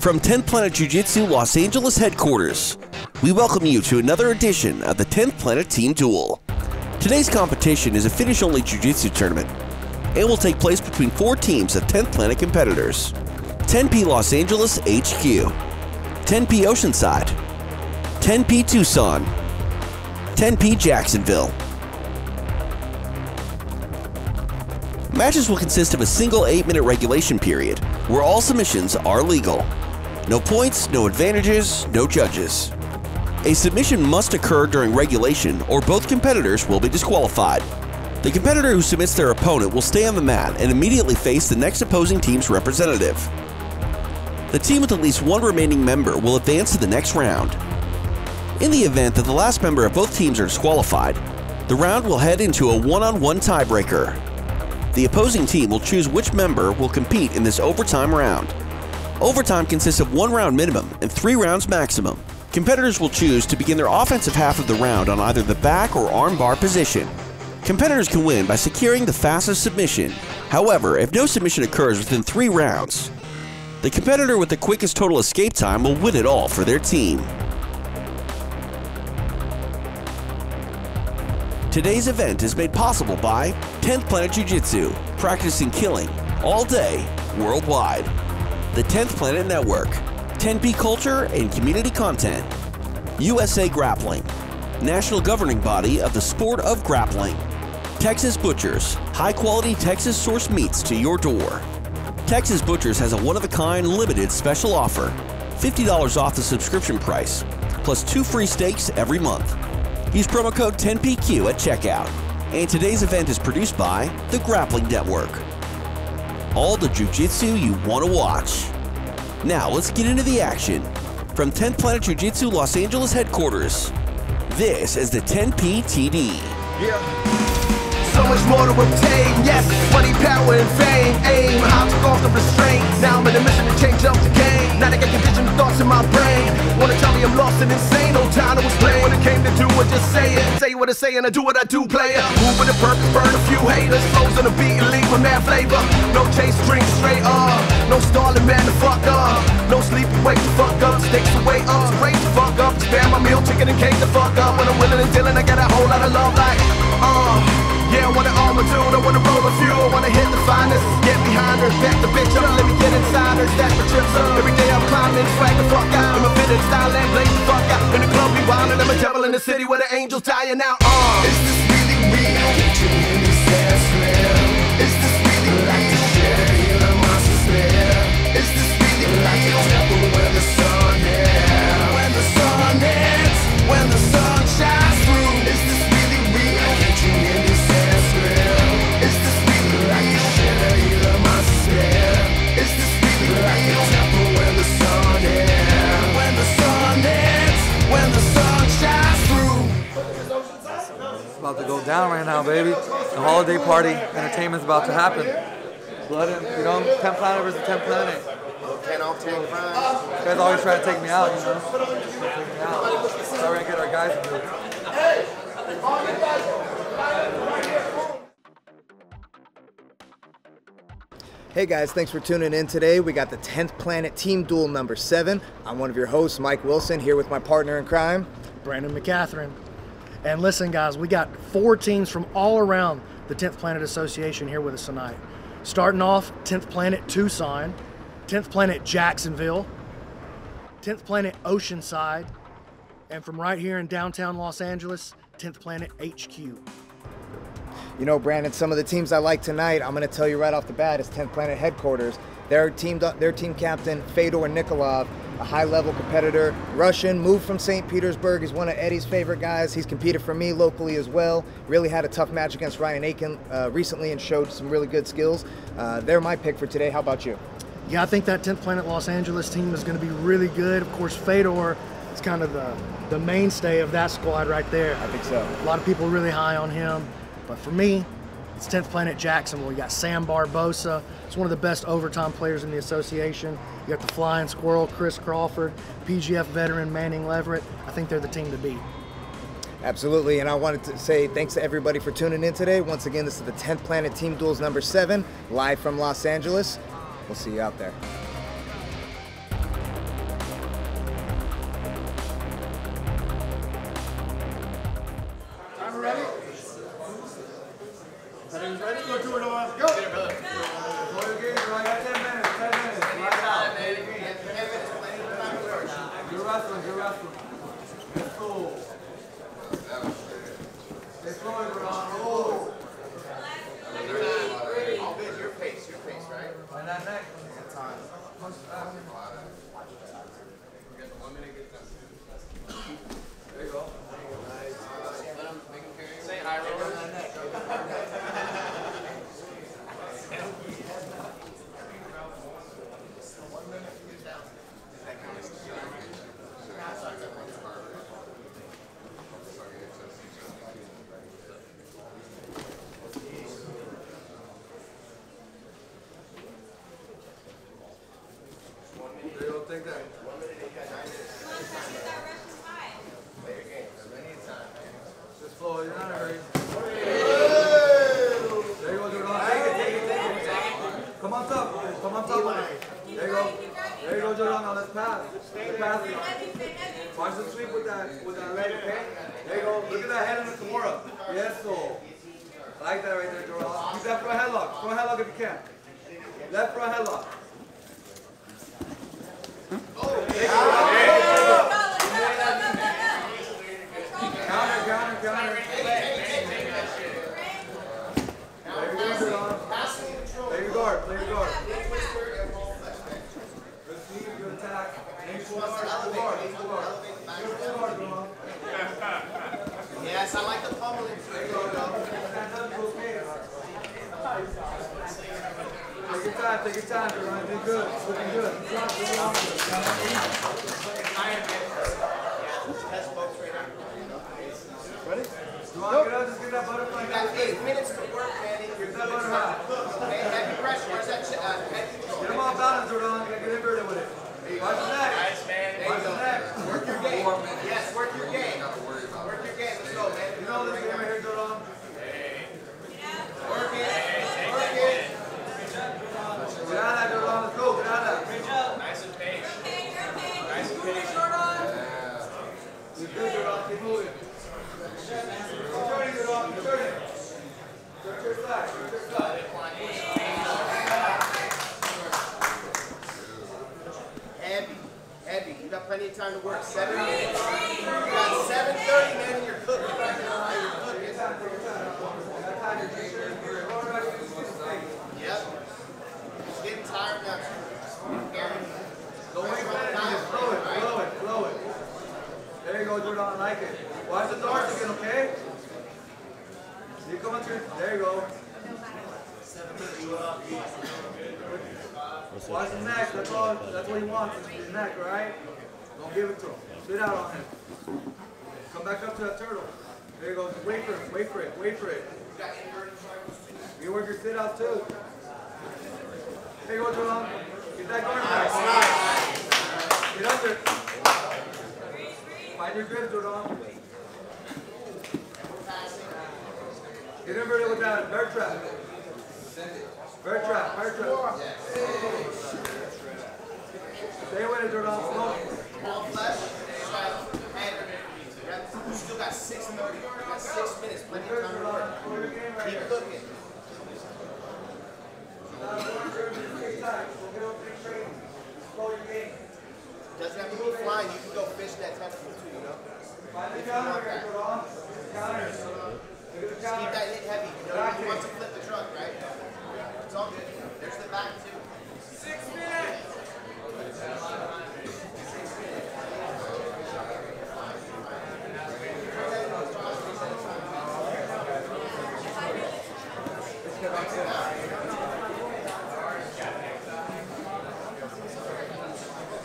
From 10th Planet Jiu-Jitsu Los Angeles headquarters, we welcome you to another edition of the 10th Planet Team Duel. Today's competition is a finish-only Jiu-Jitsu tournament and will take place between 4 teams of 10th Planet competitors. 10P Los Angeles HQ, 10P Oceanside, 10P Tucson, 10P Jacksonville. Matches will consist of a single 8-minute regulation period where all submissions are legal. No points, no advantages, no judges. A submission must occur during regulation or both competitors will be disqualified. The competitor who submits their opponent will stay on the mat and immediately face the next opposing team's representative. The team with at least one remaining member will advance to the next round. In the event that the last member of both teams are disqualified, the round will head into a one-on-one tiebreaker. The opposing team will choose which member will compete in this overtime round. Overtime consists of 1 round minimum and 3 rounds maximum. Competitors will choose to begin their offensive half of the round on either the back or arm bar position. Competitors can win by securing the fastest submission. However, if no submission occurs within 3 rounds, the competitor with the quickest total escape time will win it all for their team. Today's event is made possible by 10th Planet Jiu-Jitsu, practicing killing all day, worldwide. The 10th Planet Network, 10P Culture and Community Content, USA Grappling, National Governing Body of the Sport of Grappling, Texas Butchers, high-quality Texas-sourced meats to your door. Texas Butchers has a one-of-a-kind limited special offer, $50 off the subscription price, plus 2 free steaks every month. Use promo code 10PQ at checkout. And today's event is produced by the Grappling Network. All the jiu-jitsu you want to watch. Now let's get into the action. From 10th Planet Jiu-Jitsu Los Angeles headquarters, this is the 10P TD. Yeah. So much more to obtain, yes, money, power, and fame. Aim, how to off the restraint. Now I'm in a mission to change up the game. Now they got conditioned thoughts in my brain. Wanna tell me I'm lost and insane? No time to explain. When it came to do it, just say it. Say what I say and I do what I do, player. Move with a purpose, burn a few haters. Flows on the beat and leave with mad flavor. No chase, drink straight up. No stalling, man, the fuck up. No sleepy, wake the fuck up. Stakes the way up, straight the fuck up. Spam my meal, chicken and cake the fuck up. When I'm willing and dealing, I got a whole lot of love like, yeah, I wanna arm a dude, I wanna roll a few, I wanna hit the finest. Get behind her, back the bitch up, let me get inside her, stack my chips up. Every day I'm climbing, swag the fuck out. I'm a fitted style and blaze the fuck out. In the club, be wildin', I'm a devil in the city where the angels dying out. Is this really real? Can't you hear me say it's real? Is this really like to share? Hear the monster stare? Is this really like a temple where the sun hits? When the sun hits, when the sun shines through. Is this really real? Can't you hear me say it's real? Is this really like to share? Hear the monster stare? Is this really like a temple where the sun hits? When the sun hits, when the sun shines through. It's about to go down right now, baby. The holiday party entertainment's about to happen. Blood and, 10 Planet versus 10 Planet. 10 off 10 crimes. You guys always try to take me out, Take me out. So we're gonna get our guys to do it. Hey guys, thanks for tuning in today. We got the 10th Planet Team Duel number 7. I'm one of your hosts, Mike Wilson, here with my partner in crime, Brandon McCatherine. And listen guys, we got 4 teams from all around the 10th Planet Association here with us tonight. Starting off, 10th Planet Tucson, 10th Planet Jacksonville, 10th Planet Oceanside, and from right here in downtown Los Angeles, 10th Planet HQ. You know, Brandon, some of the teams I like tonight, I'm going to tell you right off the bat, is 10th Planet headquarters. Their team captain, Fedor Nikolov, a high-level competitor, Russian, moved from St. Petersburg. He's one of Eddie's favorite guys. He's competed for me locally as well. Really had a tough match against Ryan Aiken recently and showed some really good skills. They're my pick for today. How about you? Yeah, I think that 10th Planet Los Angeles team is going to be really good. Of course, Fedor is kind of the mainstay of that squad right there. I think so. A lot of people really high on him. But for me, it's 10th Planet Jacksonville. You got Sam Barbosa. He's one of the best overtime players in the association. You got the Flying Squirrel, Chris Crawford, PGF veteran Manning Leverett. I think they're the team to beat. Absolutely, and I wanted to say thanks to everybody for tuning in today. Once again, this is the 10th Planet Team Duels number 7, live from Los Angeles. We'll see you out there. Ready? Go do it on. Go. Get it, brother. Hold your game, bro. I got 10 minutes. 10 minutes. Lights out. Good wrestling. Good wrestling. Let's go. Stay flowing, bro. Oh. All good. Your pace, right? Find that neck. Time. Punch back. There you go. Say hi, Robert. There you go. Take that. Just flow. You're not in a hurry. There you go, Jordan. Take it. Come on top. Come on top with it. There you go. There you go, Jordan. Now let's pass. Let's pass it. Watch the sweep with that leg, okay? There you go. Look at that head in the Kimura. Yes, so. I like that right there, Jordan. Keep that front headlock. Front headlock if you can. Left front headlock. Counter. Play your guard. Good speed, good attack. Yes, I like the pummeling. Take your time, Jordan. You're good. Looking good. Ready? Nope. Just get that butterfly. You got 8 minutes to work, Manny. Get that butterfly. Okay, heavy pressure. Where's that heavy? Get him off balance, Jordan. Get inverted with it. Watch the neck. Nice, man. Watch the neck. Work your game. Yes, work your game. Work your game. Let's go, man. You know this game right here, Jordan. Work it. Work it. Get out of that, Jordan. Let's go. Get out of that. Nice and pace. Nice and pace. You're good, Jordan. Keep moving. Keep turning, Jordan. Keep turning. Turn to your side. Turn to your side. Heavy. You got plenty of time to work. 7 minutes. You got 7:30, man, and you're cooking right now. You're cooking. Yep. It's getting tired now. Don't wait for it. Just flow it. There you go, Jordan. I like it. Watch the doors again, okay? You come up here. There you go. Watch the neck. That's what he wants. His neck, right? Don't give it to him. Sit out on him. Come back up to that turtle. There you go. Just wait for it. You work your sit out too. There you go, Jordan. Get that guard back. Get under. Find your grip, Jordan. Get inverted with that bird trap. Bird trap. Stay with it, Jordan. Slow. All flesh. And you still got 6 minutes. You got 6 minutes. Plenty of time to work. Keep cooking. Doesn't have to be flying. You can go fish that tentacle too, you know? If you want that. Just keep that hit heavy. You know, you want to flip the truck, right? It's all good. There's the back too. 6 minutes!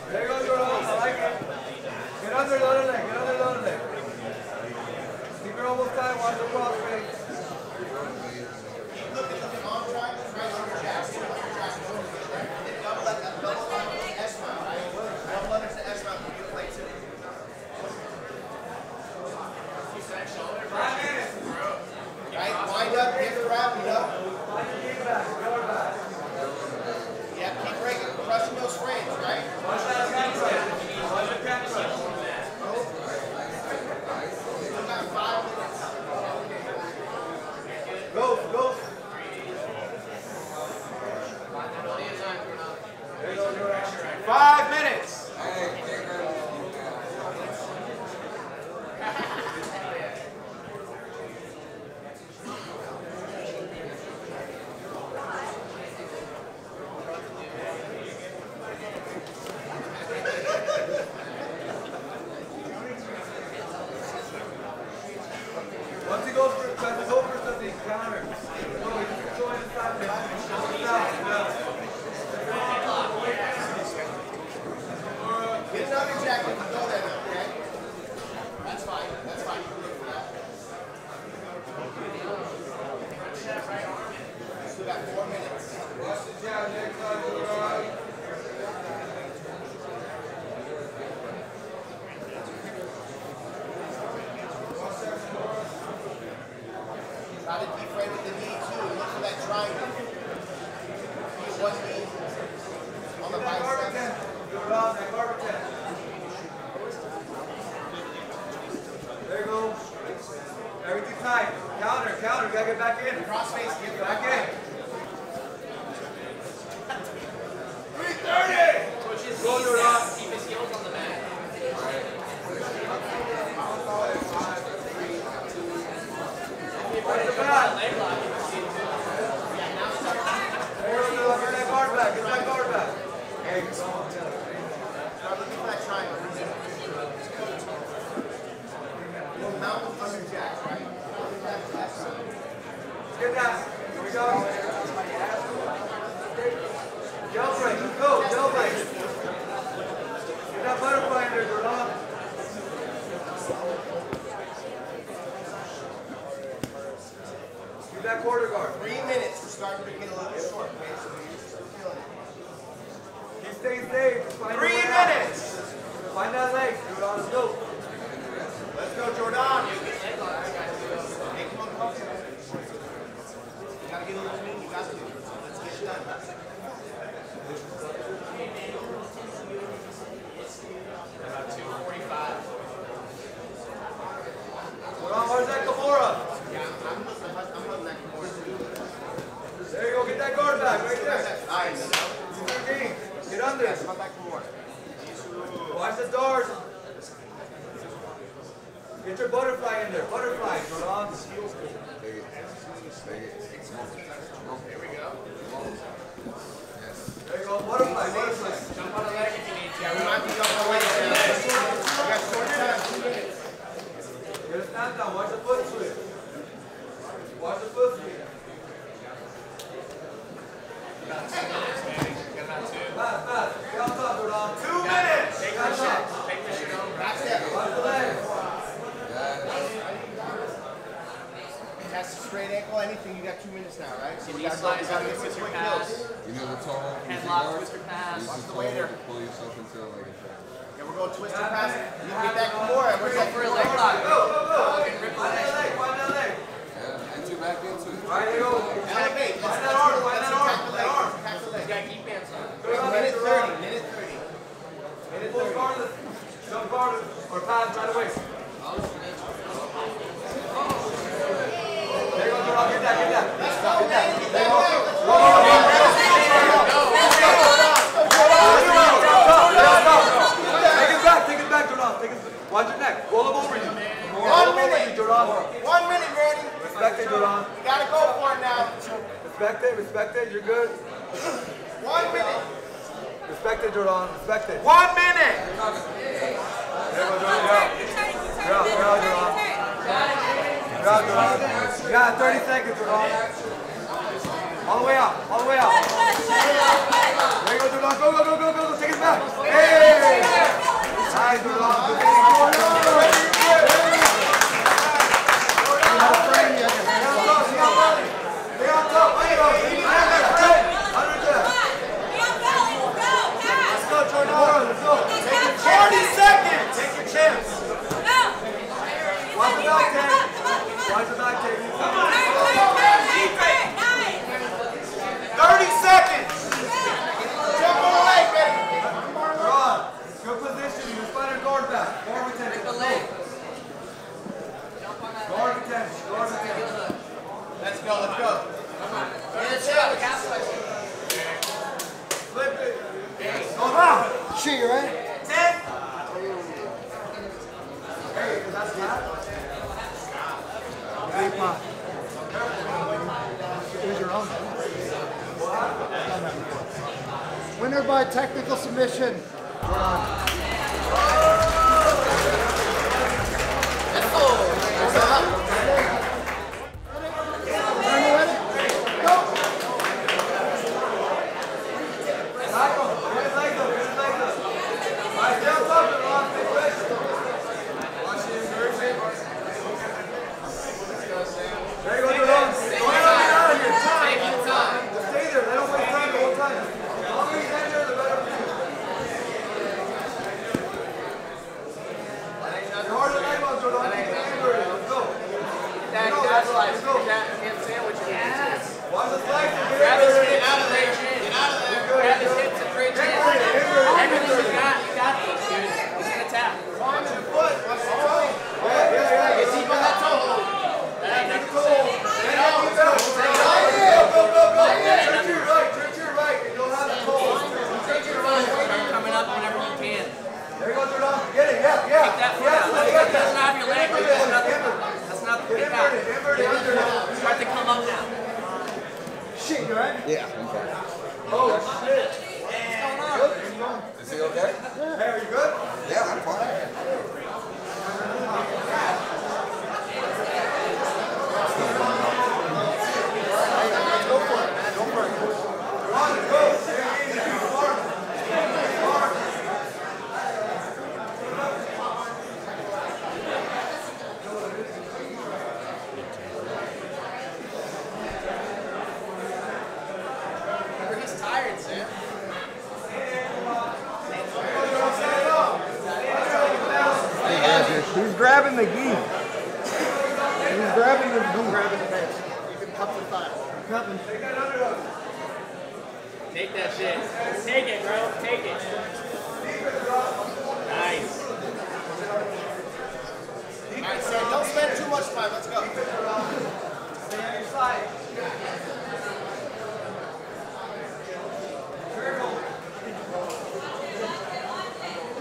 There you go, Jordan. I like it. Get under the other leg. Keep your elbows tight. Watch the cross face. Wind up, get the wrap, you know? Yeah, keep breaking, crushing those frames, right? Watch that cat crush. Still got 5 minutes. Go. Try to deframe with the knee too. Look for that triangle. One knee on the bicep. There you go. Everything tight. Counter. You gotta get back in. Cross face, get Back in. 330. Go, Jordan. Keep his heels on the mat. Right to back. There you go. Get that guard back. Get that guard back. There you go. Start looking for that triangle. Mount under jacks, right? Get that. Here we go. Gel break. Let's go. Gel break. Get that butterfly in there, Jordan. Get that quarter guard. 3 minutes. We're starting to get a little bit short, okay? So you're feeling it. Keep staying safe. Just find 3 your way out. minutes. Find that leg, Jordan. Let's go. Let's go, Jordan. Make him uncomfortable. You gotta get a little mean. You got to. Let's get it done. About 2:45. Jordan, where's that Kimura? Yeah, I'm putting that more. There you go. Get that guard back right there. Nice. Use your game. Get under. Yes, come back more. Watch the doors. Get your butterfly in there. Butterfly, Jordan. Here we go. There you go. Butterfly. Jump on the leg if you need to. Yeah, we might be on our way down. We got short time. Get a snap down. Watch the foot sweep. Watch the foot sweep. About 2 minutes, baby. Got about 2. Fast. Get on top, Jordan. 2 minutes. Take the shit. Take the shit over. Back step. Watch the leg. Test a straight ankle, anything. You got 2 minutes now, right? So Knee we gotta slides, get some twister quick pass. kills. You know the tall Headlock, twister pass. Use Watch the the tall waiter. to pull yourself into like a trap. Yeah, we're going twister pass. You can get that Kimura. We're Go going for a leg lock. Go. Fucking rip Find that leg. Find that leg. Yeah, enter back into it. Right, there you go. elevate. Find that arm. Find that arm. Attack the That leg. arm. Attack the leg. You gotta keep hands on. Go down, Minute Jordan. 30. Minute 30. Minute Pull 30. guard. Jump guard or pass right away. There you go, Jordan. Get that. Let's go, man. Get that leg. Let's go. Take it back, Jordan. Watch your neck. Roll him over you. 1 minute. Jordan. 1 minute, Randy. Respect it, Jordan. You gotta go for it now. Respect it. You're good. 1 minute. Respect it, Jordan. Respect it. 1 minute. There you go, Jordan. You're out, Jordan. You're out, Jordan. You got 30 seconds, Jordan. All the way out. There you go, Jordan. Go. Take it back. Hey! Nice, Jordan. Stay on top. Let's go, Jordan. Let's go. 40 seconds. Take your chance. Watch the back take. Watch the back take. 30 seconds. Jump on the leg, baby. Ron, good position. You just find a guard back. Guard retention. The leg. Guard retention. Let's go. Get a shot. Calf flexion. Flip it. She, right? 10. Hey, is that snap? It was your own. Winner by technical submission. There you go, Jordan. Don't get out of here. Take your time. Stay there. They don't waste time the whole time. shit, you right? Yeah, I'm fine. Oh, shit. Is he okay? Hey, are you good? Yeah, I'm fine. He's tired, Sam. He's grabbing the gi. He's grabbing the gi. Grabbing the bench. You can cup the five. Take that shit. Take it, bro. Take it. Nice. All right, Sam, don't spend too much time. Let's go. Stay on your side.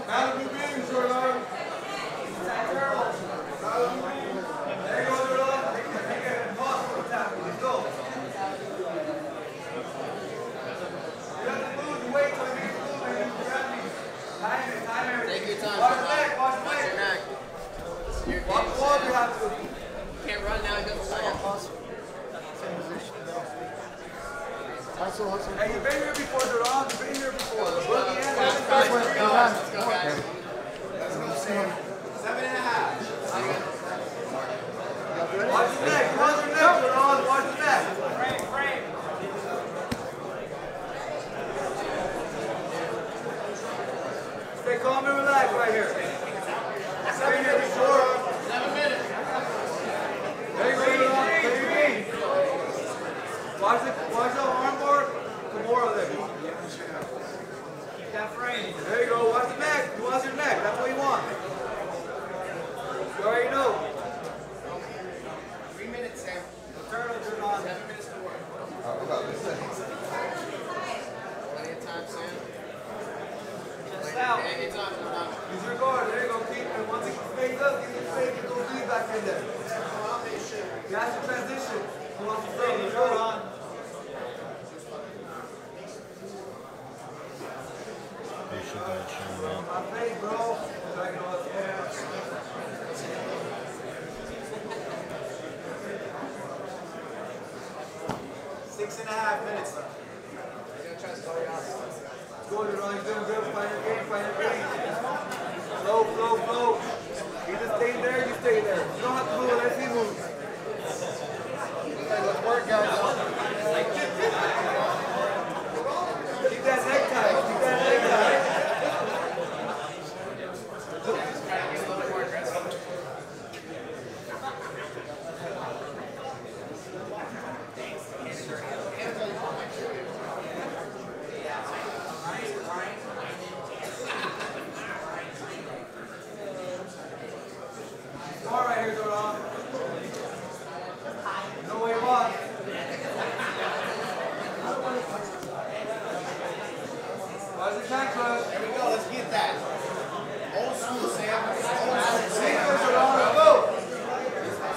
Malibu beans, Jordan. There you go, Jordan. Take it. Pause for the tap. Let's go. You have to move the weight till you need to move, man. Grab me. Time it, time it. Take your time. Watch the neck, watch the Watch your neck. neck. Your Walk game, the wall if Sam. you have to. Can't run now. He doesn't win. Hustle, hustle. Hey, you've been here before, Jordan. You've been here before. Look at the end. Let's go, guys. Watch the neck, watch the neck, Jordan. Watch the neck. Stay calm and relax right here. Stay here before. 7 minutes. There you go, Jordan. Take your knee. Watch the armbar. Kimura there. Keep that frame. There you go. Watch the neck. You watch your neck. That's what you want. You already know. 3 minutes, Sam. Turtle, Jordan. 7 minutes to work. Plenty of time, Sam. Chest out. Plenty of time, Jordan. Use your guard. There you go. Keep and once it fades up, get the fade, get those knees back in there. Got your transition. Come on, let's go. On. My face, bro. Back it up. Yeah. 6.5 minutes left. Go, Jordan. He's doing good. Find your game. Find your game. Flow, flow, flow. You just stay there. You stay there. You don't have to move unless he moves. Let's work, guys. Keep that neck tight. Keep that neck tight. All right, here, Jordan. No way you want. Where's the tank club? There we go. Let's get that. Old school, Sam. Old school, Hey, Sam. Jordan, let's go.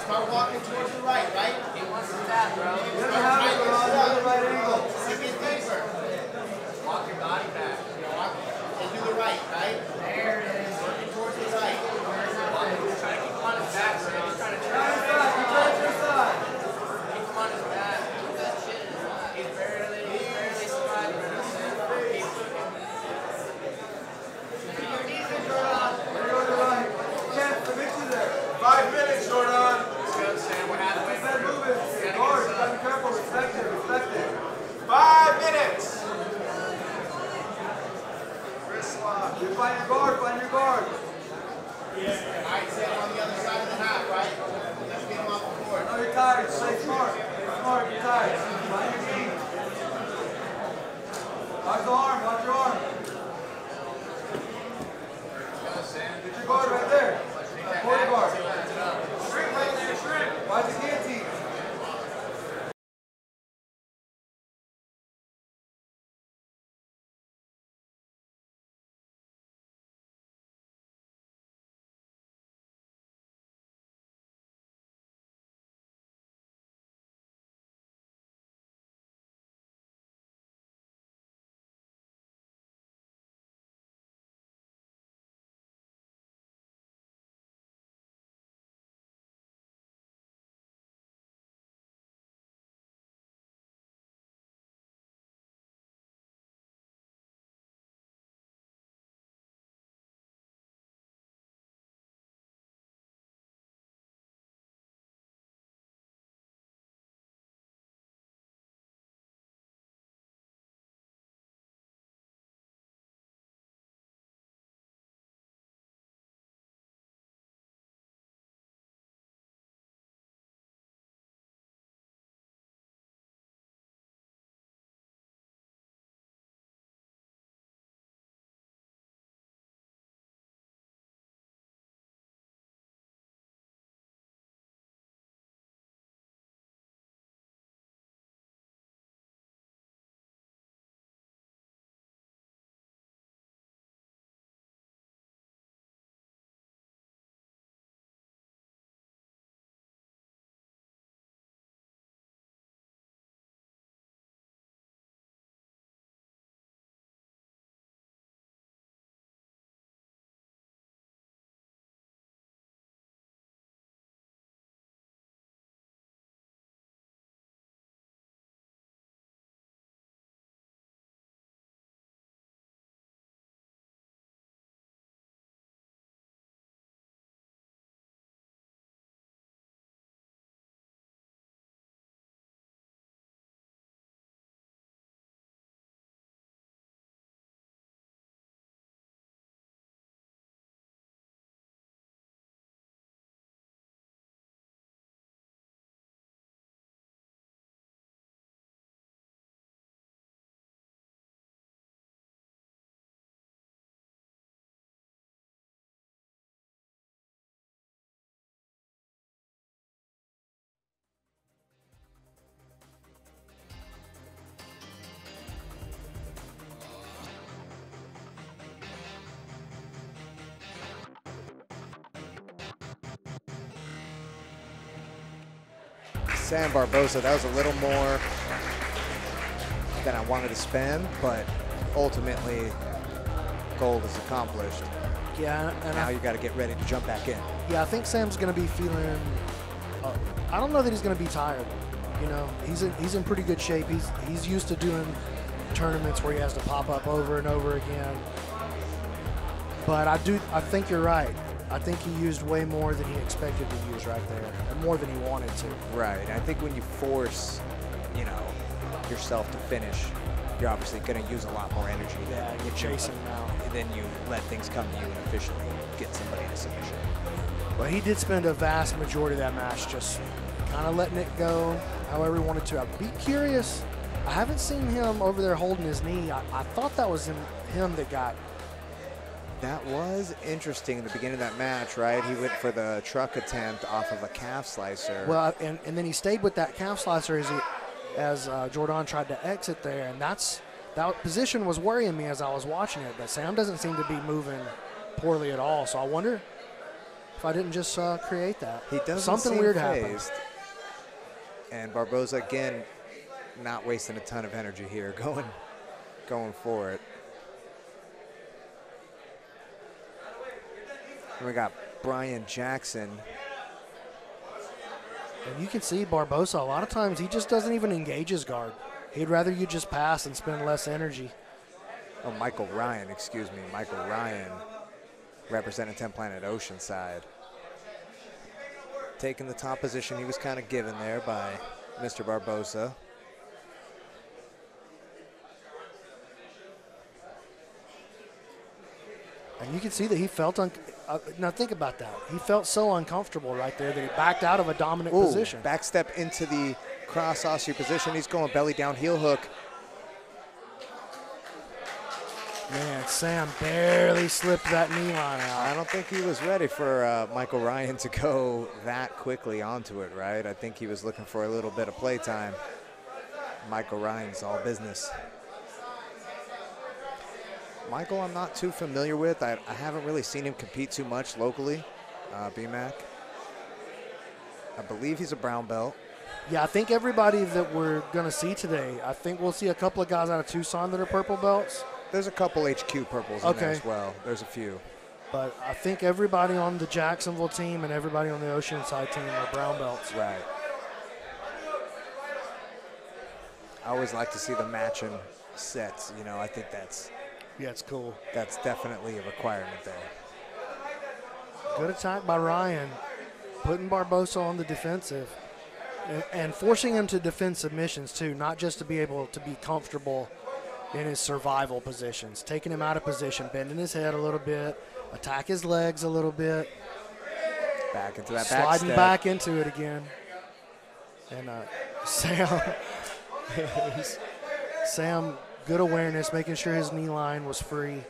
Start walking towards the right, right? He wants to tap, bro. Let him have it, Jordan. Have the right angle. Sink it deeper. Walk your body back. And do the right, right? There it is. Working towards the right. Try to keep him on his back, Sam. He's trying to Turn turn your his side. You turn your side. Keep him on his back. He's barely surviving right now, Sam. Keep your knees in, Jordan. There you go, Jordan. Chance to mix you there. 5 minutes, Jordan. Let's go, Sam. We're halfway Keep that through. moving. Guard, you gotta be careful. Respect it. Respect it. 5 minutes. You find your guard. Find your guard. All right, Sam, on the other side of the half, right? Let's get him off the board. No, you're tired. Play smart. Smart. You're tired. Find your knee. Watch the arm. Watch your arm. Get your guard right there. Hold guard. Shrink right there. Shrink. Watch the guillotine. Sam Barbosa, that was a little more than I wanted to spend, but ultimately, goal is accomplished. Yeah, and Now you got to get ready to jump back in. yeah, I think Sam's going to be feeling. I don't know that he's going to be tired. You know, he's in pretty good shape. He's used to doing tournaments where he has to pop up over and over again. But I think you're right. I think he used way more than he expected to use right there, and more than he wanted to. Right. I think when you force, you know, yourself to finish, you're obviously going to use a lot more energy. Yeah, you're chasing now. And then you let things come to you and efficiently get somebody to submission. But he did spend a vast majority of that match just kind of letting it go however he wanted to. I'd be curious. I haven't seen him over there holding his knee. I thought that was him that got. That was interesting in the beginning of that match, right? He went for the truck attempt off of a calf slicer. Well, and then he stayed with that calf slicer as Jordan tried to exit there, and that position was worrying me as I was watching it. But Sam doesn't seem to be moving poorly at all, so I wonder if I didn't just create that. He doesn't Something seem weird phased. happened. And Barbosa again, not wasting a ton of energy here, going for it. And we got Brian Jackson. And you can see Barbosa, a lot of times he just doesn't even engage his guard. He'd rather you just pass and spend less energy. Oh, Michael Ryan, excuse me. Michael Ryan, representing 10 Planet Oceanside. Taking the top position he was kind of given there by Mr. Barbosa. And you can see that he felt, now think about that. He felt so uncomfortable right there that he backed out of a dominant position. Back step into the cross Aussie position. He's going belly down heel hook. Man, Sam barely slipped that knee line out. I don't think he was ready for Michael Ryan to go that quickly onto it, right? I think he was looking for a little bit of play time. Michael Ryan's all business. Michael, I'm not too familiar with. I haven't really seen him compete too much locally, BMAC. I believe he's a brown belt. Yeah, I think everybody that we're going to see today, I think we'll see a couple of guys out of Tucson that are purple belts. There's a couple HQ purples in there as well. There's a few. But I think everybody on the Jacksonville team and everybody on the Oceanside team are brown belts. Right. I always like to see the matching sets. You know, I think that's... Yeah, it's cool. That's definitely a requirement there. Good attack by Ryan, putting Barbosa on the defensive and forcing him to defend submissions too, not just to be able to be comfortable in his survival positions. Taking him out of position, bending his head a little bit, attack his legs a little bit. Back into that back sliding step. back into it again. And Sam, good awareness, making sure his knee line was free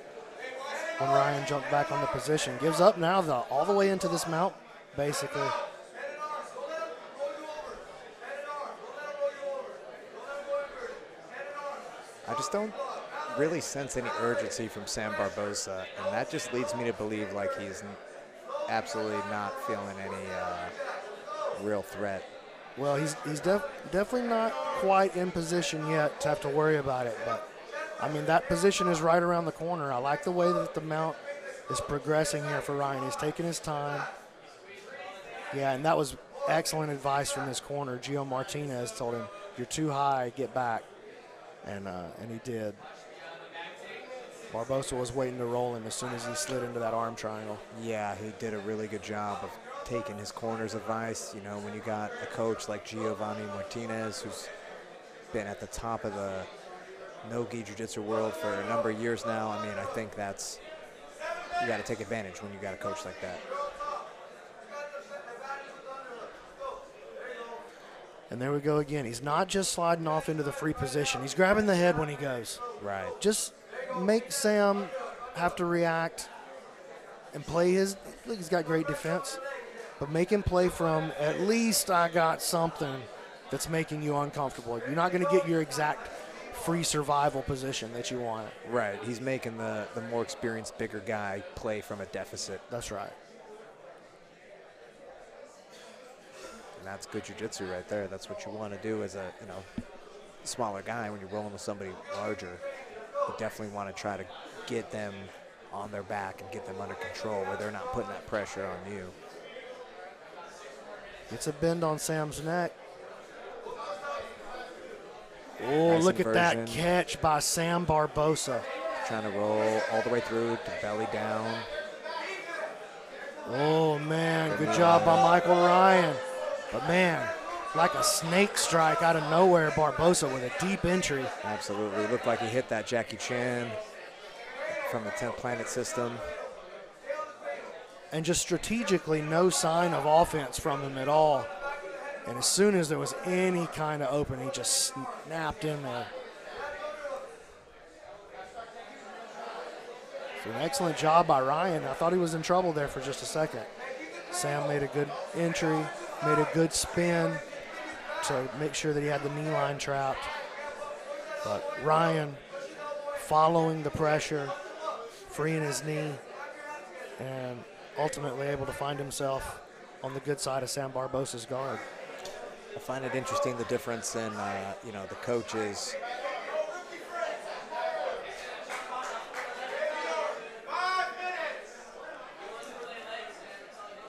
when Ryan jumped back on the position. Gives up now, though, all the way into this mount, basically. I just don't really sense any urgency from Sam Barbosa, and that just leads me to believe like he's absolutely not feeling any real threat. Well, he's definitely not quite in position yet to have to worry about it, but I mean, that position is right around the corner. I like the way that the mount is progressing here for Ryan. He's taking his time. Yeah, and that was excellent advice from this corner. Gio Martinez told him, "You're too high, get back." And he did. Barbosa was waiting to roll him as soon as he slid into that arm triangle. Yeah, he did a really good job of taking his corner's advice. You know, when you got a coach like Giovanni Martinez, who's been at the top of the no-gi jiu-jitsu world for a number of years now, I mean, I think that's, you got to take advantage when you got a coach like that. And there we go again. He's not just sliding off into the free position. He's grabbing the head when he goes. Right. Just make Sam have to react and play his, look, he's got great defense, but make him play from, at least I got something that's making you uncomfortable. You're not going to get your exact free survival position that you want. Right. He's making the more experienced, bigger guy play from a deficit. That's right. And that's good jiu-jitsu right there. That's what you want to do as a, smaller guy when you're rolling with somebody larger. You definitely want to try to get them on their back and get them under control where they're not putting that pressure on you. Gets a bend on Sam's neck. Oh, nice look inversion. At that catch by Sam Barbosa. Trying to roll all the way through to belly down. Oh, man, good job by Michael Ryan. But, man, like a snake strike out of nowhere, Barbosa with a deep entry. Absolutely. Looked like he hit that Jackie Chan from the 10th Planet system. And just strategically, no sign of offense from him at all. And as soon as there was any kind of opening, he just snapped in there. So an excellent job by Ryan. I thought he was in trouble there for just a second. Sam made a good entry, made a good spin to make sure that he had the knee line trapped. But Ryan following the pressure, freeing his knee, and ultimately able to find himself on the good side of Sam Barbosa's guard. I find it interesting the difference in, the coaches.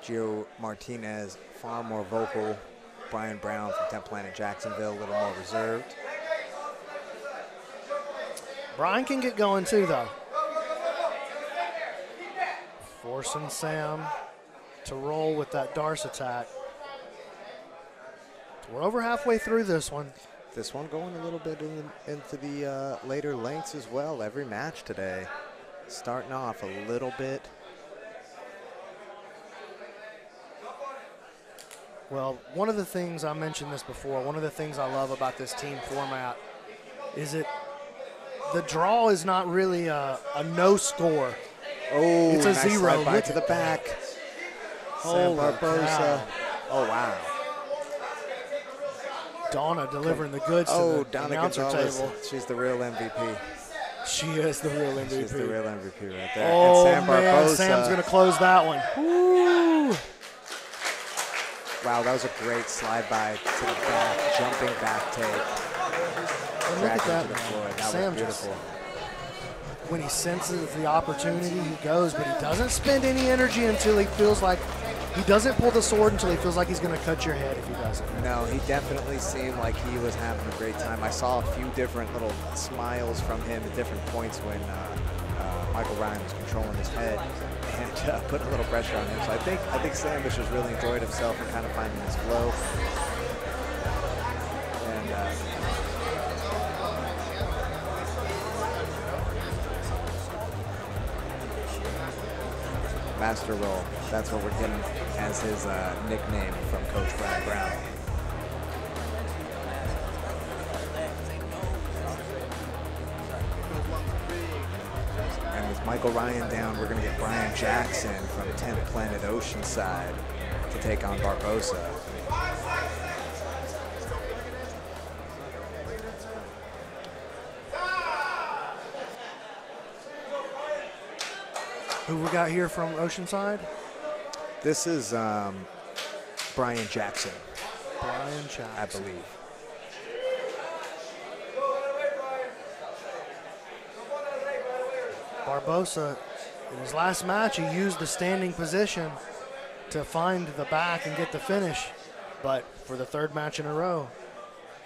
Gio Martinez, far more vocal. Brian Brown from 10th Planet Jacksonville, a little more reserved. Brian can get going too, though. Forcing Sam to roll with that Darce attack. We're over halfway through this one. This one going a little bit into the later lengths as well. Every match today starting off a little bit. Well, one of the things, I mentioned this before, one of the things I love about this team format is the draw is not really a no score. Oh, it's a nice zero. Look to the back. Sam Barbosa. Oh, wow. Donna delivering the goods to the Donna announcer Gonzalez. table. She's the real MVP. She is the real MVP. She's the real MVP right there. Oh, and Sam man, Barbosa. Sam's going to close that one. Woo! Wow, that was a great slide by to the back, jumping back take. And look at that, man. That Sam was beautiful. When he senses the opportunity, he goes, but he doesn't spend any energy until he feels like he doesn't pull the sword until he feels like he's going to cut your head if he doesn't. No, he definitely seemed like he was having a great time. I saw a few different little smiles from him at different points when Michael Ryan was controlling his head and put a little pressure on him. So I think Sam just really enjoyed himself and kind of finding his flow. And Master Roll. That's what we're getting as his nickname from Coach Brian Brown. And with Michael Ryan down, we're going to get Brian Jackson from 10th Planet Oceanside to take on Barbosa. Who we got here from Oceanside? This is Brian Jackson. Brian Jackson. I believe. Barbosa, in his last match, he used the standing position to find the back and get the finish. But for the third match in a row,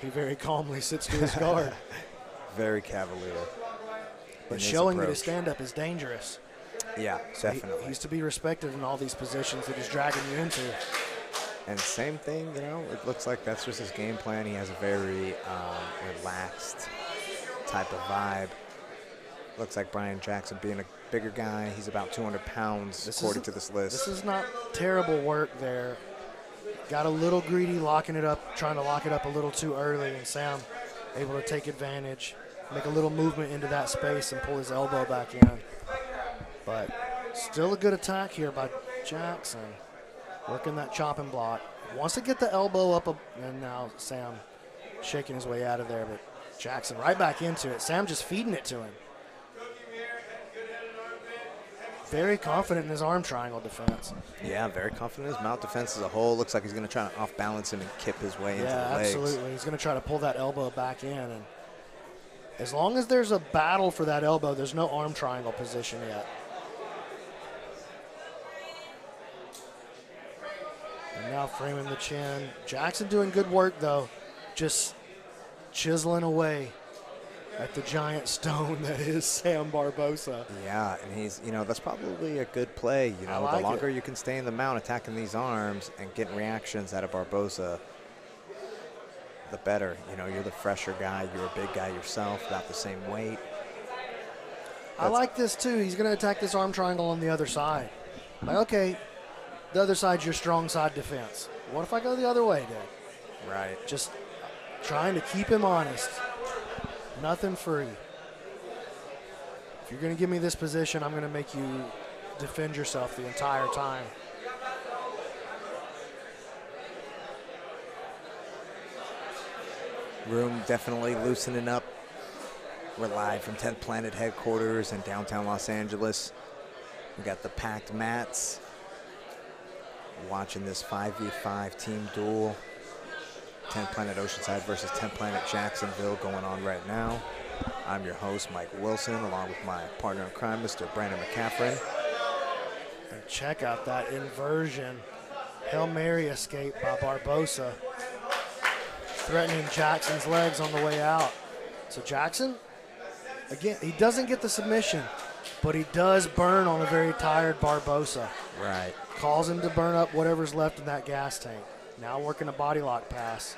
he very calmly sits to his guard. Very cavalier. But showing that his stand-up is dangerous. Yeah, so definitely. He's to be respected in all these positions that he's dragging you into. And same thing, it looks like that's just his game plan. He has a very relaxed type of vibe. Looks like Brian Jackson being a bigger guy. He's about 200 pounds, according to this list. This is not terrible work there. Got a little greedy, locking it up, trying to lock it up a little too early, and Sam able to take advantage, make a little movement into that space and pull his elbow back in. But still a good attack here by Jackson. Working that chopping block. Wants to get the elbow up, and now Sam shaking his way out of there, but Jackson right back into it. Sam just feeding it to him. very confident in his arm triangle defense. Yeah, very confident in his mount defense as a whole. Looks like he's going to try to off-balance him and kip his way into the legs. Absolutely. He's going to try to pull that elbow back in. And as long as there's a battle for that elbow, there's no arm triangle position yet. And now framing the chin. Jackson doing good work, though. Just chiseling away at the giant stone that is Sam Barbosa. Yeah, and he's, that's probably a good play. like the longer you can stay in the mount attacking these arms and getting reactions out of Barbosa, the better. You're the fresher guy. You're a big guy yourself, about the same weight. I like this, too. He's going to attack this arm triangle on the other side. Like, okay, the other side's your strong side defense. What if I go the other way, then? Right. Just trying to keep him honest. Nothing free. If you're going to give me this position, I'm going to make you defend yourself the entire time. Room definitely loosening up. We're live from 10th Planet headquarters in downtown Los Angeles. We got the packed mats. Watching this 5v5 team duel. 10th Planet Oceanside versus 10th Planet Jacksonville going on right now. I'm your host, Mike Wilson, along with my partner in crime, Mr. Brandon McCaffrey. And check out that inversion. Hail Mary escape by Barbosa. Threatening Jackson's legs on the way out. So Jackson, again, he doesn't get the submission, but he does burn on a very tired Barbosa. Right. Calls him to burn up whatever's left in that gas tank. Now working a body lock pass.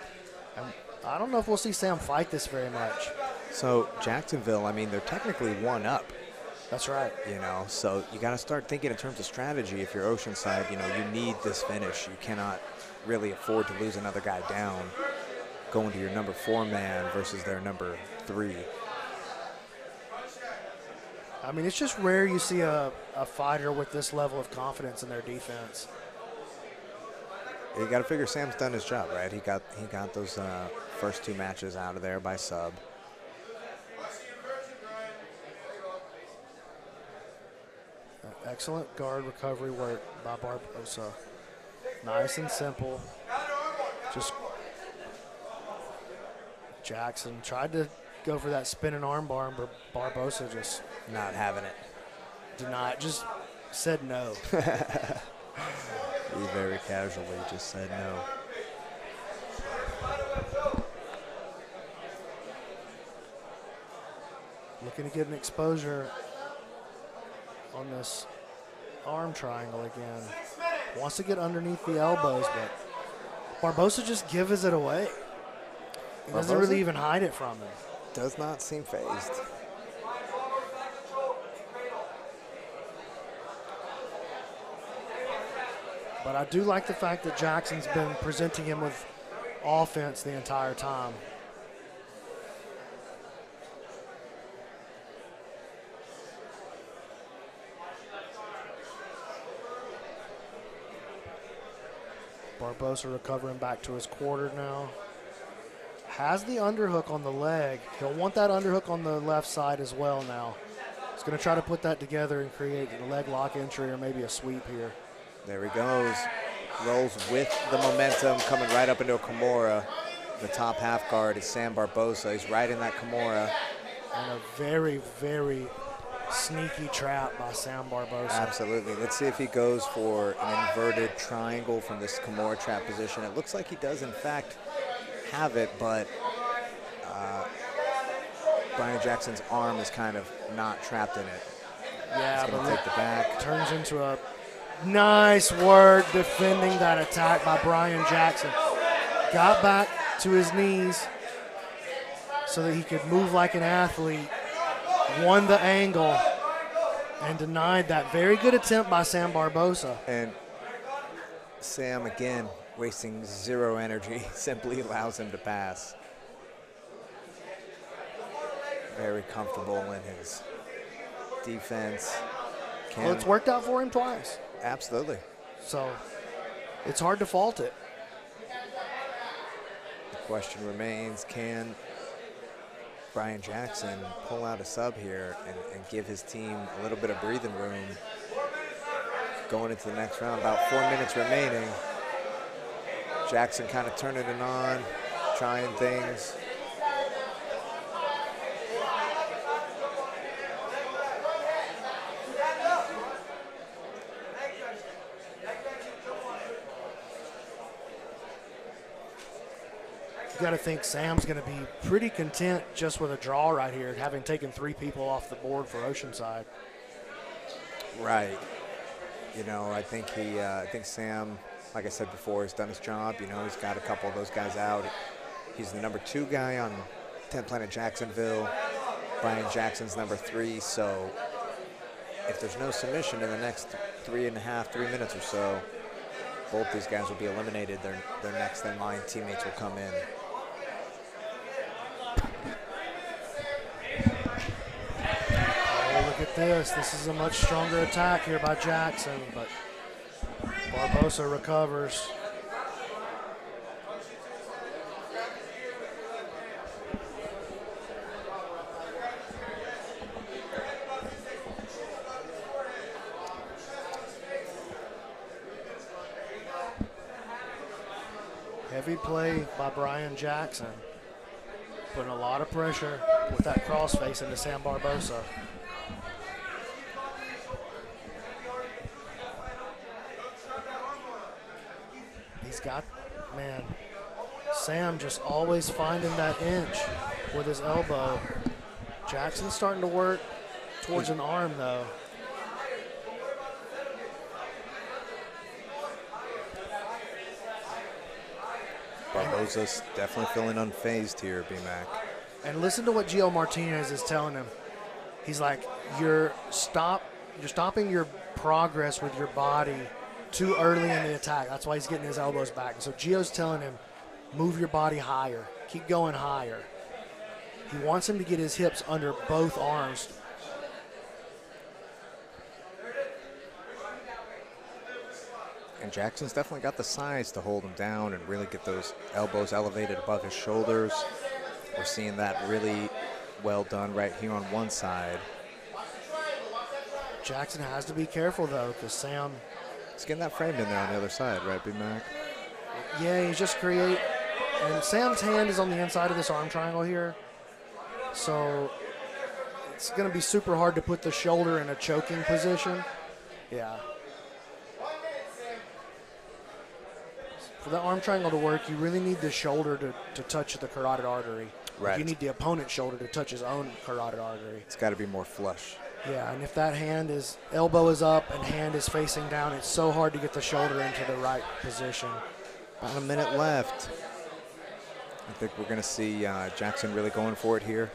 And I don't know if we'll see Sam fight this very much. So Jacksonville, they're technically one up. That's right. So you got to start thinking in terms of strategy. If you're Oceanside, you need this finish. You cannot really afford to lose another guy down going to your number 4 man versus their number 3. It's just rare you see a fighter with this level of confidence in their defense. You got to figure Sam's done his job, right? He got those first 2 matches out of there by sub. Excellent guard recovery work by Barbosa. Nice and simple. Just Jackson tried to go for that spinning arm bar, but Barbosa just not having it. Just said no. He very casually just said no. Looking to get an exposure on this arm triangle again. Wants to get underneath the elbows, but Barbosa just gives it away. He doesn't really even hide it from him. Does not seem phased. But I do like the fact that Jackson's been presenting him with offense the entire time. Barbosa recovering back to his quarter now. Has the underhook on the leg. He'll want that underhook on the left side as well now. He's going to try to put that together and create a leg lock entry or maybe a sweep here. There he goes. Rolls with the momentum, coming right up into a Kimura. The top half guard is Sam Barbosa. He's right in that Kimura. And a very, very sneaky trap by Sam Barbosa. Absolutely. Let's see if he goes for an inverted triangle from this Kimura trap position. It looks like he does, in fact, have it, but Brian Jackson's arm is kind of not trapped in it. Yeah, he's going to take the back. Turns into a nice work defending that attack by Brian Jackson. Got back to his knees so that he could move like an athlete. Won the angle and denied that. Very good attempt by Sam Barbosa. And Sam, again, wasting 0 energy, simply allows him to pass. Very comfortable in his defense. Well, it's worked out for him twice. Absolutely. So it's hard to fault it. The question remains, can Brian Jackson pull out a sub here and give his team a little bit of breathing room going into the next round. About 4 minutes remaining. Jackson kind of turning it on, trying things. You got to think Sam's going to be pretty content just with a draw right here, having taken 3 people off the board for Oceanside. Right. You know, I think Sam, like I said before, has done his job. You know, he's got a couple of those guys out. He's the number 2 guy on 10th Planet Jacksonville. Brian Jackson's number 3. So if there's no submission in the next 3 minutes or so, both these guys will be eliminated. Their next in line teammates will come in. Oh, look at this. This is a much stronger attack here by Jackson, but Barbosa recovers. Heavy play by Brian Jackson, putting a lot of pressure with that crossface into Sam Barbosa. He's got, man, Sam just always finding that inch with his elbow. Jackson's starting to work towards an arm, though. Barbosa's definitely feeling unfazed here, B-Mac. And listen to what Gio Martinez is telling him. He's like, you're stopping your progress with your body too early in the attack. That's why he's getting his elbows back. And so Gio's telling him, move your body higher. Keep going higher. He wants him to get his hips under both arms. And Jackson's definitely got the size to hold him down and really get those elbows elevated above his shoulders. We're seeing that really well done right here on one side. Jackson has to be careful, though, because Sam... He's getting that framed in there on the other side, right, B-Mac? Yeah, he's just create... And Sam's hand is on the inside of this arm triangle here. So it's going to be super hard to put the shoulder in a choking position. Yeah. For the arm triangle to work, you really need the shoulder to touch the carotid artery. Right. You need the opponent's shoulder to touch his own carotid artery. It's got to be more flush. Yeah, and if that elbow is up and hand is facing down, it's so hard to get the shoulder into the right position. About a minute left. I think we're going to see Jackson really going for it here.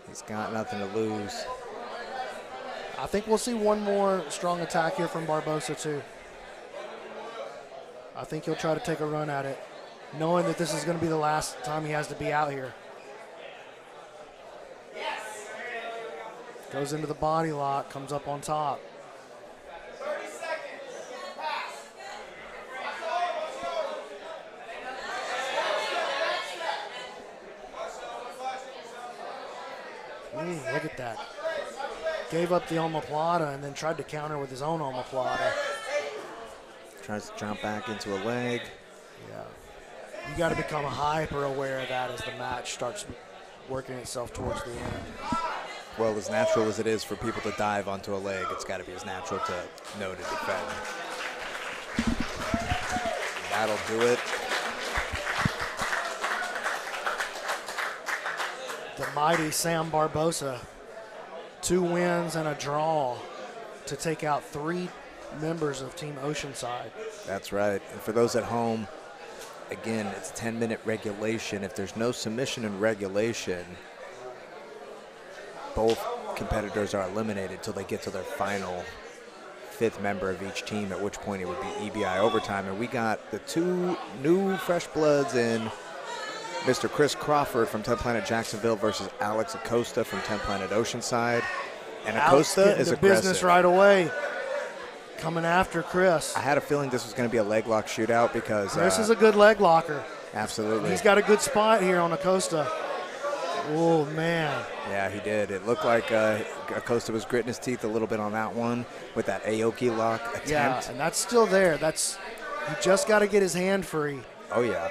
He's got nothing to lose. I think we'll see one more strong attack here from Barbosa, too. I think he'll try to take a run at it, knowing that this is going to be the last time he has to be out here. Goes into the body lock, comes up on top. 30 seconds. Pass. Look at that. Gave up the omoplata and then tried to counter with his own omoplata. Tries to jump back into a leg. Yeah. You got to become hyper aware of that as the match starts working itself towards the end. Well, as natural as it is for people to dive onto a leg, it's got to be as natural to know to defend. That'll do it. The mighty Sam Barbosa, 2 wins and a draw to take out 3 members of Team Oceanside. That's right. And for those at home, again, it's 10-minute regulation. If there's no submission in regulation, both competitors are eliminated until they get to their final 5th member of each team, at which point it would be EBI overtime. And we got the 2 new fresh bloods in Mr. Chris Crawford from 10th Planet Jacksonville versus Alex Acosta from 10th Planet Oceanside. And Acosta is aggressive. Business right away. Coming after Chris. I had a feeling this was going to be a leg lock shootout because Chris is a good leg locker. Absolutely. He's got a good spot here on Acosta. Oh, man. Yeah, he did. It looked like Acosta was gritting his teeth a little bit on that one with that Aoki lock attempt. Yeah, and that's still there. He just got to get his hand free. Oh, yeah.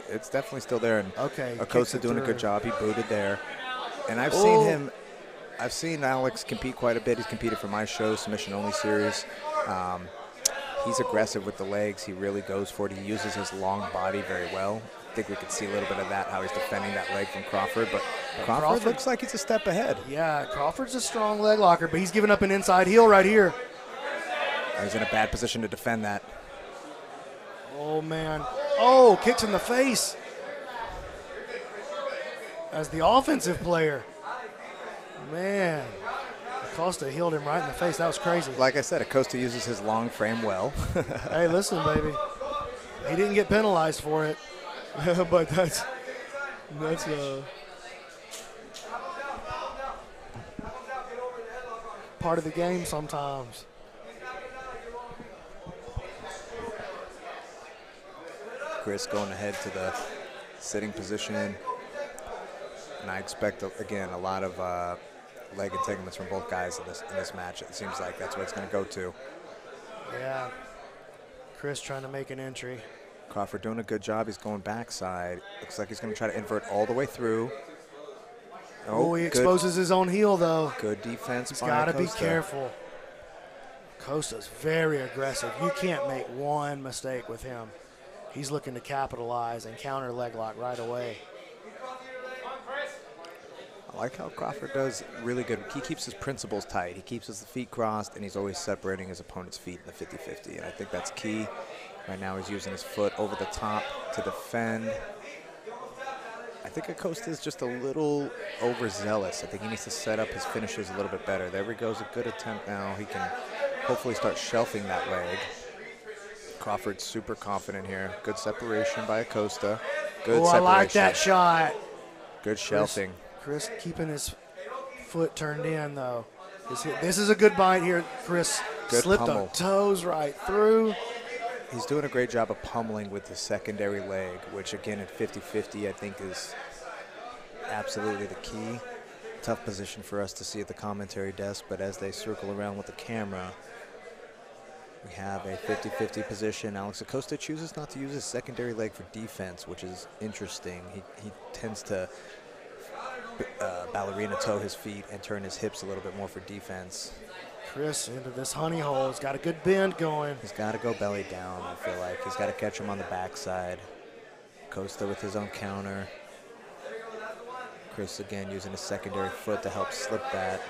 It's definitely still there. And Okay. Acosta doing a good job. He booted there. And I've seen Alex compete quite a bit. He's competed for my show, Submission Only Series. He's aggressive with the legs. He really goes for it. He uses his long body very well. I think we could see a little bit of that, how he's defending that leg from Crawford. But Crawford looks like he's a step ahead. Yeah, Crawford's a strong leg locker, but he's giving up an inside heel right here. He's in a bad position to defend that. Oh, man. Oh, kicks in the face. As the offensive player. Man. Acosta healed him right in the face. That was crazy. Like I said, Acosta uses his long frame well. Hey, listen, baby. He didn't get penalized for it. But that's part of the game sometimes. Chris going ahead to the sitting position. And I expect, again, a lot of leg entanglements from both guys in this match. It seems like that's what it's going to go to. Yeah. Chris trying to make an entry. Crawford doing a good job. He's going backside. Looks like he's going to try to invert all the way through. Oh, he exposes his own heel, though. Good defense He's by got to be Acosta. careful. Costa's very aggressive. You can't make one mistake with him. He's looking to capitalize and counter leg lock right away. I like how Crawford does really good. He keeps his principles tight. He keeps his feet crossed, and he's always separating his opponent's feet in the 50-50. And I think that's key. Right now he's using his foot over the top to defend. I think Acosta is just a little overzealous. I think he needs to set up his finishes a little bit better. There he goes, a good attempt now. He can hopefully start shelving that leg. Crawford's super confident here. Good separation by Acosta. Good separation. I like that shot. Good shelving. Chris keeping his foot turned in, though. This is a good bite here. Chris Good slipped pummel. the toes right through. He's doing a great job of pummeling with the secondary leg, which again at 50-50 I think is absolutely the key. Tough position for us to see at the commentary desk, but as they circle around with the camera, we have a 50-50 position. Alex Acosta chooses not to use his secondary leg for defense, which is interesting. He tends to ballerina toe his feet and turn his hips a little bit more for defense. Chris into this honey hole. He's got a good bend going. He's got to go belly down, I feel like. He's got to catch him on the backside. Costa with his own counter. Chris again using his secondary foot to help slip that.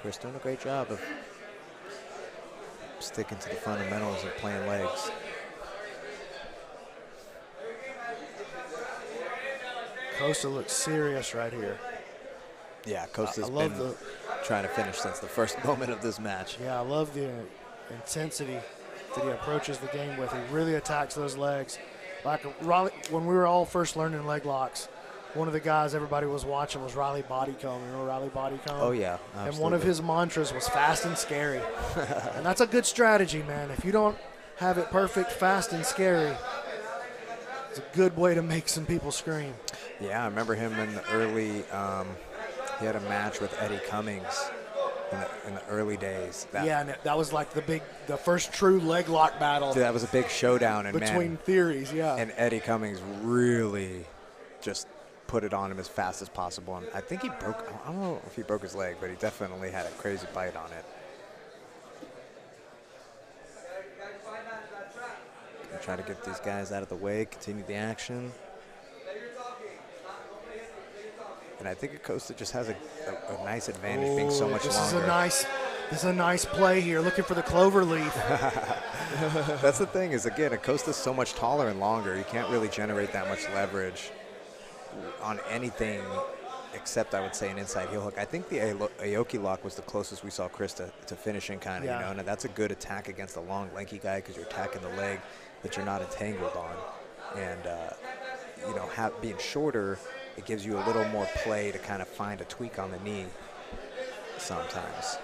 Chris doing a great job of sticking to the fundamentals of playing legs. Costa looks serious right here. Yeah, Costa's been trying to finish since the first moment of this match. Yeah, I love the intensity that he approaches the game with. He really attacks those legs. Like Riley, when we were all first learning leg locks, one of the guys everybody was watching was Riley Bodycomb. You know Riley Bodycomb? Oh, yeah, absolutely. And one of his mantras was fast and scary. And that's a good strategy, man. If you don't have it perfect, fast and scary, it's a good way to make some people scream. Yeah, I remember him in the early he had a match with Eddie Cummings in the early days. And that was like the first true leg lock battle. That was a big showdown. And between theories, yeah. And Eddie Cummings really just put it on him as fast as possible. And I think he broke, I don't know if he broke his leg, but he definitely had a crazy bite on it. Gonna try to get these guys out of the way, continue the action. And I think Acosta just has a nice advantage being so much longer. This is a nice play here, looking for the clover leaf. That's the thing is, again, Acosta's so much taller and longer. You can't really generate that much leverage on anything except, I would say, an inside heel hook. I think the Aoki lock was the closest we saw Chris to finishing, kind of, you know, and that's a good attack against a long, lanky guy because you're attacking the leg that you're not entangled on. And, you know, being shorter, it gives you a little more play to kind of find a tweak on the knee sometimes.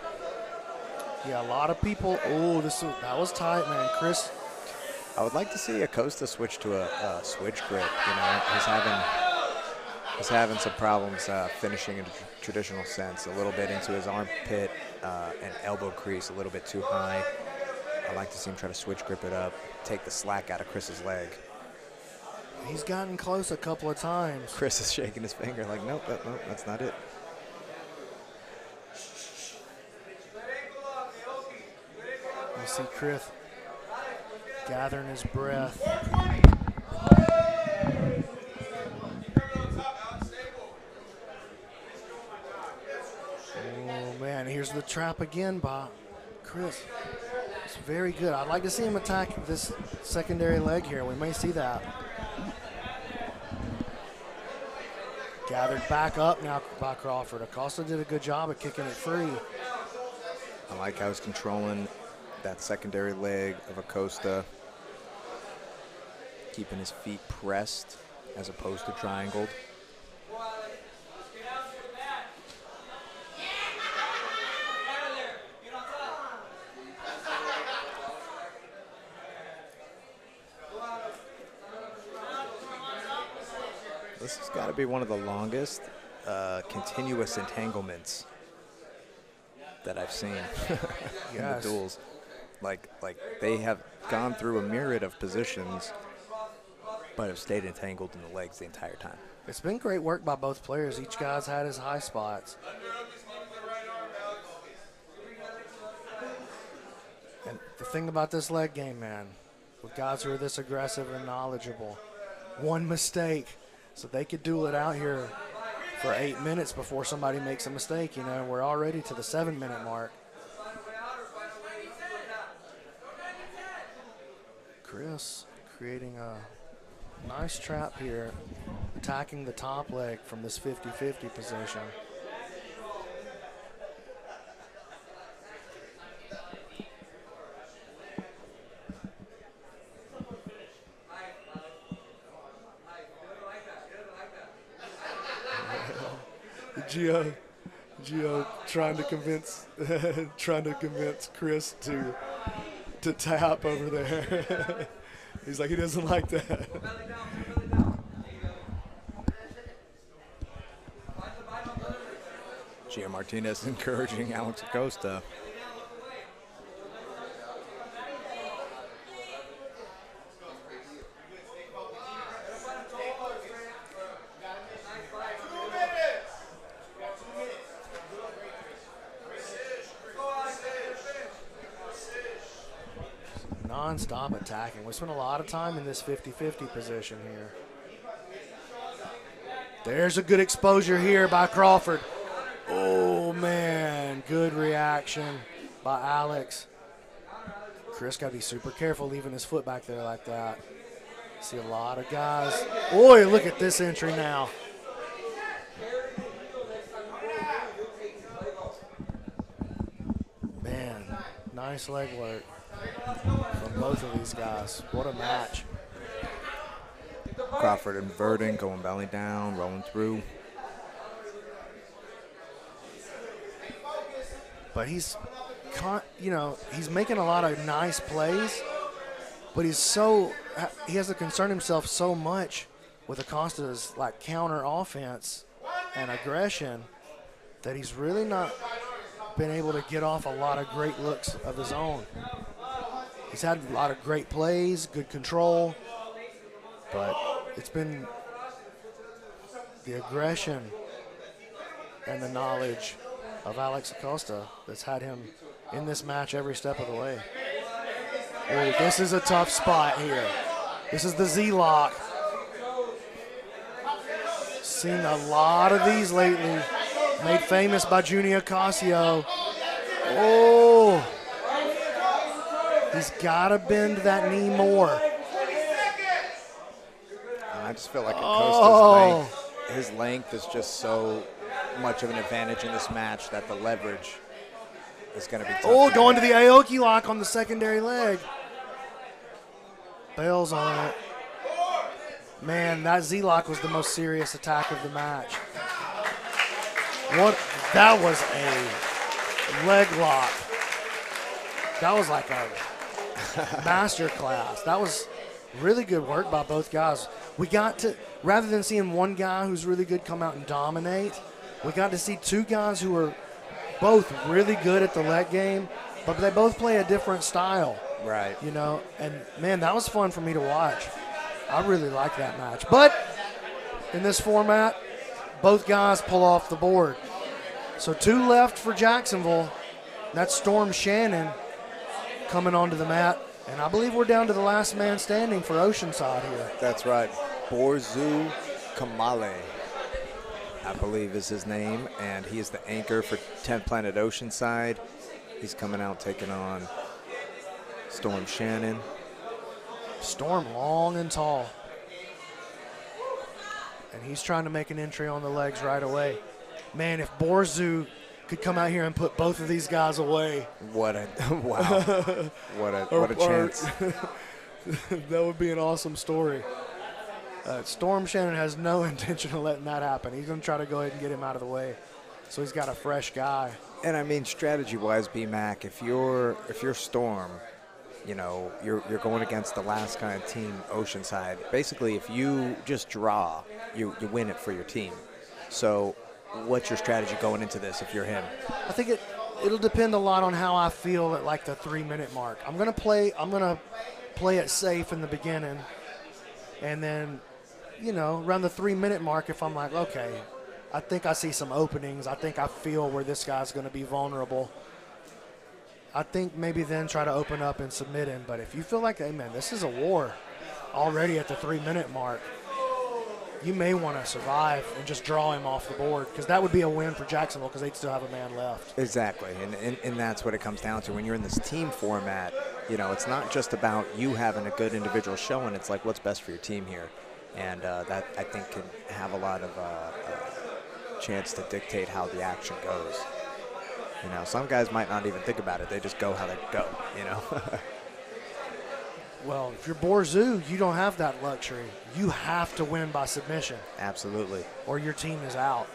Yeah, a lot of people. Oh, that was tight, man. Chris. I would like to see Acosta switch to a switch grip. You know, he's having He's having some problems finishing in a traditional sense, a little bit into his armpit and elbow crease, a little bit too high. I like to see him try to switch grip it up, take the slack out of Chris's leg. He's gotten close a couple of times. Chris is shaking his finger like, nope, nope, that's not it. You see Chris gathering his breath. Oh, man, here's the trap again by Chris. It's very good. I'd like to see him attack this secondary leg here. We may see that. Gathered back up now by Crawford. Acosta did a good job of kicking it free. I like how he's controlling that secondary leg of Acosta, keeping his feet pressed as opposed to triangled. This has got to be one of the longest continuous entanglements that I've seen in the duels. Like they have gone through a myriad of positions, but have stayed entangled in the legs the entire time. It's been great work by both players. Each guy's had his high spots. And the thing about this leg game, man, with guys who are this aggressive and knowledgeable, one mistake, so they could duel it out here for 8 minutes before somebody makes a mistake. You know, we're already to the 7-minute mark. Chris creating a nice trap here, attacking the top leg from this 50-50 position. Gio trying to convince Chris to tap over there. He's like, he doesn't like that. Gio Martinez encouraging Alex Acosta. Non-stop attacking. We spent a lot of time in this 50-50 position here. There's a good exposure here by Crawford. Oh, man. Good reaction by Alex. Chris got to be super careful leaving his foot back there like that. See a lot of guys. Boy, look at this entry now. Man, nice leg work from both of these guys. What a match. Crawford inverting, going belly down, rolling through. But he's making a lot of nice plays, but he has to concern himself so much with Acosta's like counter offense and aggression that he's really not been able to get off a lot of great looks of his own. He's had a lot of great plays, good control, but it's been the aggression and the knowledge of Alex Acosta that's had him in this match every step of the way. Oh, this is a tough spot here. This is the Z-lock. Seen a lot of these lately, made famous by Junior Ocasio. Oh, he's got to bend that knee more. I just feel like Acosta's his length is just so much of an advantage in this match that the leverage is going to be tough. Oh, going to the Aoki lock on the secondary leg. Bails on it. Man, that Z-lock was the most serious attack of the match. That was a leg lock. That was like a master class. That was really good work by both guys. we got to, rather than seeing one guy who's really good come out and dominate, we got to see two guys who are both really good at the leg game, but they both play a different style. Right. You know, and man, that was fun for me to watch. I really like that match. But in this format, both guys pull off the board. So 2 left for Jacksonville. That's Storm Shannon coming onto the mat. And I believe we're down to the last man standing for Oceanside here. That's right. Borzu Kamale, I believe is his name, and he is the anchor for 10th Planet Oceanside. He's coming out taking on Storm Shannon. Storm long and tall. And he's trying to make an entry on the legs right away. Man, if Borzu could come out here and put both of these guys away. What a wow. what a chance. That would be an awesome story. Storm Shannon has no intention of letting that happen. He's going to try to go ahead and get him out of the way. So he's got a fresh guy. And I mean, strategy-wise, B-Mac, if you're Storm, you know, you're going against the last kind of team, Oceanside. Basically, if you just draw, you win it for your team. So what's your strategy going into this if you're him? I think it'll depend a lot on how I feel at like the 3-minute mark. I'm gonna play it safe in the beginning, and then, you know, around the 3-minute mark, if I'm like, okay, I think I see some openings, I think I feel where this guy's gonna be vulnerable, I think maybe then try to open up and submit him. But if you feel like, hey man, this is a war already at the 3-minute mark, you may want to survive and just draw him off the board, because that would be a win for Jacksonville because they'd still have a man left. Exactly, and that's what it comes down to. When you're in this team format, you know, it's not just about you having a good individual showing. It's like what's best for your team here. And that, I think, can have a lot of chance to dictate how the action goes. You know, some guys might not even think about it. They just go how they go, you know. Well, if you're Borzu, you don't have that luxury. You have to win by submission. Absolutely. Or your team is out.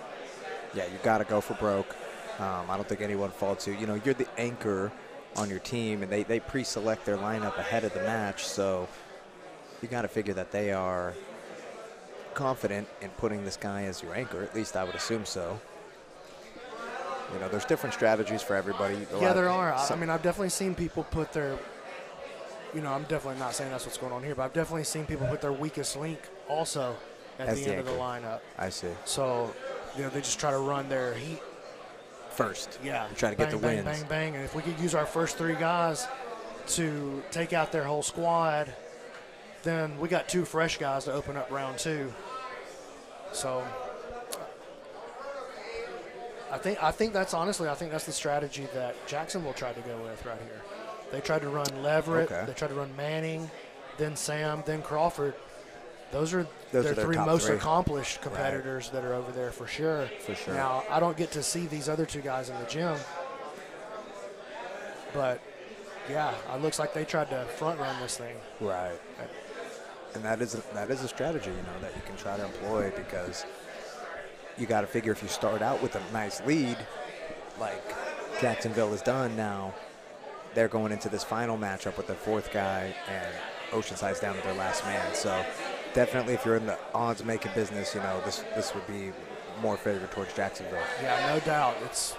Yeah, you got to go for broke. I don't think anyone faults you. You know, you're the anchor on your team, and they pre-select their lineup ahead of the match, so you got to figure that they are confident in putting this guy as your anchor. At least I would assume so. You know, there's different strategies for everybody. Yeah, there are. I mean, I've definitely seen people put their, you know, I'm definitely not saying that's what's going on here, but I've definitely seen people put their weakest link also at the end of the lineup. I see. So, you know, they just try to run their heat first. Yeah. Try to get the wins. Bang, bang. And if we could use our first 3 guys to take out their whole squad, then we got 2 fresh guys to open up round 2. So I think that's the strategy that Jacksonville tried to go with right here. They tried to run Leverett, They tried to run Manning, then Sam, then Crawford. Those are their 3 most accomplished competitors that are over there for sure. For sure. Now, I don't get to see these other 2 guys in the gym, but yeah, it looks like they tried to front run this thing. Right. And that is a strategy, you know, that you can try to employ, because you got to figure if you start out with a nice lead, like Jacksonville has done now, they're going into this final matchup with the 4th guy, and Oceanside's down to their last man. So definitely, if you're in the odds-making business, you know, this would be more favored towards Jacksonville. Yeah, no doubt. It's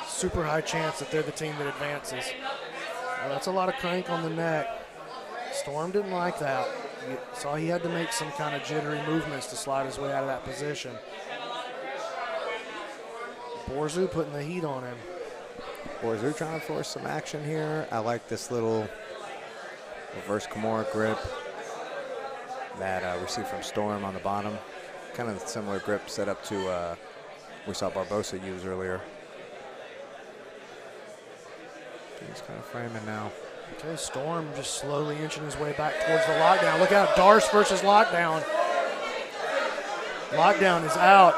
super high chance that they're the team that advances. Well, that's a lot of crank on the neck. Storm didn't like that. You saw he had to make some kind of jittery movements to slide his way out of that position. Borzu putting the heat on him. Borzu trying to force some action here. I like this little reverse Kimura grip that we see from Storm on the bottom. Kind of a similar grip set up to we saw Barbosa use earlier. He's kind of framing now. Okay, Storm just slowly inching his way back towards the lockdown. Look out, Darce versus Lockdown. Lockdown is out.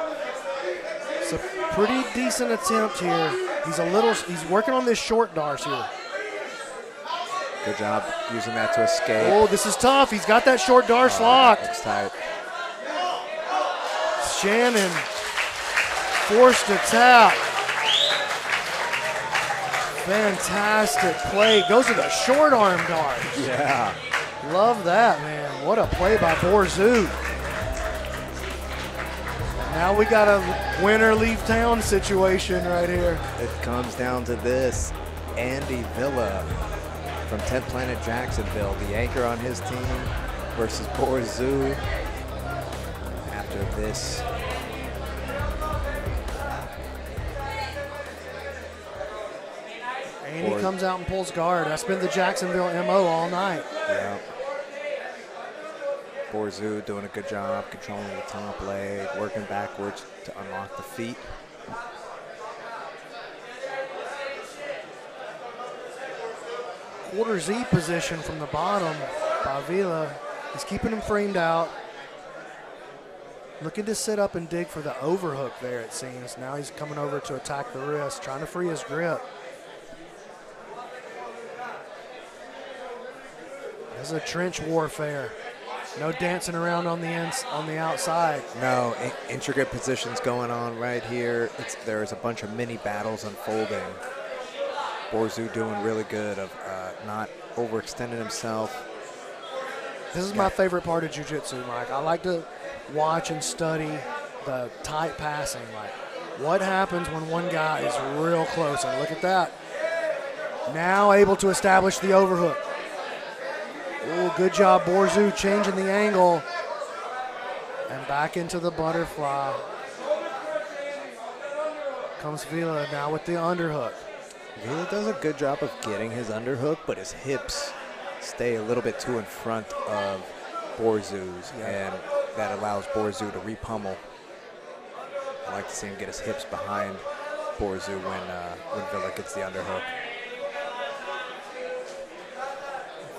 It's a pretty decent attempt here. He's working on this short Darce here. Good job using that to escape. Oh, this is tough. He's got that short Darce locked. It's tight. Shannon forced to tap. Fantastic play. Goes to the short arm Darce. Yeah. Love that, man. What a play by Borzu. Now we got a win or leave town situation right here. It comes down to this. Andy Villa from 10th Planet Jacksonville, the anchor on his team, versus Borzu. After this, Andy comes out and pulls guard. That's been the Jacksonville MO all night. yeah. Borzu doing a good job controlling the top leg, working backwards to unlock the feet. Quarter Z position from the bottom by Villa. He's keeping him framed out. Looking to sit up and dig for the overhook there, it seems. Now he's coming over to attack the wrist, trying to free his grip. This is a trench warfare. No dancing around on the outside. No, intricate positions going on right here. There's a bunch of mini battles unfolding. Borzu doing really good of not overextending himself. This is my favorite part of jiu-jitsu, Mike. I like to watch and study the tight passing. Like, what happens when one guy is real close? And look at that. Now able to establish the overhook. Oh, good job, Borzu, changing the angle. And back into the butterfly. Comes Villa now with the underhook. Villa does a good job of getting his underhook, but his hips stay a little bit too in front of Borzu's, and that allows Borzu to repummel. I like to see him get his hips behind Borzu when Villa gets the underhook.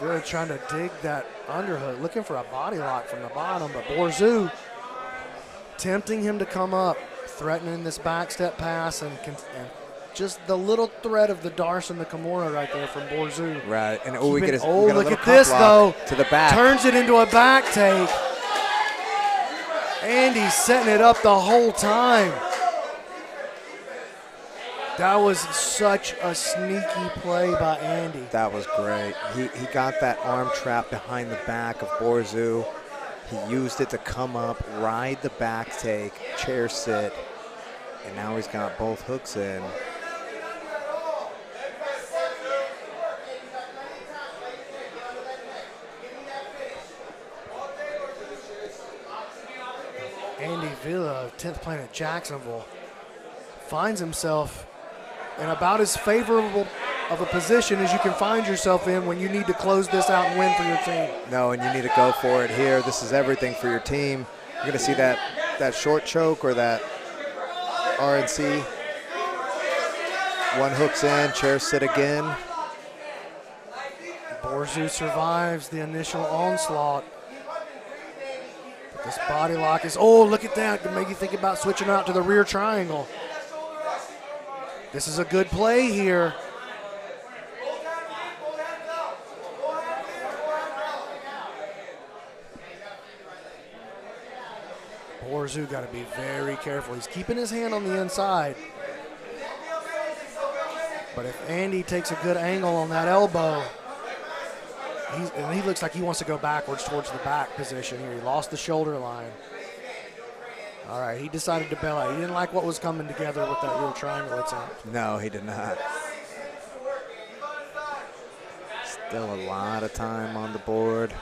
Villa trying to dig that underhook, looking for a body lock from the bottom, but Borzu tempting him to come up, threatening this back step pass, and just the little threat of the Darce and the Kimura right there from Borzu. Right, and we get a look little at this though. To the back. Turns it into a back take. Andy's setting it up the whole time. That was such a sneaky play by Andy. That was great. He got that arm trap behind the back of Borzu. He used it to come up, ride the back take, chair sit, and now he's got both hooks in. Andy Villa of 10th Planet Jacksonville finds himself in about as favorable of a position as you can find yourself in when you need to close this out and win for your team. No, and you need to go for it here. This is everything for your team. You're going to see that short choke or that RNC. One hooks in, chair sit again. Borzu survives the initial onslaught. But this body lock is, oh, look at that. Can make you think about switching out to the rear triangle. This is a good play here. Borzu got to be very careful. He's keeping his hand on the inside. But if Andy takes a good angle on that elbow, he looks like he wants to go backwards towards the back position here. He lost the shoulder line. All right, he decided to bail out. He didn't like what was coming together with that rear triangle, it seemed. No, he did not. Still a lot of time on the board.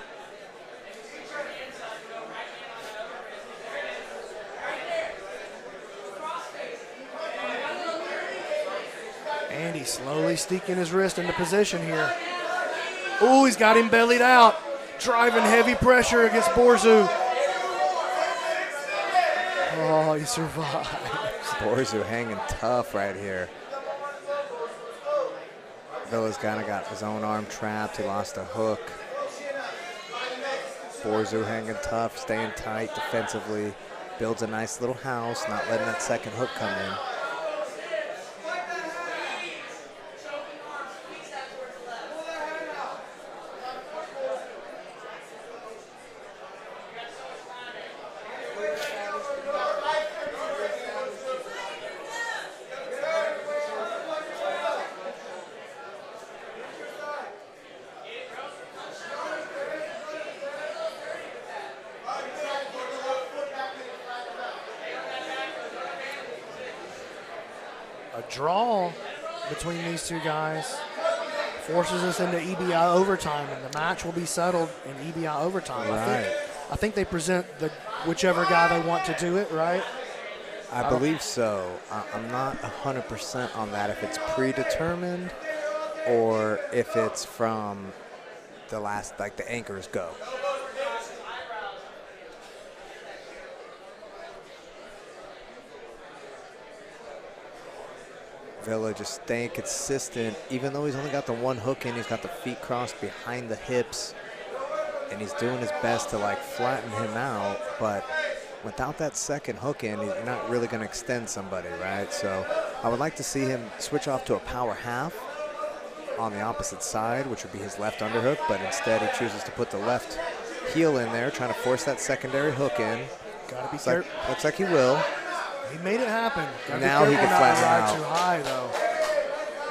Andy slowly sneaking his wrist into position here. Oh, he's got him bellied out. Driving heavy pressure against Borzu. Oh, he survived. Borzu hanging tough right here. Villa's kind of got his own arm trapped. He lost a hook. Borzu hanging tough, staying tight defensively. Builds a nice little house, not letting that second hook come in. a draw between these two guys forces us into EBI overtime, and the match will be settled in EBI overtime. Right. I think they present the whichever guy they want to do it, right? I believe so. I'm not 100% on that, if it's predetermined or if it's from the last, like the anchors go. Villa just staying consistent, even though he's only got the one hook in, he's got the feet crossed behind the hips, and he's doing his best to like flatten him out, but without that second hook in, you're not really going to extend somebody, right? So I would like to see him switch off to a power half on the opposite side, which would be his left underhook, but instead he chooses to put the left heel in there, trying to force that secondary hook in. Gotta be careful. Looks like he will. He made it happen. Now he can flatten him out. Too high, though.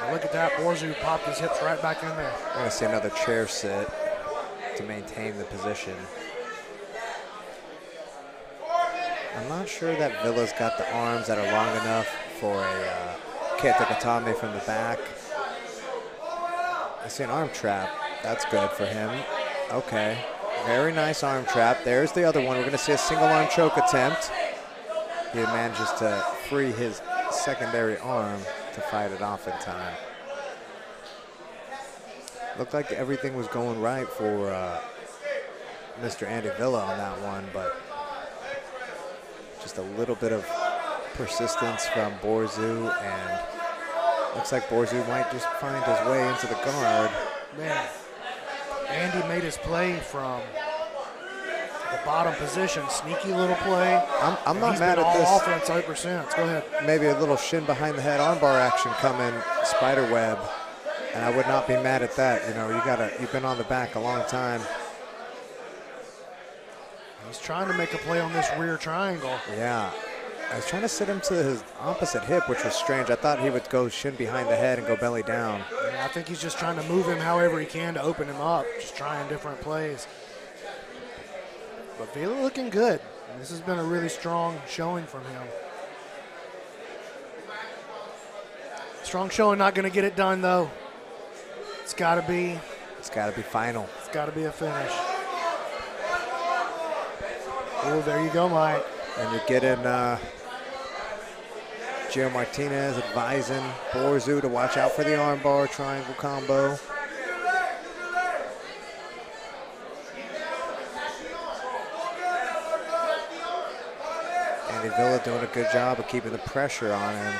Now look at that. Borzu popped his hips right back in there. We're going to see another chair sit to maintain the position. I'm not sure that Villa's got the arms that are long enough for a Ketakatame from the back. I see an arm trap. That's good for him. Okay. Very nice arm trap. There's the other one. We're going to see a single arm choke attempt. He manages to free his secondary arm to fight it off in time. Looked like everything was going right for Mr. Andy Villa on that one, but just a little bit of persistence from Borzu, and looks like Borzu might just find his way into the guard. Man, Andy made his play from the bottom position. Sneaky little play. I'm not mad at this. All offense ever since. Go ahead. Maybe a little shin behind the head armbar action coming, spider web, and I would not be mad at that. You know, you've been on the back a long time. He's trying to make a play on this rear triangle. Yeah. I was trying to sit him to his opposite hip, which was strange. I thought he would go shin behind the head and go belly down. Yeah, I think he's just trying to move him however he can to open him up, just trying different plays. But Vila looking good. This has been a really strong showing from him. Strong showing, not going to get it done, though. It's got to be final. It's got to be a finish. Oh, there you go, Mike. And you're getting Gio Martinez advising Borzu to watch out for the armbar triangle combo. Andy Villa doing a good job of keeping the pressure on him.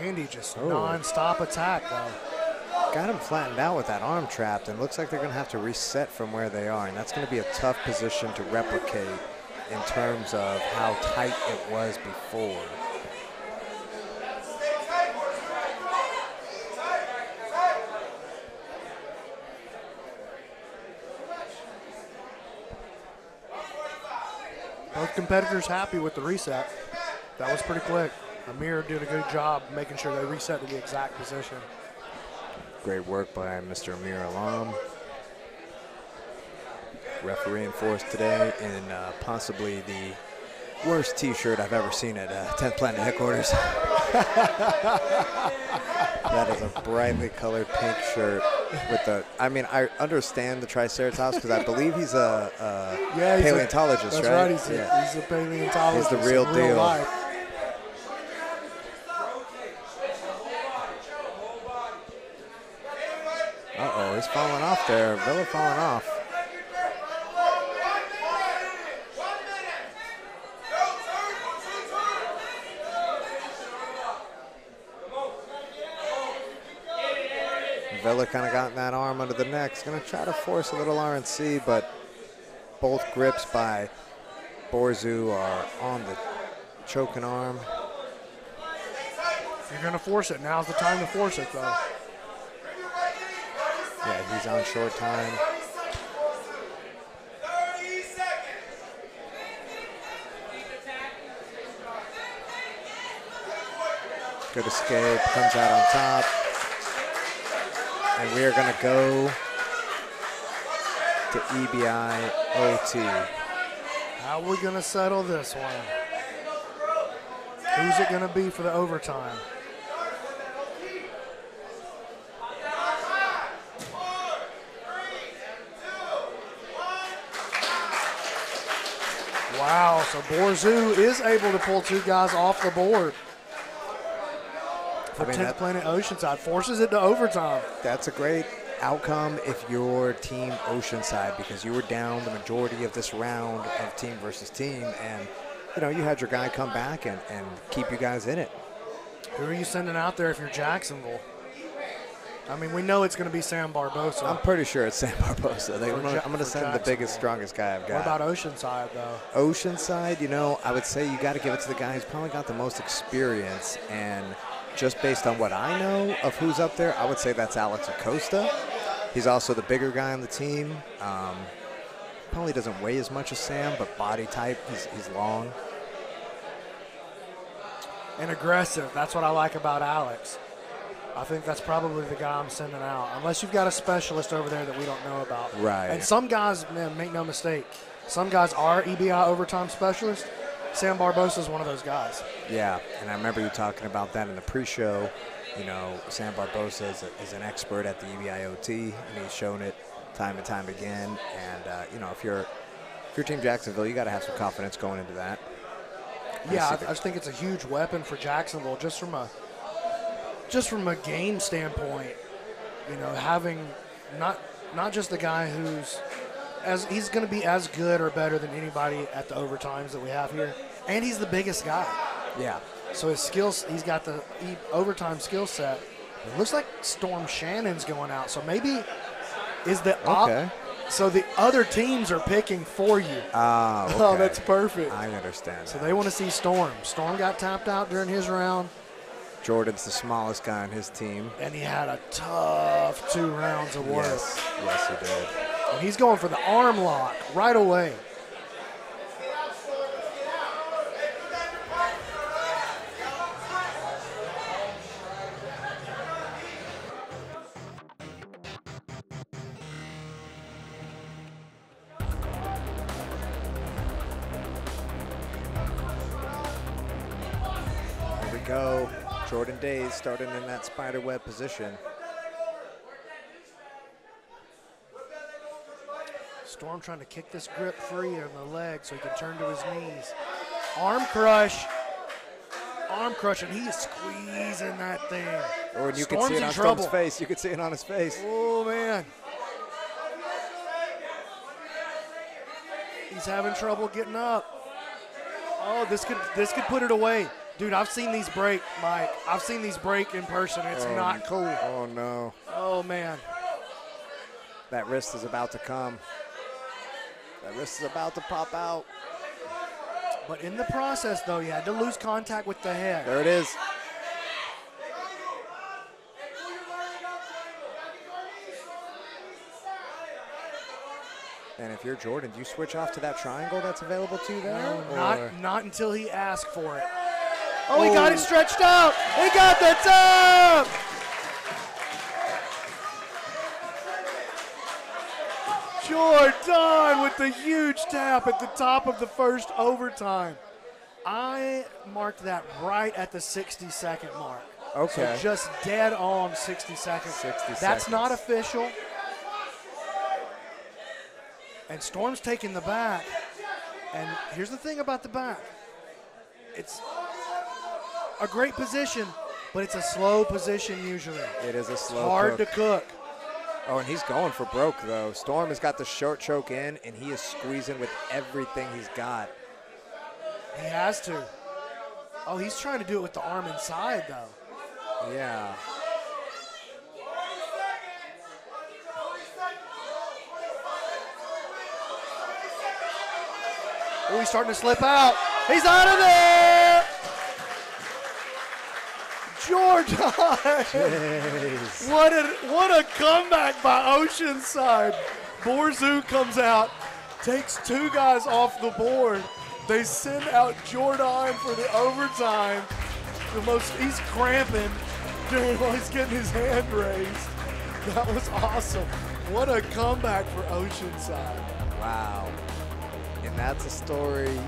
Andy just non-stop attack, though. Got him flattened out with that arm trap, and looks like they're going to have to reset from where they are, and that's going to be a tough position to replicate in terms of how tight it was before. Both competitors happy with the reset. That was pretty quick. Amir did a good job making sure they reset to the exact position. Great work by Mr. Amir Alam. Refereeing for us today in possibly the worst t-shirt I've ever seen at 10th Planet headquarters. That is a brightly colored pink shirt with the, I mean, I understand the Triceratops because I believe he's a paleontologist, that's right? He's a paleontologist. He's the real deal. Life. Uh-oh, he's falling off there. Villa falling off. Villa kind of got that arm under the neck. He's going to try to force a little RNC, but both grips by Borzu are on the choking arm. If you're going to force it, now's the time to force it, though. Yeah, he's on short time. 30 seconds. Good escape, comes out on top. And we are going to go to EBI OT. How are we going to settle this one? Who's it going to be for the overtime? Wow, so Borzu is able to pull 2 guys off the board. For 10th Planet Oceanside, forces it to overtime. That's a great outcome if you're Team Oceanside, because you were down the majority of this round of team versus team, and you know you had your guy come back and keep you guys in it. Who are you sending out there if you're Jacksonville? I mean, we know it's going to be Sam Barbosa. I'm pretty sure it's Sam Barbosa. I'm going to send the biggest, strongest guy I've got. What about Oceanside, though? Oceanside, you know, I would say you got to give it to the guy who's probably got the most experience, and just based on what I know of who's up there, I would say that's Alex Acosta. He's also the bigger guy on the team. Probably doesn't weigh as much as Sam, but body type, he's long. And aggressive. That's what I like about Alex. I think that's probably the guy I'm sending out, unless you've got a specialist over there that we don't know about. Right. And some guys, man, make no mistake, some guys are EBI overtime specialists. Sam Barbosa is one of those guys. Yeah, and I remember you talking about that in the pre-show. You know, Sam Barbosa is an expert at the EBIOT, and he's shown it time and time again. And you know, if you're Team Jacksonville, you got to have some confidence going into that. Yeah, I just think it's a huge weapon for Jacksonville, just from a game standpoint. You know, having not just the guy he's going to be as good or better than anybody at the overtimes that we have here, and he's the biggest guy. Yeah. So his skills, he's got the overtime skill set. It looks like Storm Shannon's going out, so maybe is the okay. So the other teams are picking for you. Okay. Oh, that's perfect. I understand. So they want to see Storm. Storm got tapped out during his round. Jordan's the smallest guy on his team. And he had a tough 2 rounds of work. Yes, he did. And he's going for the arm lock right away. Here we go. Jordan Days starting in that spiderweb position. Storm trying to kick this grip free on the leg so he can turn to his knees. Arm crush. Arm crush, and he is squeezing that thing. Oh, and you can Storm's see it in on trouble. Storm's face. You can see it on his face. Oh, man. He's having trouble getting up. Oh, this could put it away. Dude, I've seen these break, Mike. I've seen these break in person. It's not cool. Oh, no. Oh, man. That wrist is about to come. That wrist is about to pop out. But in the process, though, you had to lose contact with the head. There it is. And if you're Jordan, do you switch off to that triangle that's available to you there? No, not until he asked for it. Oh, he got it stretched out. He got the tap. Jordan with the huge tap at the top of the first overtime. I marked that right at the 60-second mark. Okay. So just dead on 60 seconds. 60 That's seconds. not official. And Storm's taking the back. And here's the thing about the back. It's a great position, but it's a slow position usually. It is a slow It's hard cook. to cook. Oh, and he's going for broke, though. Storm has got the short choke in, and he is squeezing with everything he's got. He has to. Oh, he's trying to do it with the arm inside, though. Yeah. Oh, he's starting to slip out. He's out of there! Jordan! What a comeback by Oceanside. Borzu comes out, takes 2 guys off the board. They send out Jordan for the overtime. he's cramping while he's getting his hand raised. That was awesome. What a comeback for Oceanside. Wow. And that's a story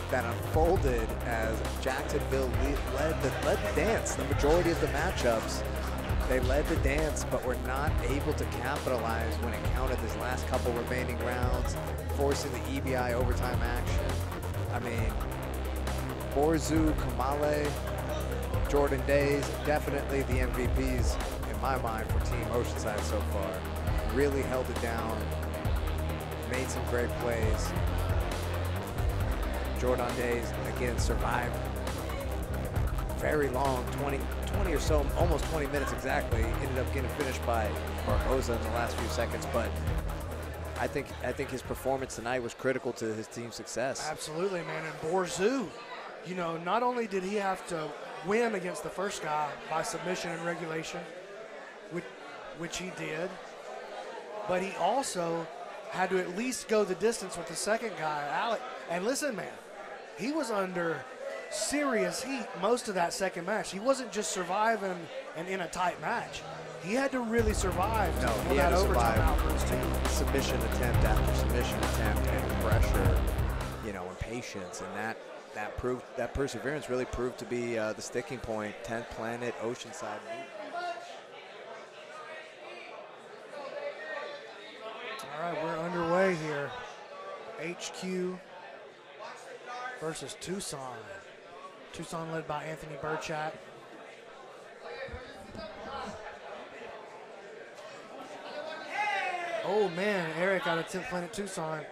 that unfolded as Jacksonville led the dance. The majority of the matchups, they led the dance, but were not able to capitalize when it counted this last couple remaining rounds, forcing the EBI overtime action. I mean, Borzu, Kamale, Jordan Days, definitely the MVPs in my mind for Team Oceanside so far. Really held it down, made some great plays. Jordan Days, again, survived very long, 20 or so, almost 20 minutes exactly. Ended up getting finished by Barboza in the last few seconds, but I think his performance tonight was critical to his team's success. Absolutely, man. And Borzu, you know, not only did he have to win against the first guy by submission and regulation, which he did, but he also had to at least go the distance with the second guy, Alec. And listen, man, he was under serious heat most of that second match. He wasn't just surviving and in a tight match. He had to really survive to pull that overtime out for his team. Submission attempt after submission attempt and pressure, you know, and patience, and that perseverance really proved to be the sticking point. 10th Planet, Oceanside. All right, we're underway here. HQ versus Tucson. Tucson led by Anthony Burchak. Oh man, Eric out of 10th Planet Tucson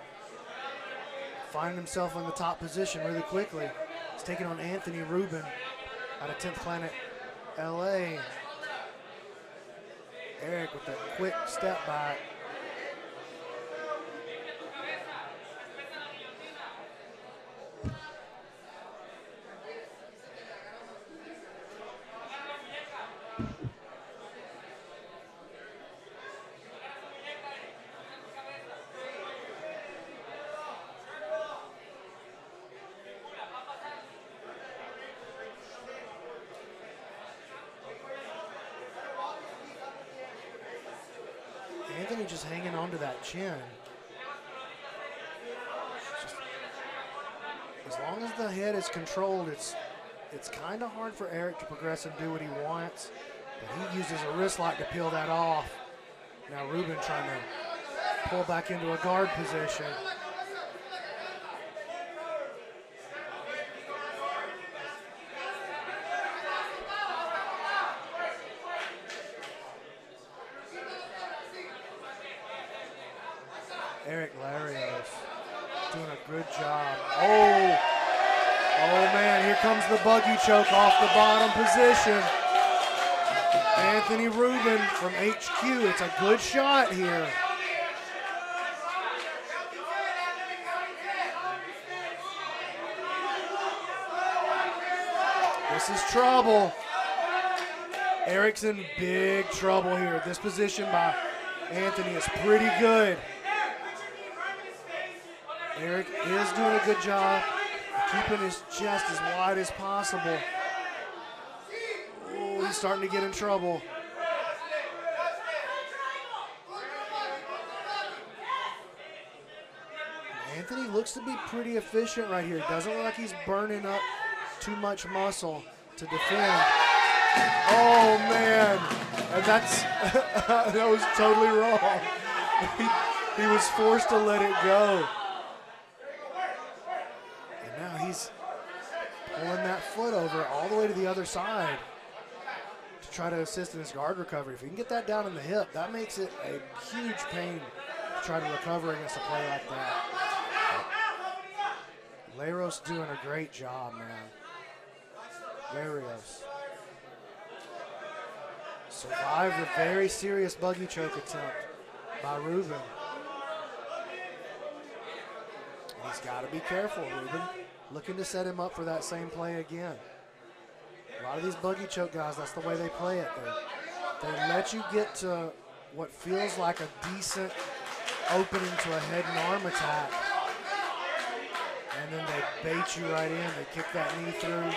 finding himself in the top position really quickly. He's taking on Anthony Rubin out of 10th Planet LA. Eric with that quick step back. Anthony just hanging on to that chin. As long as the head is controlled, it's kind of hard for Eric to progress and do what he wants. But he uses a wrist lock to peel that off. Now Rubin trying to pull back into a guard position. Eric Larios doing a good job. Oh man, here comes the buggy choke off the bottom position. Anthony Rubin from HQ, it's a good shot here. This is trouble. Eric's in big trouble here. This position by Anthony is pretty good. Eric is doing a good job keeping his chest as wide as possible. Oh, he's starting to get in trouble. Anthony looks to be pretty efficient right here. Doesn't look like he's burning up too much muscle to defend. Oh man, and that's that was totally wrong. He was forced to let it go. He's pulling that foot over all the way to the other side to try to assist in his guard recovery. If he can get that down in the hip, that makes it a huge pain to try to recover against a play like that. Larios doing a great job, man. Larios survived a very serious buggy choke attempt by Rubin. He's got to be careful, Rubin. Looking to set him up for that same play again. A lot of these buggy choke guys, that's the way they play it. They let you get to what feels like a decent opening to a head and arm attack. And then they bait you right in. They kick that knee through.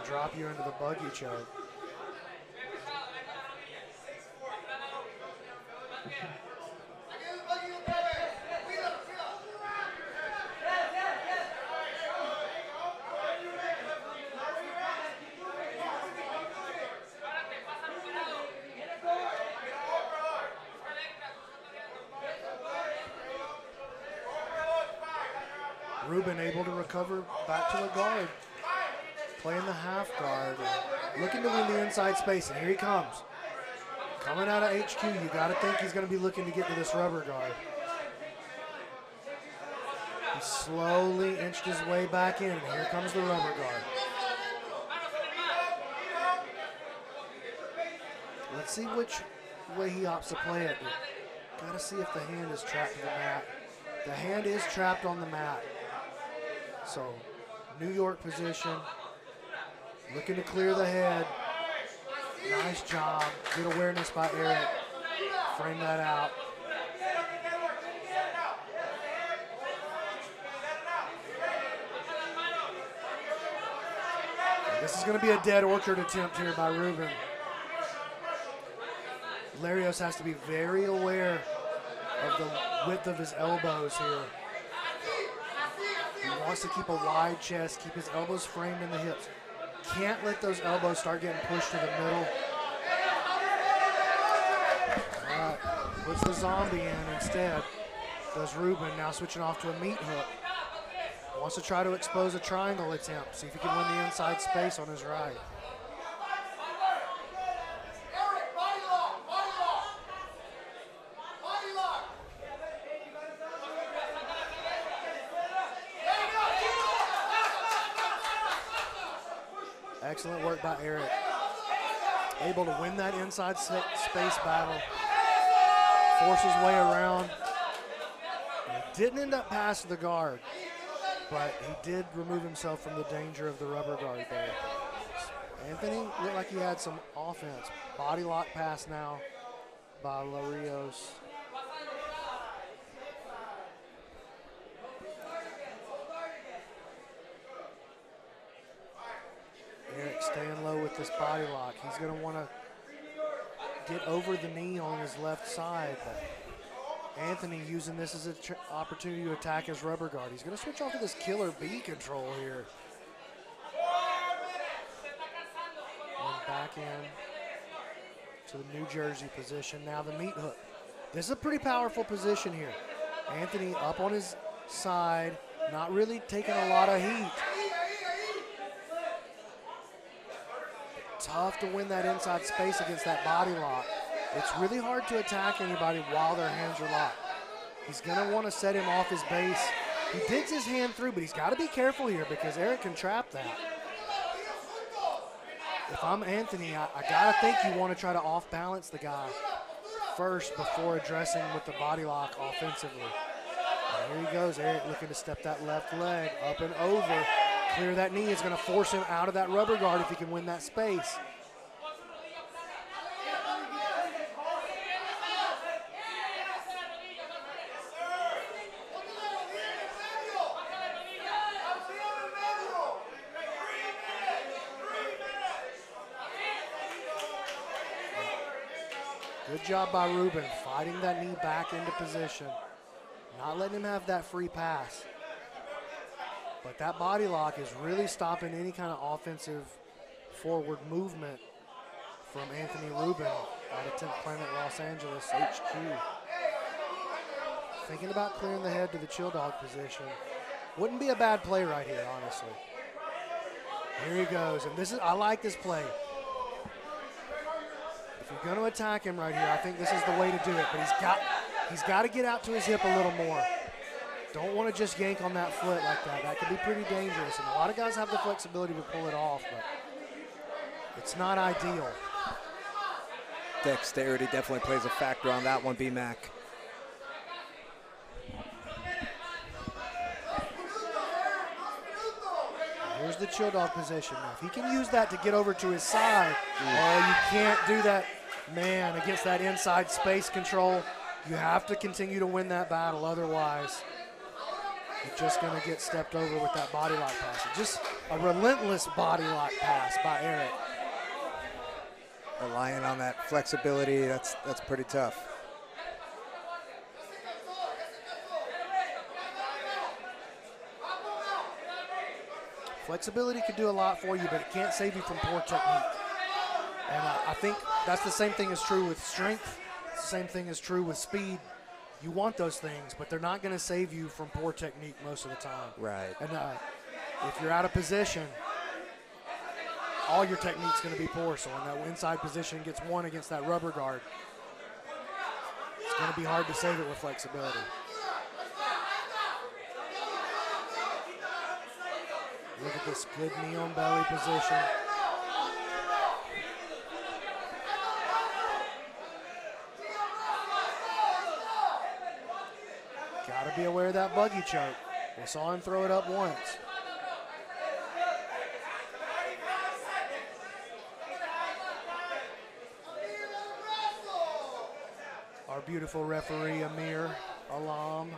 drop you into the buggy choke. Ruben able to recover back to the guard. Playing the half guard. Looking to win the inside space, and here he comes. Coming out of HQ, you got to think he's going to be looking to get to this rubber guard. He slowly inched his way back in, and here comes the rubber guard. Let's see which way he opts to play it. Got to see if the hand is trapped to the mat. The hand is trapped on the mat. So, New York position, looking to clear the head. Nice job, good awareness by Eric. Frame that out. And this is going to be a dead orchard attempt here by Ruben. Larios has to be very aware of the width of his elbows here. He wants to keep a wide chest, keep his elbows framed in the hips. Can't let those elbows start getting pushed to the middle. All right, puts the zombie in instead. Does Ruben, now switching off to a meat hook. Wants to try to expose a triangle attempt, see if he can win the inside space on his right. Excellent work by Eric. Able to win that inside space battle. Force his way around. He didn't end up past the guard, but he did remove himself from the danger of the rubber guard there. Anthony looked like he had some offense. Body lock pass now by Larios. Eric staying low with this body lock. He's going to want to get over the knee on his left side, but Anthony using this as an opportunity to attack his rubber guard. He's going to switch off to this killer B control here. And back in to the New Jersey position. Now the meat hook. This is a pretty powerful position here. Anthony up on his side, not really taking a lot of heat. Tough to win that inside space against that body lock. It's really hard to attack anybody while their hands are locked. He's going to want to set him off his base. He digs his hand through, but he's got to be careful here because Eric can trap that. If I'm Anthony, I got to think you want to try to off-balance the guy first before addressing with the body lock offensively. And here he goes, Eric looking to step that left leg up and over. Clear that knee is going to force him out of that rubber guard if he can win that space. Good job by Ruben, fighting that knee back into position. Not letting him have that free pass. But that body lock is really stopping any kind of offensive forward movement from Anthony Ruben out of 10th Planet Los Angeles HQ. Thinking about clearing the head to the chill dog position. Wouldn't be a bad play right here, honestly. Here he goes, and this is, I like this play. If you're going to attack him right here, I think this is the way to do it, but he's got to get out to his hip a little more. Don't want to just yank on that foot like that. That could be pretty dangerous. And a lot of guys have the flexibility to pull it off, but it's not ideal. Dexterity definitely plays a factor on that one, B-Mac. Here's the chill dog position. Now, if he can use that to get over to his side, oh, you can't do that, man, against that inside space control. You have to continue to win that battle, otherwise You're just going to get stepped over with that body lock pass. Just a relentless body lock pass by Eric. Relying on that flexibility, that's pretty tough. Flexibility can do a lot for you, but it can't save you from poor technique. And I think that's the same thing is true with strength. It's the same thing is true with speed. You want those things, but they're not going to save you from poor technique most of the time. Right. And if you're out of position, all your technique's going to be poor. So when that inside position gets won against that rubber guard, it's going to be hard to save it with flexibility. Look at this good knee on belly position. Got to be aware of that buggy choke. We saw him throw it up once. Our beautiful referee, Amir Alam,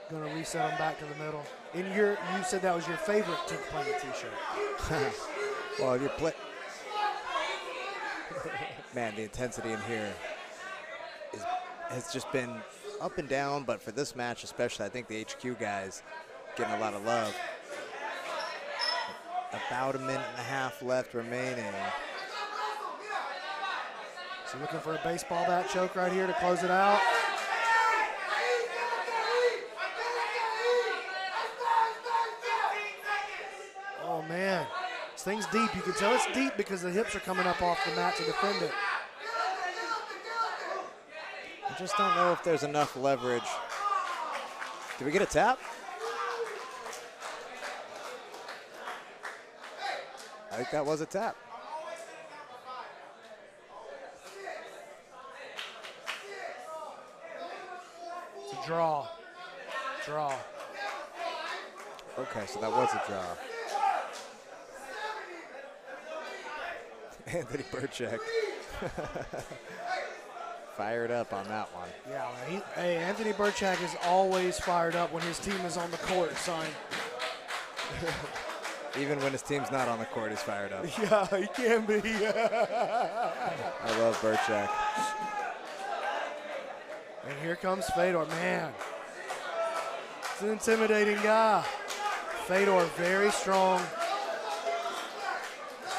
going to reset him back to the middle. You said that was your favorite 10th Planet t-shirt. Well, you play. Man, the intensity in here has just been up and down, but for this match especially, I think the HQ guys getting a lot of love. About a minute and a half left remaining. So looking for a baseball bat choke right here to close it out. Oh man, this thing's deep. You can tell it's deep because the hips are coming up off the mat to defend it. I just don't know if there's enough leverage. Did we get a tap? I think that was a tap. It's a draw. Draw. Okay, so that was a draw. Anthony Burchak. Fired up on that one. Yeah, man. Hey, Anthony Burchak is always fired up when his team is on the court, son. Even when his team's not on the court, he's fired up. Yeah, he can be. I love Burchak. And here comes Fedor. Man, it's an intimidating guy. Fedor, very strong,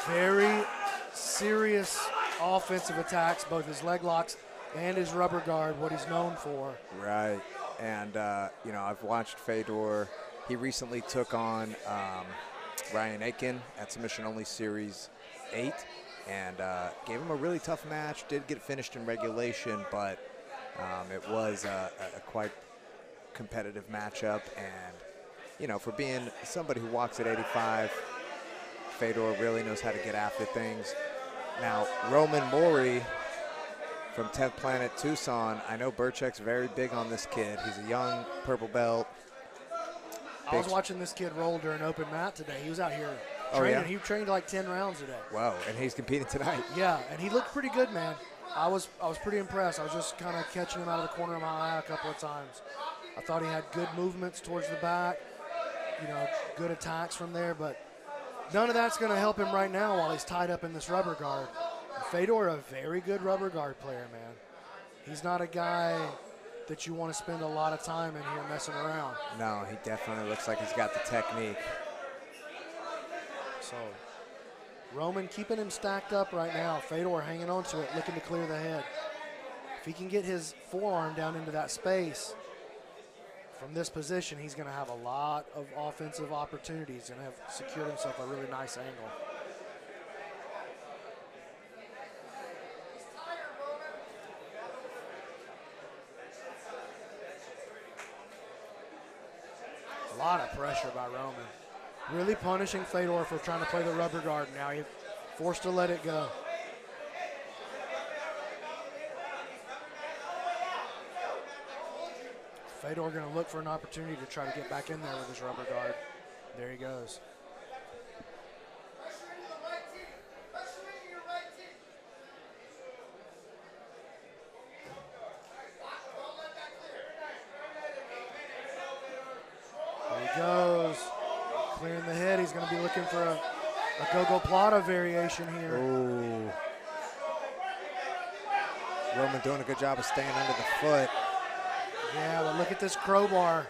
very serious offensive attacks, both his leg locks and his rubber guard, what he's known for. Right. And, I've watched Fedor. He recently took on Ryan Aiken at Submission Only Series 8 and gave him a really tough match. Did get finished in regulation, but it was a quite competitive matchup. And, for being somebody who walks at 85, Fedor really knows how to get after things. Now, Roman Mori from 10th Planet Tucson, I know Burchak's very big on this kid. He's a young purple belt. I was watching this kid roll during open mat today. He was out here training. Oh, yeah? He trained like 10 rounds today. Wow, and he's competing tonight. Yeah, and he looked pretty good, man. I was pretty impressed. I was just kind of catching him out of the corner of my eye a couple of times. I thought he had good movements towards the back, good attacks from there, but none of that's going to help him right now while he's tied up in this rubber guard. Fedor, a very good rubber guard player, man. He's not a guy that you want to spend a lot of time in here messing around. No, he definitely looks like he's got the technique. So, Roman keeping him stacked up right now. Fedor hanging on to it, looking to clear the head. If he can get his forearm down into that space from this position, he's going to have a lot of offensive opportunities. He's going to have secured himself a really nice angle. A lot of pressure by Roman. Really punishing Fedor for trying to play the rubber guard. Now he's forced to let it go. Fedor going to look for an opportunity to try to get back in there with his rubber guard. There he goes. goes. Clearing the head. He's going to be looking for a go-go plata variation here. Ooh. Roman doing a good job of staying under the foot. Yeah, but look at this crowbar.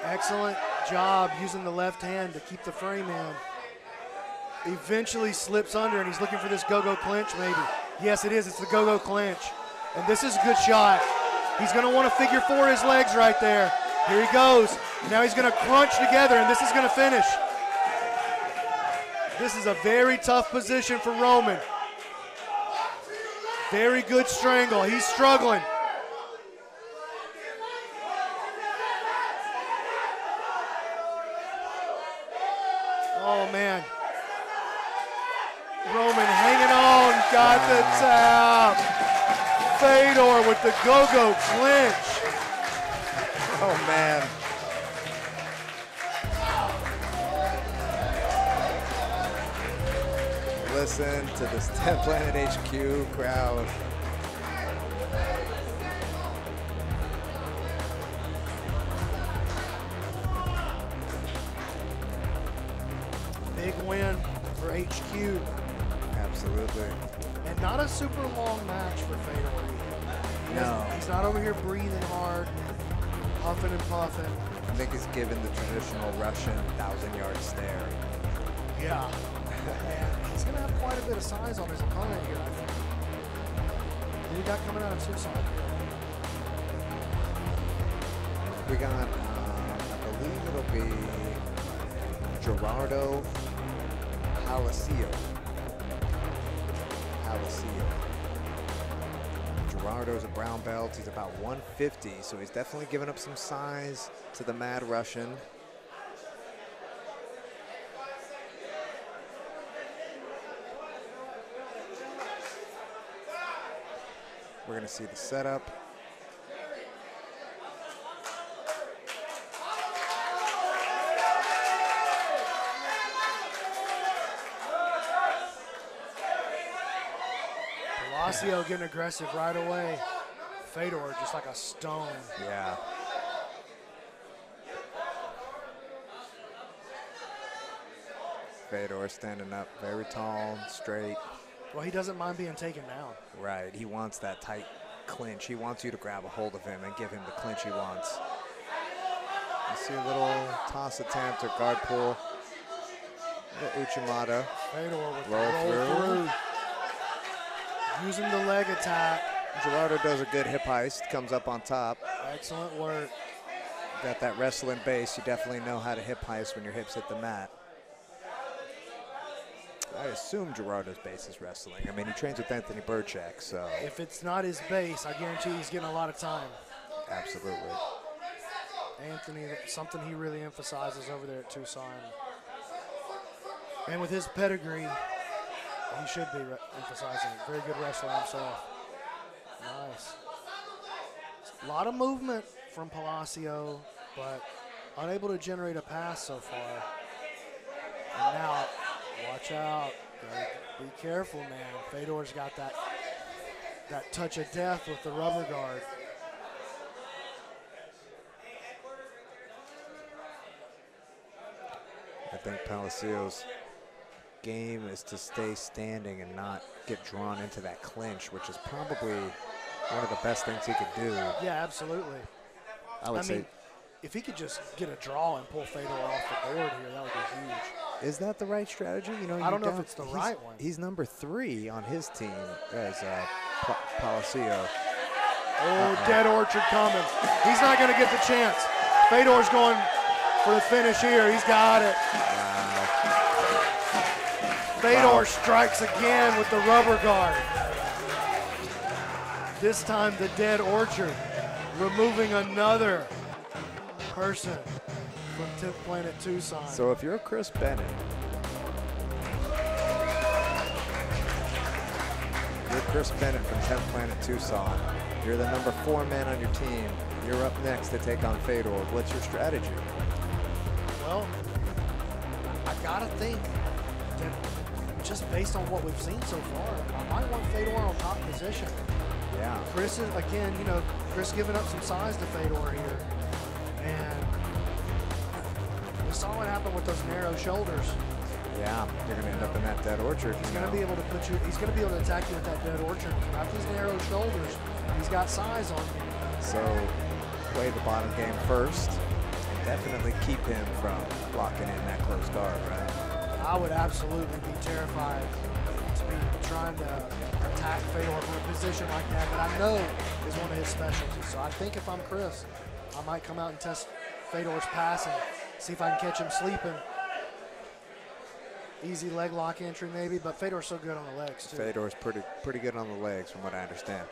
Excellent job using the left hand to keep the frame in. Eventually slips under, and he's looking for this go-go clinch maybe. Yes, it is. It's the go-go clinch. And this is a good shot. He's going to want to figure four his legs right there. Here he goes. Now he's going to crunch together, and this is going to finish. This is a very tough position for Roman. Very good strangle. He's struggling. Oh, man. Roman hanging on. Got the tap. Fedor with the go-go clinch. Oh, man. Listen to this 10 Planet HQ crowd. Big win for HQ. Absolutely. And not a super long match for Fedor. No. He's not over here breathing hard, huffing and puffing. I think he's given the traditional Russian 1,000-yard stare. Yeah. And he's going to have quite a bit of size on his opponent here, I think. Who we got coming out of Tucson? We got, I believe it'll be Gerardo Palacio. Gerardo's a brown belt. He's about 150, so he's definitely giving up some size to the Mad Russian. We're going to see the setup. Palacio getting aggressive right away. Fedor just like a stone. Yeah. Fedor standing up very tall, straight. Well, he doesn't mind being taken down. Right, he wants that tight clinch. He wants you to grab a hold of him and give him the clinch he wants. You see a little toss attempt or guard pull. Little Uchimata. Fedor with roll through. Using the leg attack. Gerardo does a good hip heist, comes up on top. Excellent work. Got that wrestling base. You definitely know how to hip heist when your hips hit the mat. I assume Gerardo's base is wrestling. I mean, he trains with Anthony Burchak, so. If it's not his base, I guarantee he's getting a lot of time. Absolutely. Anthony, something he really emphasizes over there at Tucson. And with his pedigree, he should be emphasizing it. Very good wrestler himself. Nice. A lot of movement from Palacio, but unable to generate a pass so far. And now, watch out. Be careful, man. Fedor's got that touch of death with the rubber guard. I think Palacio's game is to stay standing and not get drawn into that clinch, which is probably one of the best things he could do. Yeah, absolutely. I mean, if he could just get a draw and pull Fedor off the board here, that would be huge. Is that the right strategy? You know, I don't know if it's the right one. He's number 3 on his team as Palacio. Oh, Dead Orchard coming. He's not going to get the chance. Fedor's going for the finish here. He's got it. Wow. Fedor strikes again with the rubber guard. This time the Dead Orchard removing another person from 10th Planet Tucson. So if you're Chris Bennett, from 10th Planet Tucson, you're the number 4 man on your team, you're up next to take on Fedor. What's your strategy? Well, I gotta think that just based on what we've seen so far, I might want Fedor on top position. Yeah. Chris is, again, you know, Chris giving up some size to Fedor here. And we saw what happened with those narrow shoulders. Yeah, you're going to end up in that dead orchard. He's going to be able to put you. He's going to be able to attack you with that dead orchard. Without these narrow shoulders, he's got size on you. So play the bottom game first, and definitely keep him from locking in that close guard, right? I would absolutely be terrified to be trying to attack Fedor from a position like that, but I know is one of his specialties. So I think if I'm Chris, I might come out and test Fedor's passing, see if I can catch him sleeping. Easy leg lock entry maybe, but Fedor's so good on the legs too. Fedor's pretty good on the legs from what I understand.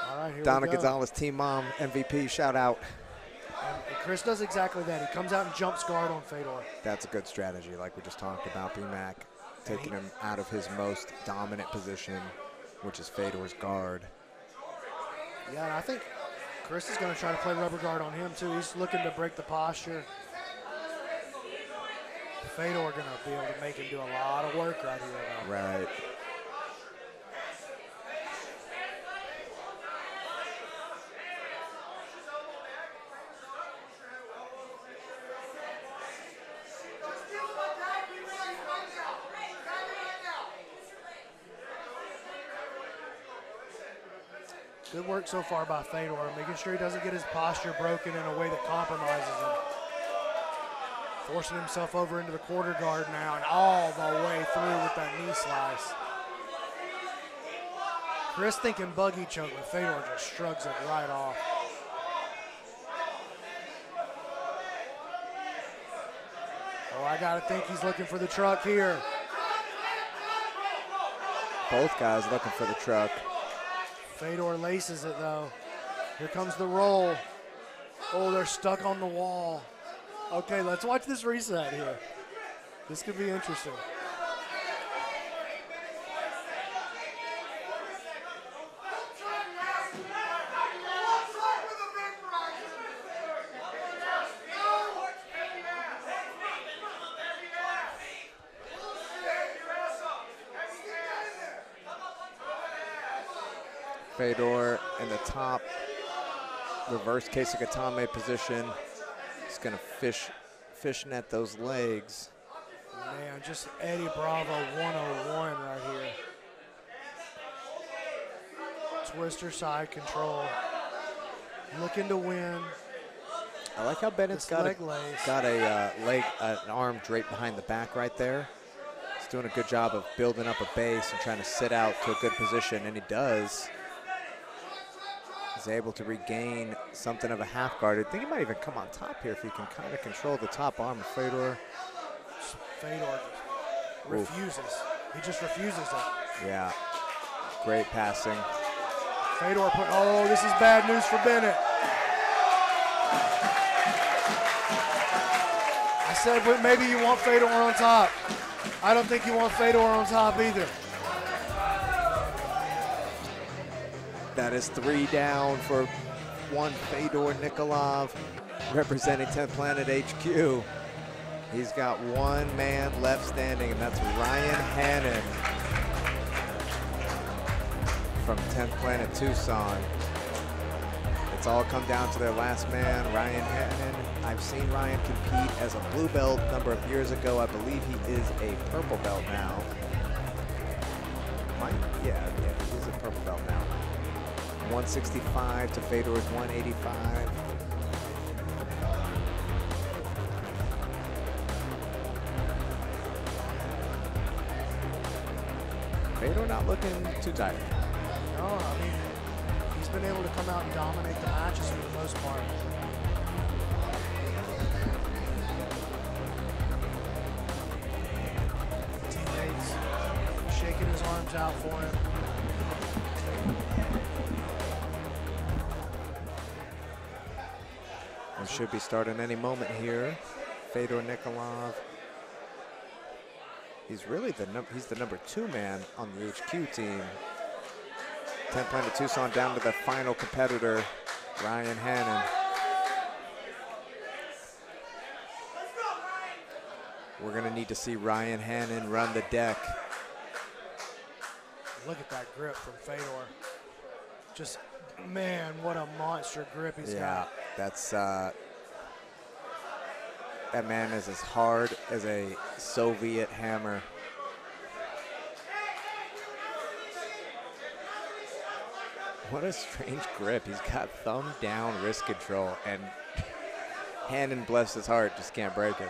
All right, here Donna we go. Gonzalez, Team Mom, MVP, shout out. And Chris does exactly that. He comes out and jumps guard on Fedor. That's a good strategy, like we just talked about. B-Mac taking him out of his most dominant position, which is Fedor's guard. Yeah, and I think Chris is going to try to play rubber guard on him too. He's looking to break the posture. Fedor going to be able to make him do a lot of work right here, though. Right. Good work so far by Fedor, making sure he doesn't get his posture broken in a way that compromises him. Forcing himself over into the quarter guard now and all the way through with that knee slice. Chris thinking buggy choke, but Fedor just shrugs it right off. Oh, I gotta think he's looking for the truck here. Both guys looking for the truck. Fedor laces it though. Here comes the roll. Oh, they're stuck on the wall. Okay, let's watch this reset here. This could be interesting. Fedor in the top reverse Keisugatame position. He's going to fishnet those legs. Man, just Eddie Bravo 101 right here. Twister side control. Looking to win. I like how Bennett's got leg an arm draped behind the back right there. He's doing a good job of building up a base and trying to sit out to a good position, and he does. He's able to regain something of a half guard. I think he might even come on top here if he can kind of control the top arm of Fedor. Fedor refuses. He just refuses it. Yeah, great passing. Fedor put, oh, this is bad news for Bennett. I said but maybe you want Fedor on top. I don't think you want Fedor on top either. That is 3 down for one Fedor Nikolov representing 10th Planet HQ. He's got one man left standing, and that's Ryan Hannon from 10th Planet Tucson. It's all come down to their last man, Ryan Hannon. I've seen Ryan compete as a blue belt a number of years ago. I believe he is a purple belt now. Yeah, he's a purple belt now. 165 to Fedor's 185. Fedor not looking too tired. No, I mean, he's been able to come out and dominate the matches for the most part. Teammates shaking his arms out for him. It should be starting any moment here. Fedor Nikolov. He's really the number 2 man on the HQ team. 10th Planet Tucson down to the final competitor, Ryan Hannon. We're gonna need to see Ryan Hannon run the deck. Look at that grip from Fedor. Just, man, what a monster grip he's got. That's that man is as hard as a Soviet hammer. What a strange grip. He's got thumb down wrist control, and Hannon, bless his heart, just can't break it.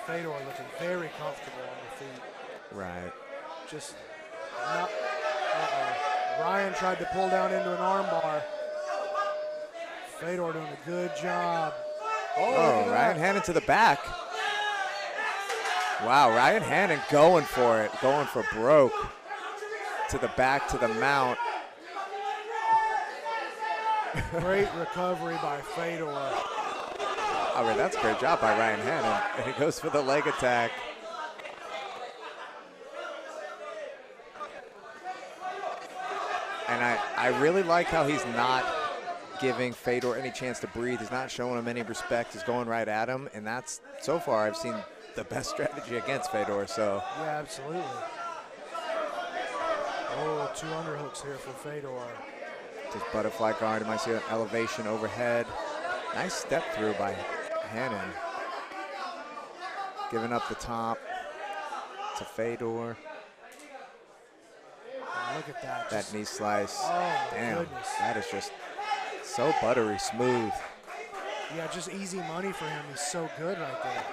Fedor looking very comfortable on the feet. Right. Just not. Ryan tried to pull down into an armbar. Fedor doing a good job. Oh, Ryan Hannon to the back. Wow, Ryan Hannon going for it, going for broke. To the back, to the mount. Great recovery by Fedor. All right, that's a great job by Ryan Hannon. And he goes for the leg attack. And I really like how he's not giving Fedor any chance to breathe. He's not showing him any respect. He's going right at him. And that's, so far, I've seen the best strategy against Fedor. So yeah, absolutely. Oh, 2 underhooks here for Fedor. Just butterfly guard. You might see an elevation overhead. Nice step through by Hannon. Giving up the top to Fedor. And look at that. That knee slice. Oh, damn. goodness. That is just so buttery smooth. Yeah, just easy money for him. He's so good right there.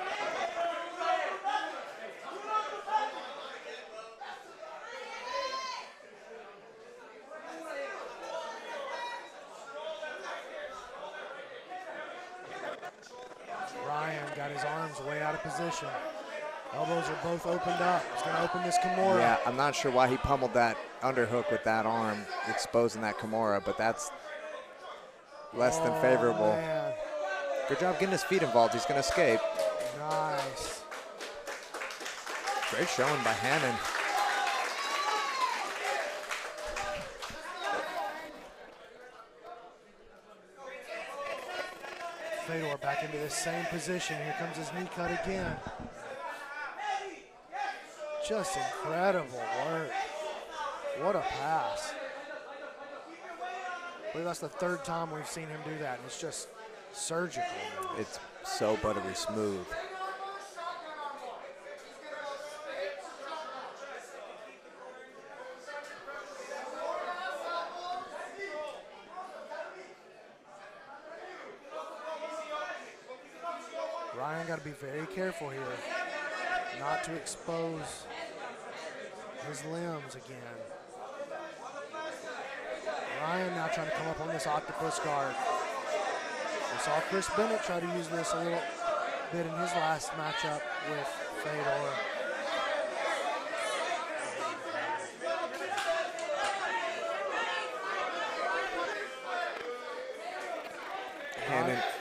Ryan got his arms way out of position. Elbows are both opened up. He's going to open this Kimura. Yeah, I'm not sure why he pummeled that underhook with that arm, exposing that Kimura, but that's less than favorable. Man. Good job getting his feet involved. He's going to escape. Nice. Great showing by Hannon. Fedor back into the same position. Here comes his knee cut again. Just incredible work. What a pass. I believe that's the 3rd time we've seen him do that, and it's just surgical. It's so buttery smooth. Ryan got to be very careful here not to expose his limbs again. Ryan now trying to come up on this octopus guard. We saw Chris Bennett try to use this a little bit in his last matchup with Fedor.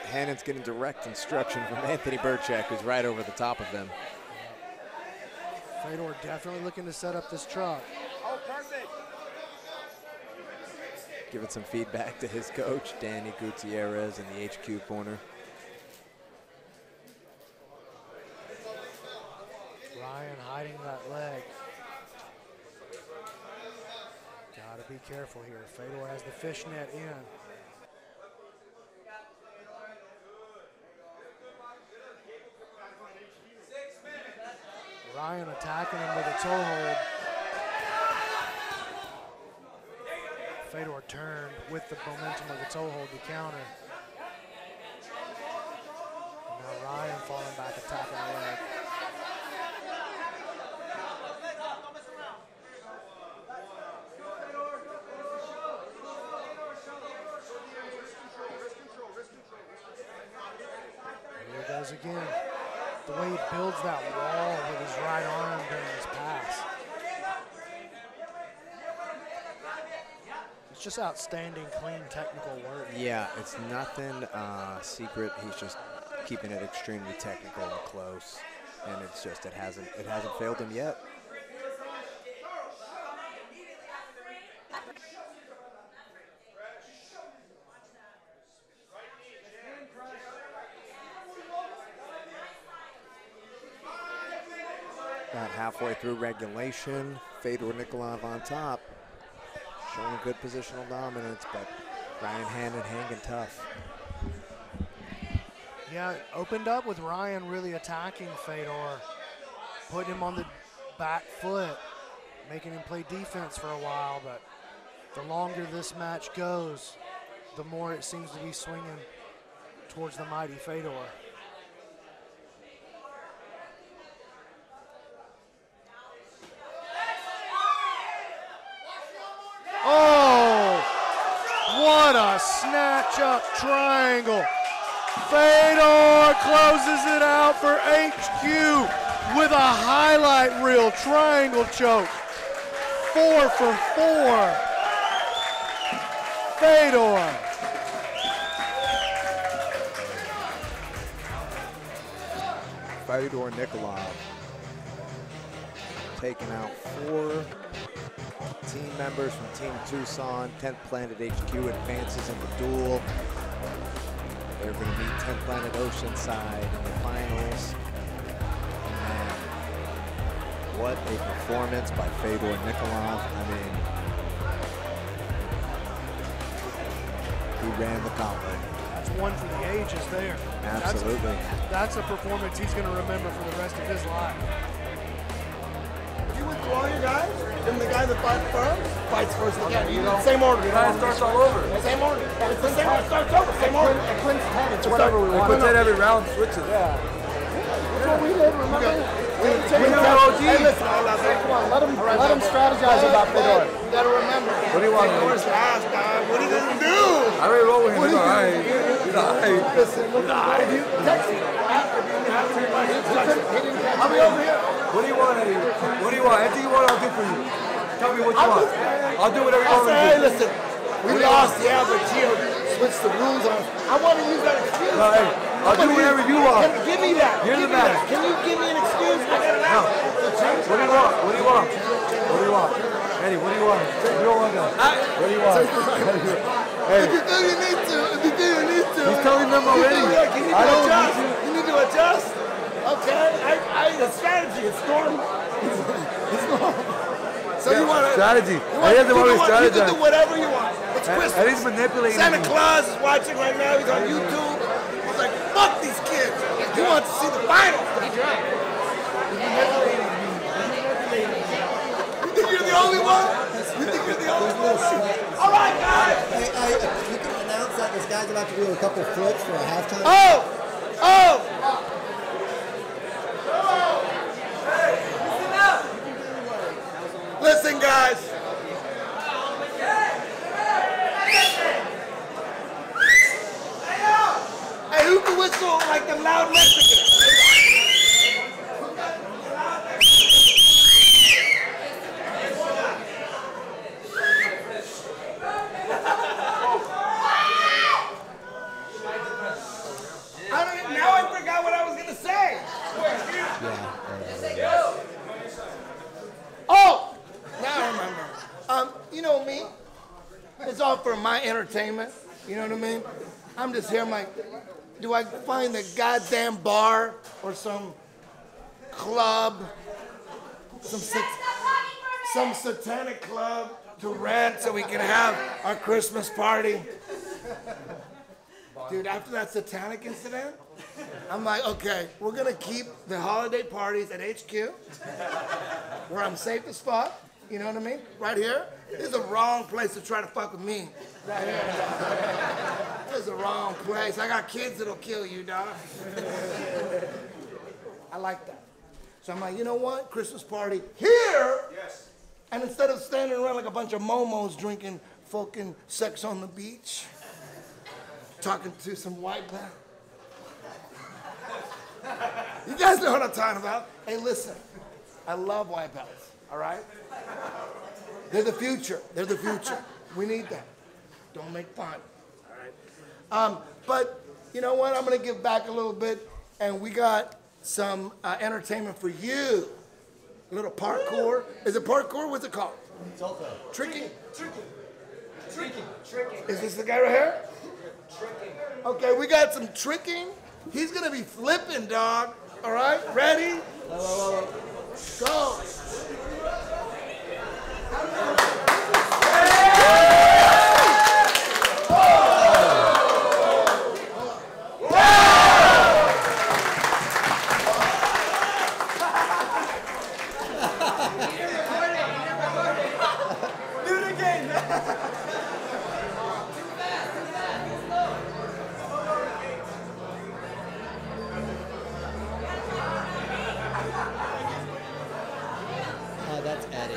Hannon's getting direct instruction from Anthony Burchak, who's right over the top of him. Fedor definitely looking to set up this truck. Oh, perfect. Giving some feedback to his coach, Danny Gutierrez, in the HQ corner. Ryan hiding that leg. Gotta be careful here. Fedor has the fishnet in. Ryan attacking him with a toe hold. Fedor turned with the momentum of the toe hold to counter. And now Ryan falling back, attacking the leg. Here he goes again. The way he builds that wall with his right arm during his pass. It's just outstanding, clean, technical work. Yeah, it's nothing secret. He's just keeping it extremely technical and close, and it's just it hasn't failed him yet. About halfway through regulation, Fedor Nikolov on top, showing good positional dominance, but Ryan Hannon hanging tough. Yeah, it opened up with Ryan really attacking Fedor, putting him on the back foot, making him play defense for a while, but the longer this match goes, the more it seems to be swinging towards the mighty Fedor. Oh, what a snatch up triangle. Fedor closes it out for HQ with a highlight reel triangle choke. 4 for 4. Fedor. Fedor Nikolov taking out 4 team members from Team Tucson. 10th Planet HQ advances in the duel. They're going to meet 10th Planet Oceanside in the finals. And what a performance by Fedor Nikolov. I mean, he ran the gauntlet. That's one for the ages there. Absolutely. That's a performance he's going to remember for the rest of his life. You withdraw your guys, and the guy that fights first again. Same order. It starts all over. Same order. It's the same order. It starts over. Same order. At Clint's head, it's whatever we want. Quintet every round switches. Yeah. That's what we did, remember? Hey, listen, come on, let him strategize about Fedor. You gotta remember. What do you want? Fedor's last, dog. What are you gonna do? I already roll with him. He's all right. He's all right. Listen, if you text me, I'll be over here. What do you want, Eddie? What do you want? Anything you want, I'll do for you. Tell me what you want. I'll do whatever you want. Hey, listen, we lost, yeah, but Gio switched the rules on us. I want to use that excuse. No, hey, I'll do whatever you want. Give me that. You're the man. Can you give me an excuse? I got it out. What do you want? What do you want? What do you want? Eddie, what do you want? You don't want that. What do you want? Hey. If you think you need to. He's telling them already. I don't adjust. You need to adjust. Okay? The strategy is storm. It's normal. So you want to... Strategy. You can do whatever you want. It's Christmas. Eddie's manipulating Santa me. Claus is watching right now. He's on YouTube. He's like, fuck these kids. He wants to see the finals. You think you're the only one? You think you're the only one? All right, guys. You can announce that this guy's about to do a couple flips for a halftime. Oh! Listen, guys. Hey, who can whistle like them loud Mexicans? Now I forgot what I was gonna say. Oh, now I remember. You know me. It's all for my entertainment. You know what I mean? I'm just here. I'm like, do I find a goddamn bar or some club, some satanic club to rent so we can have our Christmas party? Dude, after that satanic incident, I'm like, okay, we're gonna keep the holiday parties at HQ, where I'm safe as fuck. You know what I mean? Right here. This is the wrong place to try to fuck with me. Right here. This is the wrong place. I got kids that'll kill you, dog. I like that. So I'm like, you know what? Christmas party here. Yes. And instead of standing around like a bunch of momos drinking fucking sex on the beach, talking to some white man. You guys know what I'm talking about. Hey, listen, I love white belts, all right? They're the future. They're the future. We need that. Don't make fun, all right? But you know what? I'm going to give back a little bit, and we got some entertainment for you. A little parkour. Is it parkour? What's it called? Salto. Tricking? Tricking. Is this the guy right here? Tricking. Okay, we got some tricking. He's gonna be flipping, dog. All right, ready? Go. That's Eddie.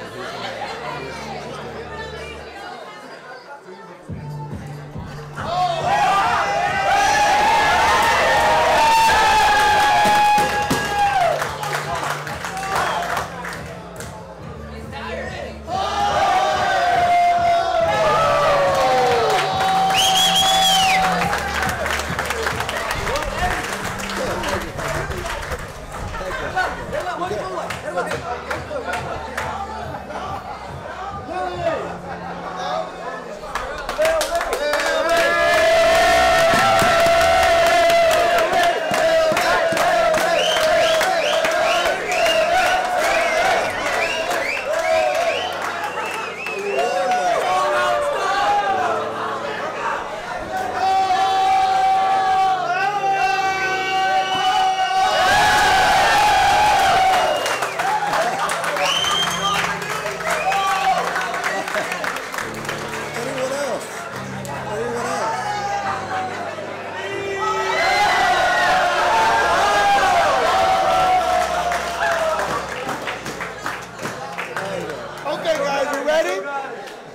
Okay, guys, you ready?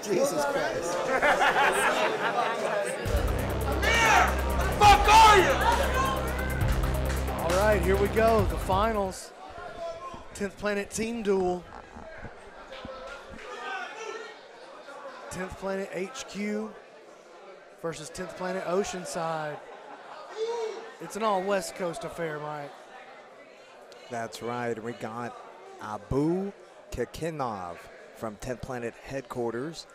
Jesus Christ. Fuck are you? All right, here we go. The finals. 10th Planet Team Duel. 10th Planet HQ versus 10th Planet Oceanside. It's an all West Coast affair, Mike. That's right. We got Abu Kekinov from 10th Planet headquarters.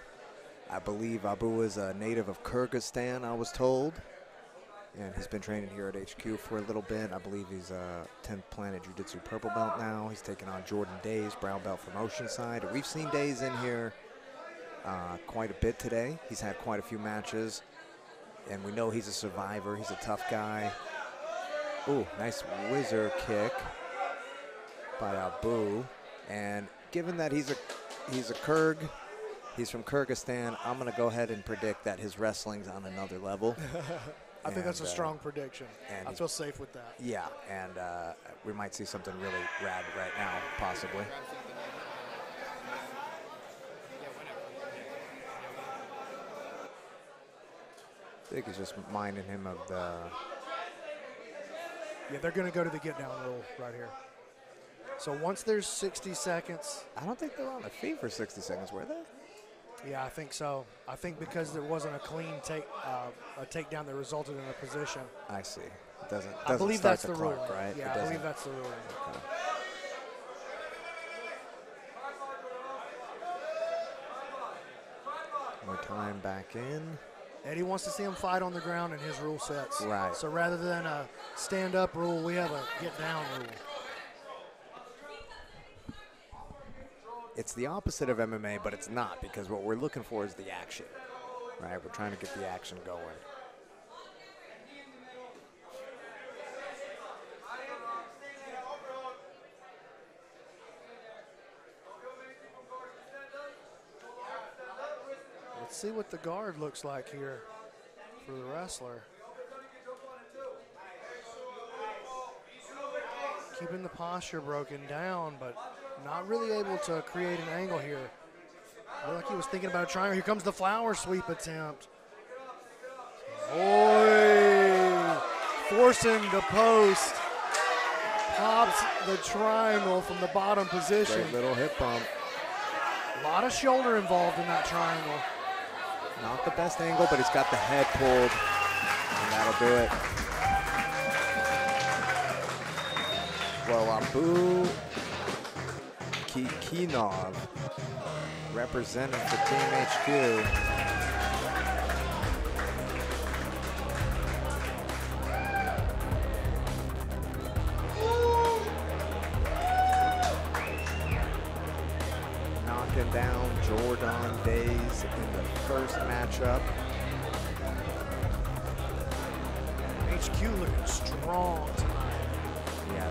I believe Abu is a native of Kyrgyzstan, I was told. And he's been training here at HQ for a little bit. I believe he's a 10th Planet Jiu-Jitsu purple belt now. He's taking on Jordan Days, brown belt from Oceanside. We've seen Days in here quite a bit today. He's had quite a few matches. And we know he's a survivor. He's a tough guy. Ooh, nice whizzer kick by Abu. And given that he's a Kyrg, he's from Kyrgyzstan, I'm going to go ahead and predict that his wrestling's on another level. I think that's a strong prediction. I feel safe with that. Yeah, and we might see something really rad right now, possibly. I think he's just minding him of the... Yeah, they're going to go to the get-down rule right here. So once there's 60 seconds... I don't think they were on the feet for 60 seconds, were they? Yeah, I think so. I think because there wasn't a clean takedown that resulted in a position. I see. It doesn't I believe start that's the clock, rule. right? Yeah, I believe that's the rule. Okay. More time back in. Eddie wants to see him fight on the ground in his rule sets. Right. So rather than a stand-up rule, we have a get-down rule. It's the opposite of MMA, but it's not, because what we're looking for is the action, right? We're trying to get the action going. Let's see what the guard looks like here for the wrestler. Keeping the posture broken down, but not really able to create an angle here. Looked like he was thinking about a triangle. Here comes the flower sweep attempt. Boy, forcing the post. Pops the triangle from the bottom position. Great little hip bump. A lot of shoulder involved in that triangle. Not the best angle, but he's got the head pulled, and that'll do it. Well, Abu Kekinov, representing for Team HQ. Jordan days in the first matchup. HQ looking strong tonight. Yeah,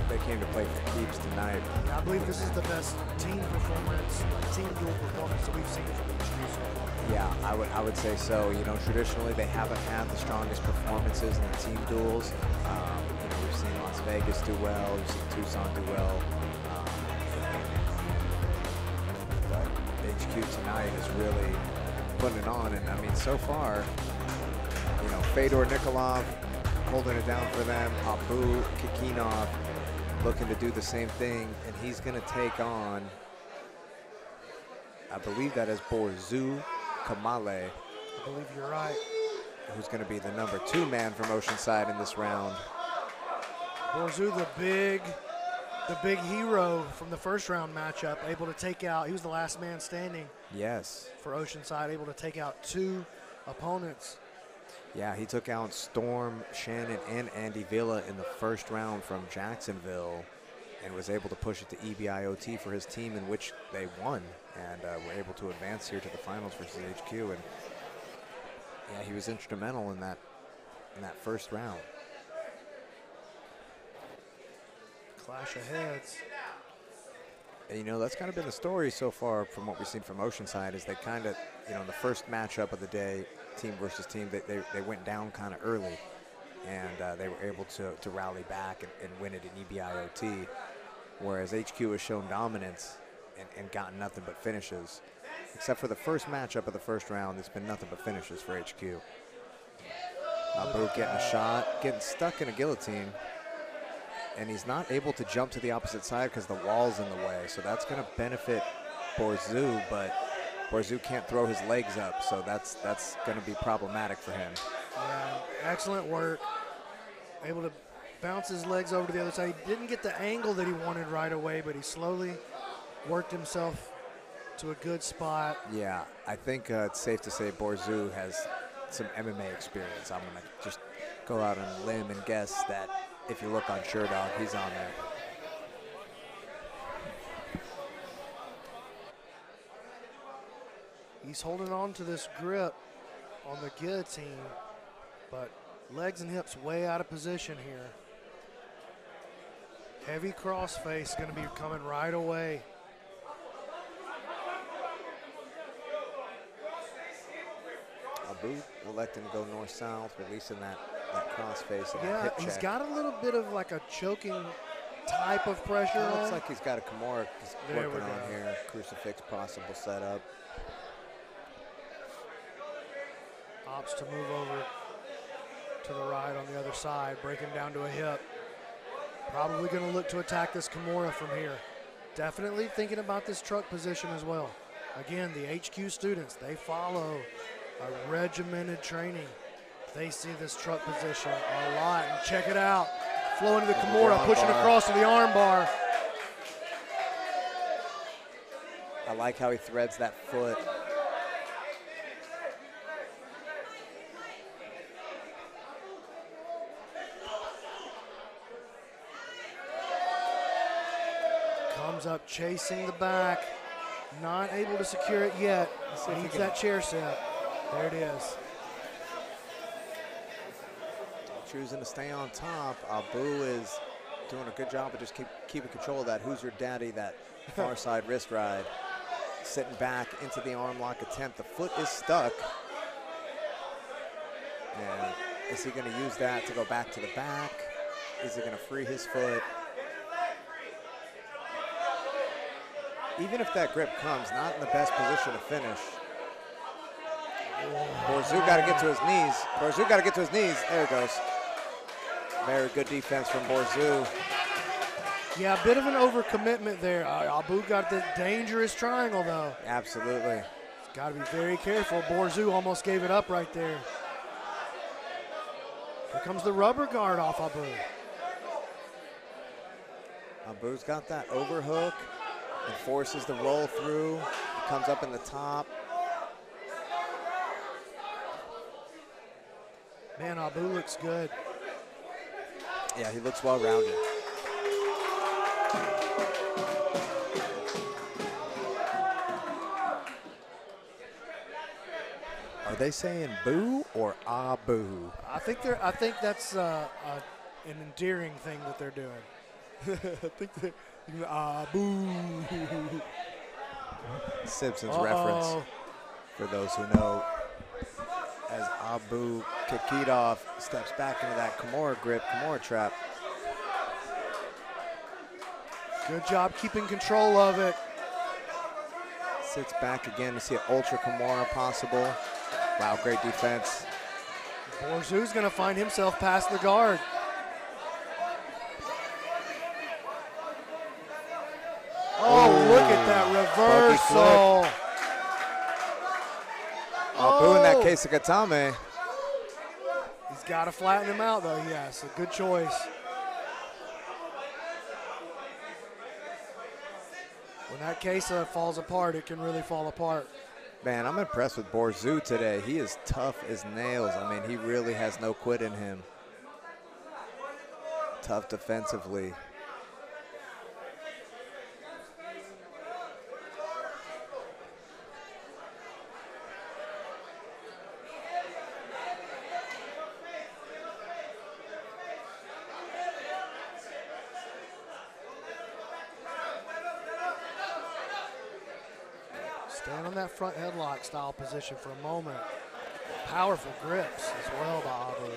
they came to play for keeps tonight. Yeah, I believe this is the best team performance, team duel performance that we've seen from HQ so far. Yeah, I would say so. You know, traditionally they haven't had the strongest performances in the team duels. You know, we've seen Las Vegas do well, we've seen Tucson do well. But HQ tonight is really putting it on, and I mean, so far, you know, Fedor Nikolov holding it down for them. Abu Kikinov looking to do the same thing, and he's going to take on, I believe that is Borzu Kamale. I believe you're right. Who's going to be the number 2 man from Oceanside in this round. Borzu, the big hero from the first round matchup, able to take out, he was the last man standing. Yes. For Oceanside, able to take out 2 opponents. Yeah, he took out Storm, Shannon, and Andy Villa in the first round from Jacksonville and was able to push it to EBIOT for his team, in which they won and were able to advance here to the finals versus HQ. And yeah, he was instrumental in that first round. Clash of heads. And, you know, that's kind of been the story so far from what we've seen from Oceanside, is they kind of, you know, in the first matchup of the day, team versus team, they went down kind of early, and they were able to rally back and win it in EBIOT, whereas HQ has shown dominance and gotten nothing but finishes. Except for the first matchup of the first round, it's been nothing but finishes for HQ. Abu getting a shot, getting stuck in a guillotine, and he's not able to jump to the opposite side because the wall's in the way, so that's going to benefit Borzu, but Borzu can't throw his legs up, so that's going to be problematic for him. Yeah, excellent work. Able to bounce his legs over to the other side. He didn't get the angle that he wanted right away, but he slowly worked himself to a good spot. Yeah, I think it's safe to say Borzu has some MMA experience. I'm going to just go out on a limb and guess that if you look on SureDog, he's on there. He's holding on to this grip on the guillotine, but legs and hips way out of position here. Heavy crossface going to be coming right away. Abu electing to go north-south, releasing that crossface and Yeah, hip check. he's got a little bit of like a choking type of pressure It on. looks like he's got a Kimura There we working on go. here. Crucifix possible setup. Opts to move over to the right on the other side, breaking down to a hip. Probably going to look to attack this Kimura from here. Definitely thinking about this truck position as well. Again, the HQ students, they follow a regimented training. They see this truck position a lot, and check it out. Flowing to the Kimura, pushing across to the arm bar. I like how he threads that foot. Comes up chasing the back. Not able to secure it yet. Needs that chair set. There it is. Choosing to stay on top. Abu is doing a good job of just keeping control of that Who's Your Daddy, that far side wrist ride. Sitting back into the arm lock attempt. The foot is stuck. And is he going to use that to go back to the back? Is he going to free his foot? Even if that grip comes, not in the best position to finish. Borzu got to get to his knees. Borzu got to get to his knees. There it goes. Very good defense from Borzu. Yeah, a bit of an overcommitment there. Abu got the dangerous triangle, though. Absolutely. Got to be very careful. Borzu almost gave it up right there. Here comes the rubber guard off Abu. Abu's got that overhook and forces the roll through. He comes up in the top. Man, Abu looks good. Yeah, he looks well-rounded. Are they saying boo or ah boo? I think that's an endearing thing that they're doing. I think they're boo. Simpsons reference for those who know. As Abu Kikidov steps back into that Kimura grip, Kimura trap. Good job keeping control of it. Sits back again to see an ultra Kimura possible. Wow, great defense. Borzou's going to find himself past the guard. Oh, look at that reversal. Abu in that case of Katame. He's got to flatten him out, though. Yes, a good choice. When that case falls apart, it can really fall apart. Man, I'm impressed with Borzou today. He is tough as nails. I mean, he really has no quit in him. Tough defensively. Stand on that front headlock style position for a moment. Powerful grips as well by Abu.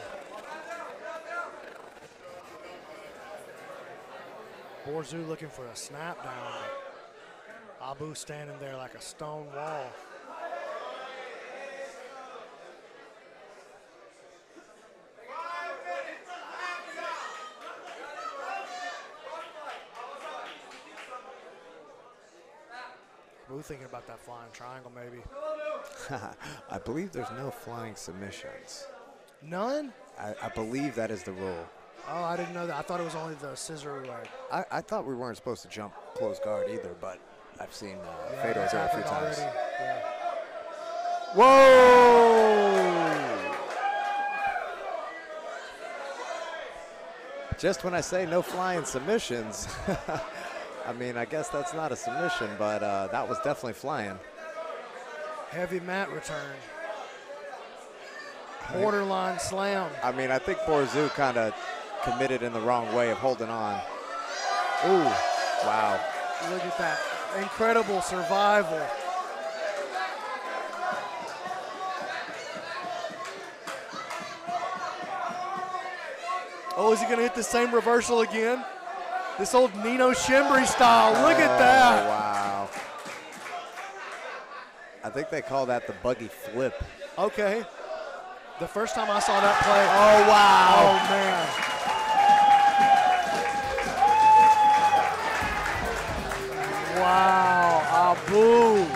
Borzou looking for a snap down, but Abu standing there like a stone wall. Abu thinking about that flying triangle maybe. I believe there's no flying submissions. None? I believe that is the rule. Oh, I didn't know that. I thought it was only the scissor leg. I thought we weren't supposed to jump close guard either, but I've seen Yeah, Fedor that's do it a few happened times. already. Yeah. Whoa! Just when I say no flying submissions, I mean, I guess that's not a submission, but that was definitely flying. Heavy mat return. Borderline slam. I mean, I think Borzou kind of committed in the wrong way of holding on. Ooh, wow. Look at that. Incredible survival. Oh, is he going to hit the same reversal again? This old Nino Shimbri style. Look at that. Wow. I think they call that the buggy flip. Okay. The first time I saw that play. Oh, wow. Oh, man. Wow. Abu.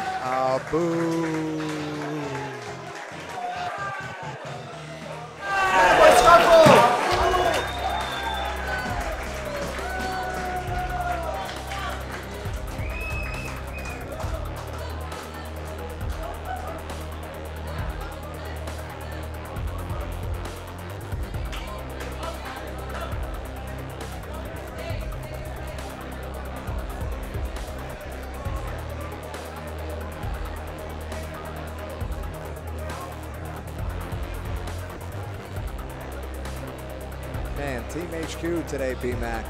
Man, Team HQ today, B-Mac.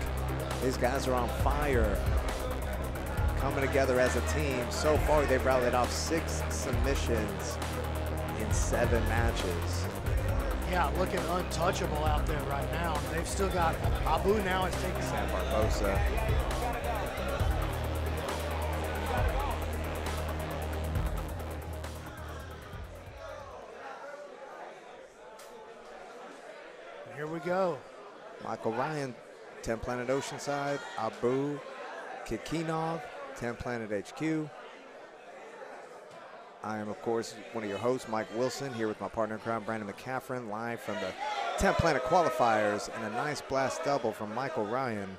These guys are on fire. Coming together as a team. So far, they've rallied off 6 submissions in 7 matches. Yeah, looking untouchable out there right now. They've still got Abu now is taking Sam Barbosa. Here we go. Michael Ryan, 10 Planet Oceanside. Abu Kikinov, 10 Planet HQ. I am, of course, one of your hosts, Mike Wilson, here with my partner in crime, Brandon McCaffrin, live from the 10 Planet qualifiers, and a nice blast double from Michael Ryan,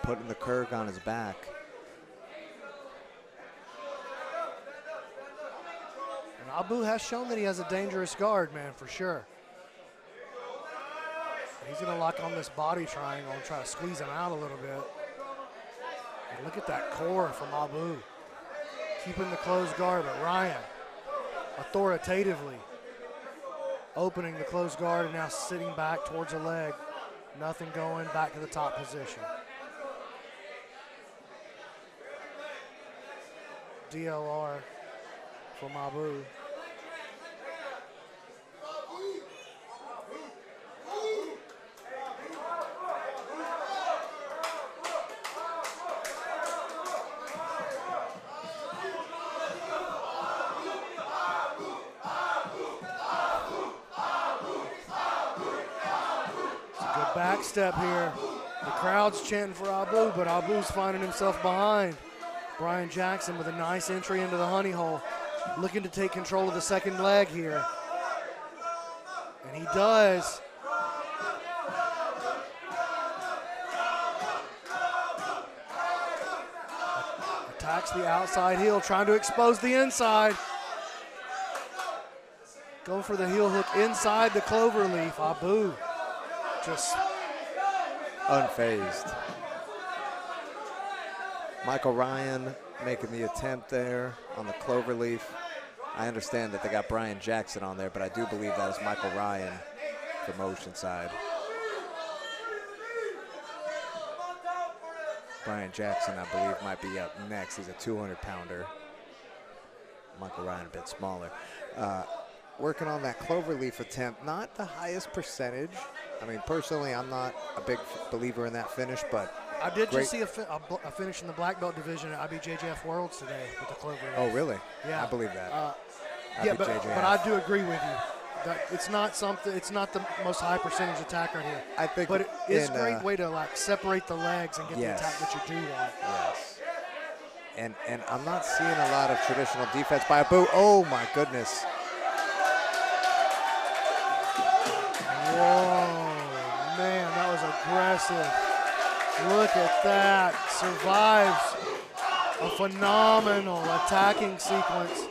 putting the Kurg on his back. And Abu has shown that he has a dangerous guard, man, for sure. He's going to lock on this body triangle and try to squeeze him out a little bit. And look at that core from Abu. Keeping the closed guard, but Ryan authoritatively opening the closed guard and now sitting back towards the leg. Nothing going, back to the top position. DLR from Abu. Back step here. The crowd's chanting for Abu, but Abu's finding himself behind. Brian Jackson with a nice entry into the honey hole, looking to take control of the second leg here. And he does. Attacks the outside heel, trying to expose the inside. Go for the heel hook inside the clover leaf. Abu just unfazed. Michael Ryan making the attempt there on the cloverleaf. I understand that they got Brian Jackson on there, but I do believe that is Michael Ryan from Oceanside. Brian Jackson, I believe, might be up next. He's a 200-pounder. Michael Ryan a bit smaller. Working on that cloverleaf attempt, not the highest percentage. I mean, personally, I'm not a big believer in that finish, but I did just see a finish in the black belt division at IBJJF Worlds today with the clover. Oh, really? Yeah, I believe that. Yeah, but I do agree with you. That it's not something. It's not the most high percentage attack right here. I think, but it is a great way to like separate the legs and get the attack that you do want. Yes. And I'm not seeing a lot of traditional defense by Abu. Oh my goodness. Whoa, man, that was aggressive. Look at that. Survives a phenomenal attacking sequence.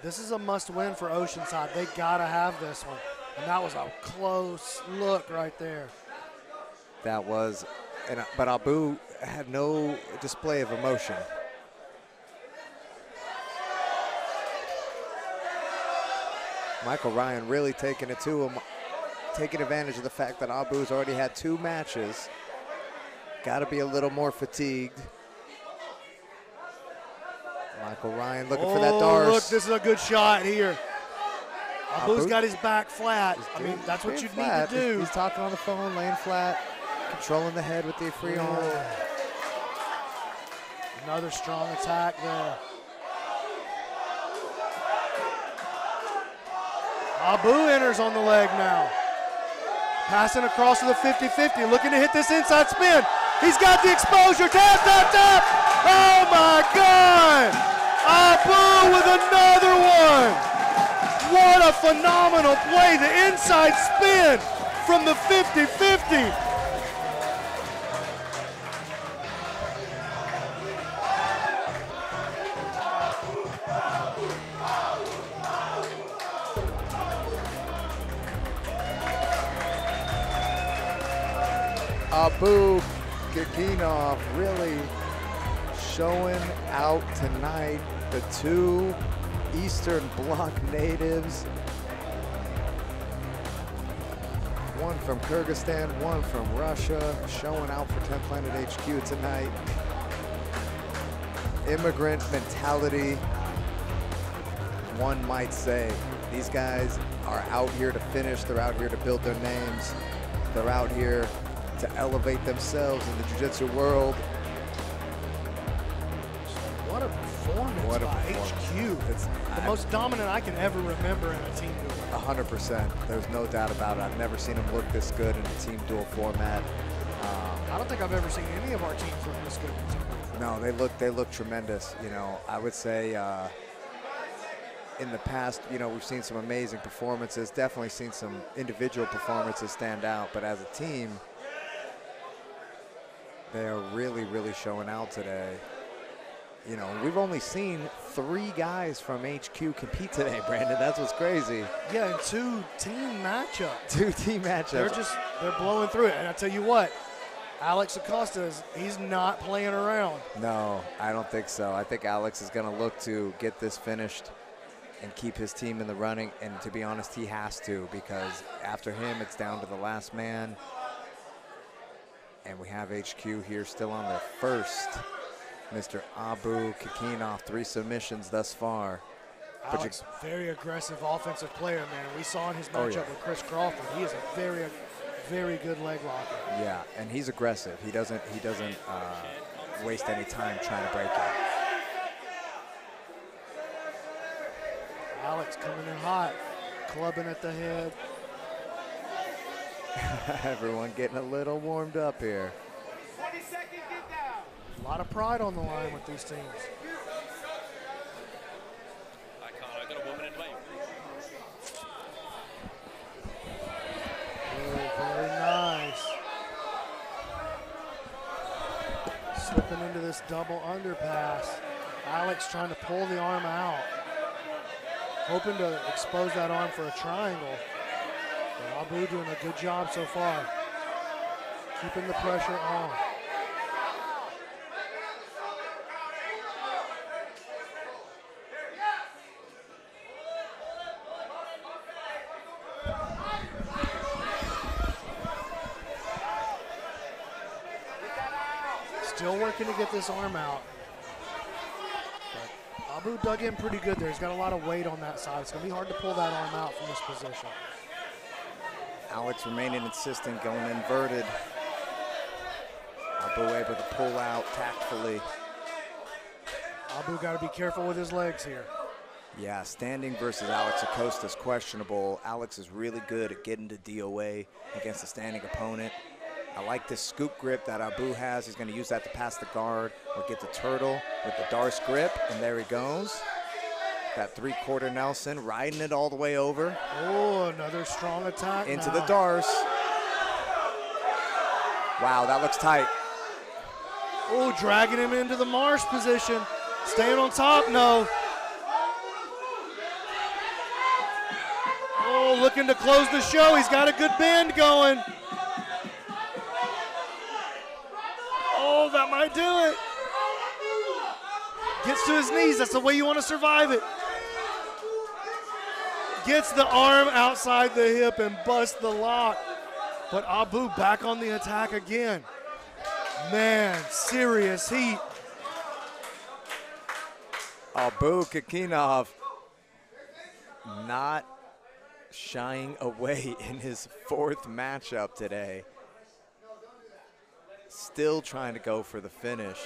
This is a must-win for Oceanside. They gotta have this one. And that was a close look right there. That was, but Abu had no display of emotion. Michael Ryan really taking it to him, taking advantage of the fact that Abu's already had 2 matches. Got to be a little more fatigued. Michael Ryan looking for that Dars. Look, this is a good shot here. Abu's got his back flat. I mean, that's what you need to do. He's talking on the phone, laying flat, controlling the head with the free arm. Another strong attack there. Abu enters on the leg now. Passing across to the 50-50, looking to hit this inside spin. He's got the exposure, tap, tap, tap. Oh my God! Abu with another one. What a phenomenal play, the inside spin from the 50-50. Abu Gaginov really showing out tonight. The 2 Eastern Bloc natives. One from Kyrgyzstan, one from Russia, showing out for 10th Planet HQ tonight. Immigrant mentality, one might say. These guys are out here to finish. They're out here to build their names. They're out here to elevate themselves in the jiu-jitsu world. What a performance by HQ. It's the most dominant I can ever remember in a team duel. 100%. There's no doubt about it. I've never seen them look this good in a team duel format. I don't think I've ever seen any of our teams look this good in a team duel. No, they look tremendous. You know, I would say in the past, you know, we've seen some amazing performances. Definitely seen some individual performances stand out, but as a team, they are really, really showing out today. You know, we've only seen 3 guys from HQ compete today, Brandon. That's what's crazy. Yeah, and 2 team matchups. 2 team matchups. They're blowing through it. And I tell you what, Alex Acosta, he's not playing around. No, I don't think so. I think Alex is going to look to get this finished and keep his team in the running. And to be honest, he has to, because after him, it's down to the last man. And we have HQ here still on their first. Mr. Abu Kakinov, 3 submissions thus far. Alex, very aggressive offensive player, man. We saw in his matchup with Chris Crawford. He is a very, very good leg locker. Yeah, and he's aggressive. He doesn't waste any time trying to break it. Alex coming in hot, clubbing at the head. Everyone getting a little warmed up here. 20 seconds, get down. A lot of pride on the line with these teams. I got a woman in lane. Oh, very nice. Slipping into this double underpass. Alex trying to pull the arm out. Hoping to expose that arm for a triangle. But Abu doing a good job so far. Keeping the pressure on. Still working to get this arm out. But Abu dug in pretty good there. He's got a lot of weight on that side. It's going to be hard to pull that arm out from this position. Alex remaining insistent, going inverted. Abu able to pull out tactfully. Abu got to be careful with his legs here. Yeah, standing versus Alex Acosta is questionable. Alex is really good at getting to DOA against a standing opponent. I like this scoop grip that Abu has. He's going to use that to pass the guard or get the turtle with the Darce grip, and there he goes. That 3/4 Nelson, riding it all the way over. Oh, another strong attack into now. the Darce. Wow, that looks tight. Oh, dragging him into the Marsh position. Staying on top, no. Oh, looking to close the show. He's got a good bend going. Oh, that might do it. Gets to his knees. That's the way you want to survive it. Gets the arm outside the hip and busts the lock. But Abu back on the attack again. Man, serious heat. Abu Kakinov not shying away in his 4th matchup today. Still trying to go for the finish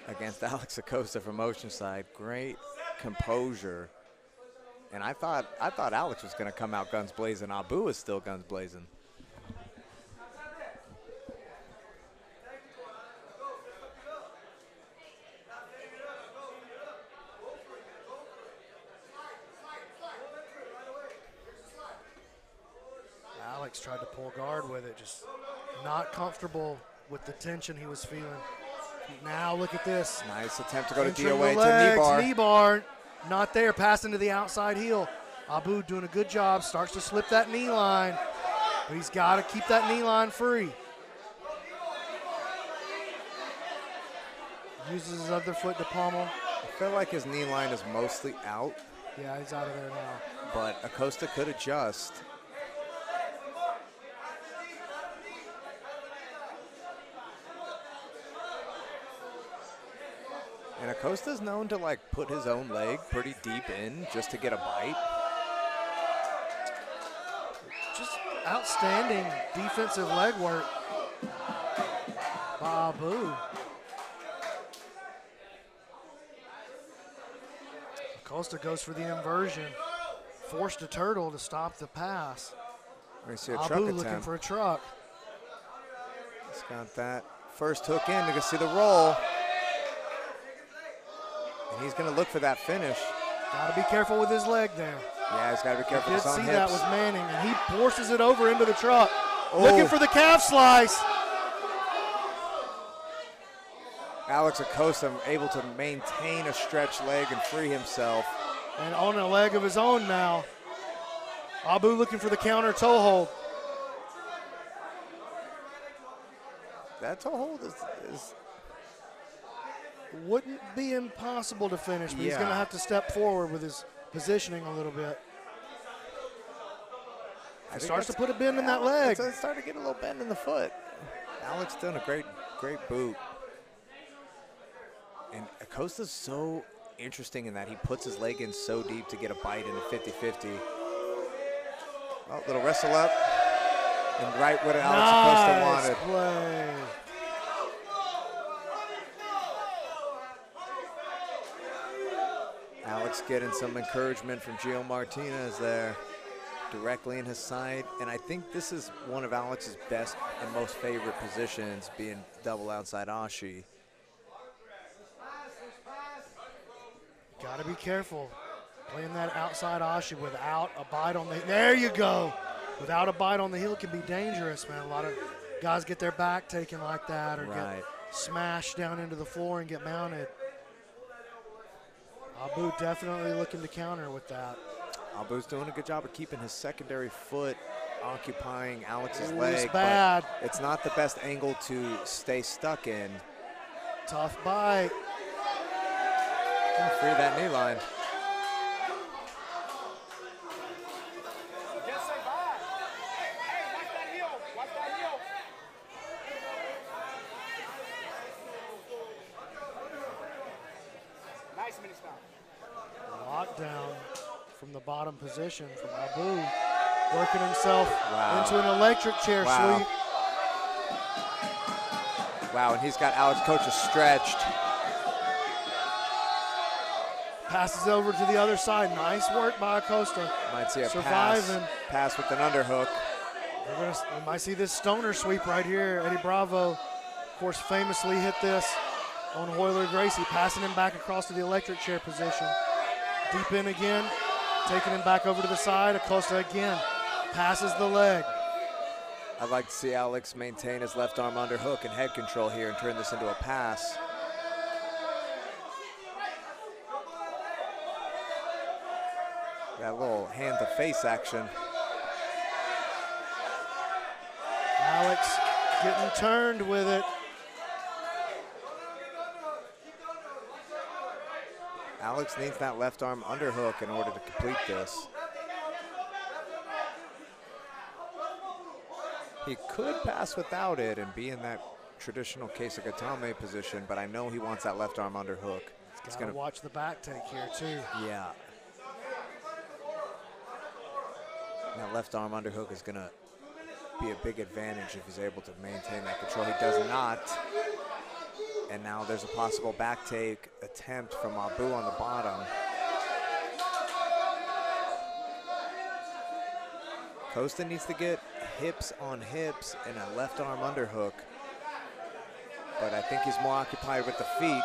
against Alex Acosta from Oceanside. Great composure. And I thought Alex was going to come out guns blazing. Abu is still guns blazing. Alex tried to pull guard with it, just not comfortable with the tension he was feeling. Now look at this. Nice attempt to go to Entering DOA the to knee legs, bar. knee bar, not there, passing to the outside heel. Abu doing a good job, starts to slip that knee line, but he's got to keep that knee line free. Uses his other foot to pommel. I feel like his knee line is mostly out. Yeah, he's out of there now. But Acosta could adjust. And Acosta's known to like put his own leg pretty deep in just to get a bite. Just outstanding defensive leg work by Abu. Acosta goes for the inversion. Forced a turtle to stop the pass. We see a Abu truck looking attempt. for a truck. He's got that first hook in. You can see the roll. And he's going to look for that finish. Got to be careful with his leg there. Yeah, he's got to be careful Did with his see own that hips. with Manning, and he forces it over into the truck. Oh. Looking for the calf slice. Alex Acosta able to maintain a stretched leg and free himself. And on a leg of his own now. Abu looking for the counter toe hold. That toe hold is wouldn't be impossible to finish, but he's going to have to step forward with his positioning a little bit. He starts to put a bend in that leg. It's starting to get a little bend in the foot. Alex doing a great boot. And Acosta's so interesting in that he puts his leg in so deep to get a bite in a 50-50. Oh, little wrestle up. And right what Alex Acosta wanted. Play. Alex getting some encouragement from Gio Martinez there, directly in his side. And I think this is one of Alex's best and most favorite positions, being double outside Ashi. Got to be careful. Playing that outside Ashi without a bite on the, there you go. Without a bite on the heel can be dangerous, man. A lot of guys get their back taken like that or get smashed down into the floor and get mounted. Abu definitely looking to counter with that. Abu's doing a good job of keeping his secondary foot occupying Alex's Ooh, leg. it's bad. But it's not the best angle to stay stuck in. Tough bite. Free that knee line. Just say bye. Hey, watch that heel. Watch that heel. Nice mini stop. Lockdown from the bottom position from Abu. Working himself into an electric chair sweep. Wow, and he's got Alex Coaches stretched. Passes over to the other side. Nice work by Acosta. Might see a surviving. Pass with an underhook. We might see this stoner sweep right here. Eddie Bravo, of course, famously hit this on Hoyler Gracie, passing him back across to the electric chair position. Deep in again, taking him back over to the side. Acosta again passes the leg. I'd like to see Alex maintain his left arm underhook and head control here and turn this into a pass. That little hand-to-face action. Alex getting turned with it. Alex needs that left arm underhook in order to complete this. He could pass without it and be in that traditional Keisugatame position, but I know he wants that left arm underhook. He's got to watch the back take here, too. Yeah. That left arm underhook is going to be a big advantage if he's able to maintain that control. He does not. And now there's a possible back take attempt from Abu on the bottom. Costa needs to get hips on hips and a left arm underhook. But I think he's more occupied with the feet.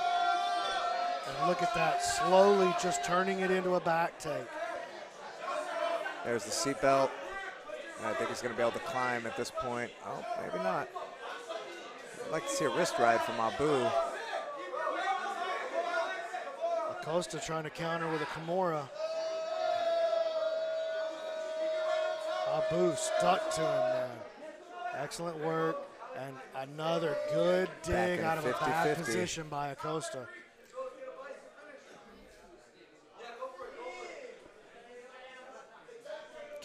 And look at that, slowly just turning it into a back take. There's the seatbelt. I think he's going to be able to climb at this point. Oh, maybe not. I'd like to see a wrist ride from Abu. Acosta trying to counter with a Kimura. Abu stuck to him, man. Excellent work. And another good dig out of a bad position by Acosta.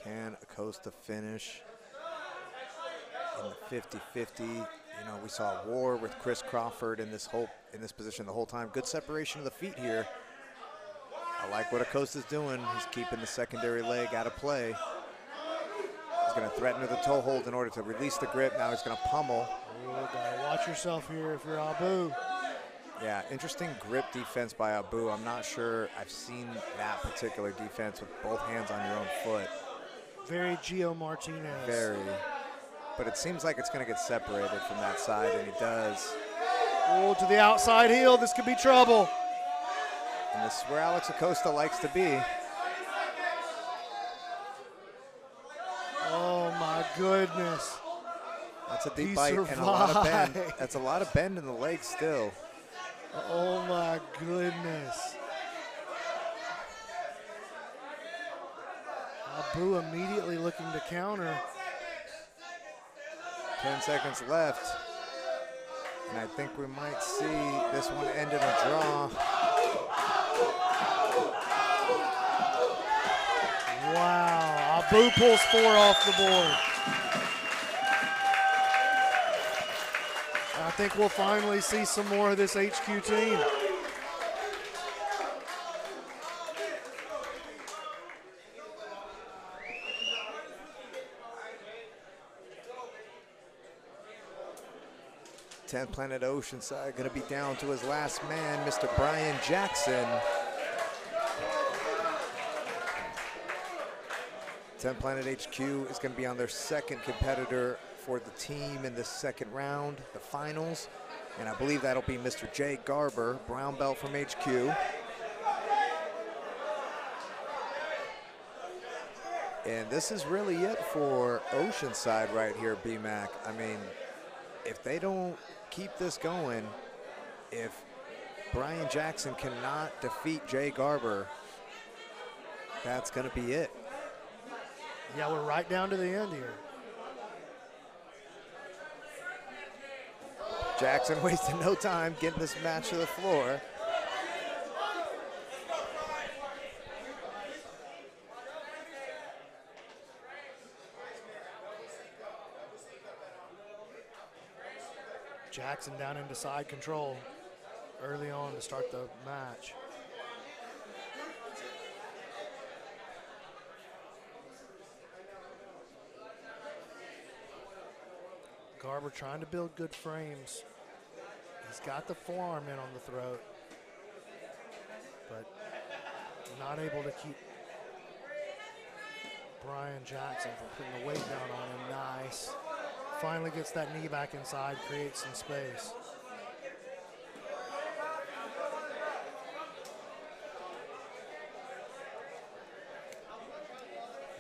Can Acosta finish in the 50-50? You know, we saw a war with Chris Crawford in this position the whole time. Good separation of the feet here. I like what Acosta's doing. He's keeping the secondary leg out of play. He's going to threaten with a toe hold in order to release the grip. Now he's going to pummel. Gotta watch yourself here if you're Abu. Yeah, interesting grip defense by Abu. I'm not sure I've seen that particular defense with both hands on your own foot. Very Gio Martinez. Very. But it seems like it's going to get separated from that side, and he does. Oh, to the outside heel. This could be trouble. And this is where Alex Acosta likes to be. Oh, my goodness. That's a deep bite and a lot of bend. That's a lot of bend in the leg still. Oh my goodness. Abu immediately looking to counter. 10 seconds left. And I think we might see this one end in a draw. Wow, Abu pulls 4 off the board. I think we'll finally see some more of this HQ team. Tenth Planet Oceanside going to be down to his last man, Mr. Brian Jackson. 10th Planet HQ is going to be on their second competitor for the team in the second round, the finals. And I believe that'll be Mr. Jay Garber, brown belt from HQ. And this is really it for Oceanside right here, B-Mac. I mean, if they don't keep this going, if Brian Jackson cannot defeat Jay Garber, that's going to be it. Yeah, we're right down to the end here. Jackson wasting no time getting this match to the floor. Jackson down into side control early on to start the match. Garber trying to build good frames. He's got the forearm in on the throat, but not able to keep Brian Jackson from putting the weight down on him. Nice. Finally gets that knee back inside, creates some space.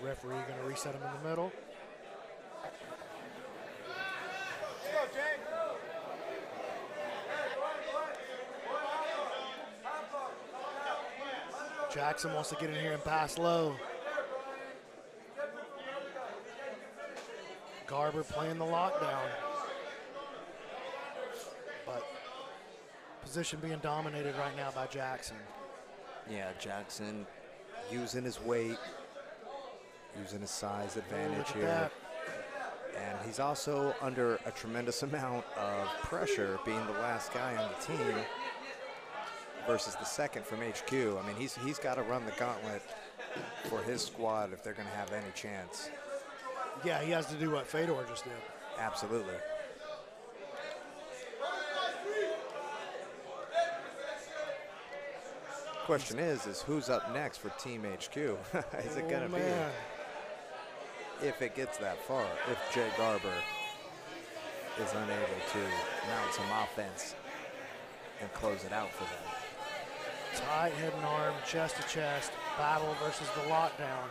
Referee going to reset him in the middle. Let's go, Jay. Jackson wants to get in here and pass low. Garber playing the lockdown. But position being dominated right now by Jackson. Yeah, Jackson using his weight, using his size advantage here. That. And he's also under a tremendous amount of pressure, being the last guy on the team versus the second from HQ. I mean, he's got to run the gauntlet for his squad if they're going to have any chance. Yeah, he has to do what Fedor just did. Absolutely. Question is who's up next for Team HQ? Is it going to be, if it gets that far, if Jay Garber is unable to mount some offense and close it out for them? Tight head and arm, chest to chest, battle versus the lockdown.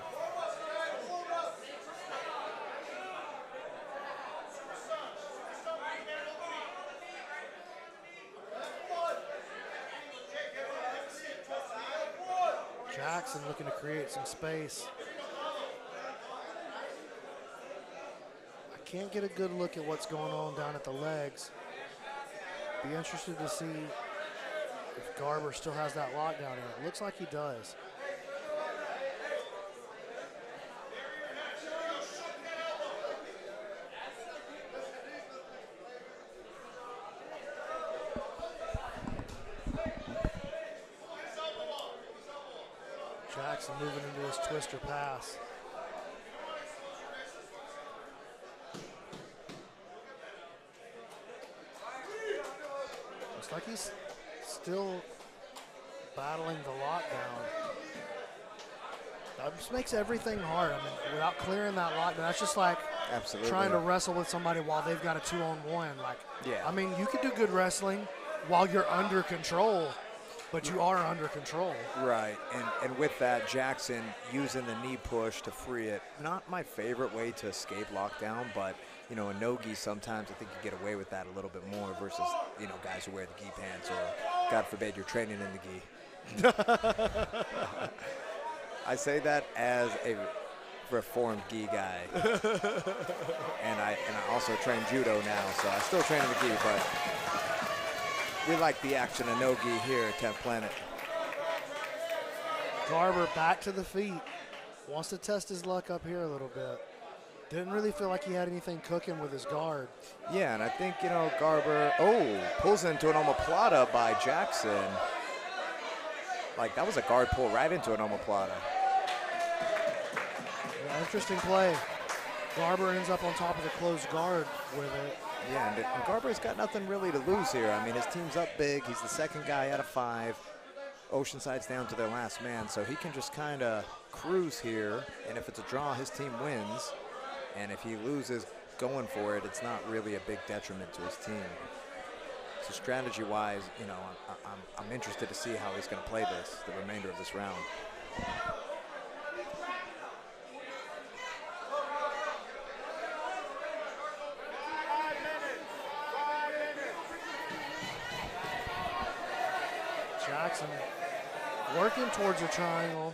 Jackson looking to create some space. I can't get a good look at what's going on down at the legs. Be interested to see if Garber still has that lockdown in it. Looks like he does. Jackson moving into his twister pass. Looks like he's still battling the lockdown. That just makes everything hard. I mean, without clearing that lockdown, that's just like trying to wrestle with somebody while they've got a 2-on-1. Like, yeah. I mean, you can do good wrestling while you're under control, but you are under control. Right, and with that, Jackson using the knee push to free it. Not my favorite way to escape lockdown, but you know, a no-gi, sometimes I think you get away with that a little bit more versus, you know, guys who wear the gi pants or, God forbid, you're training in the gi. I say that as a reformed gi guy. and I also train judo now, so I still train in the gi, but we like the action of no-gi here at 10th Planet. Garber back to the feet. Wants to test his luck up here a little bit. Didn't really feel like he had anything cooking with his guard. Yeah, and I think, you know, Garber, pulls into an omoplata by Jackson. Like, that was a guard pull right into an omoplata. Yeah, interesting play. Garber ends up on top of the closed guard with it. Yeah, and Garber's got nothing really to lose here. I mean, his team's up big. He's the second guy out of 5. Oceanside's down to their last man, so he can just kind of cruise here. And if it's a draw, his team wins. And if he loses going for it, it's not really a big detriment to his team. So strategy-wise, you know, I'm interested to see how he's going to play this, the remainder of this round. Jackson working towards a triangle.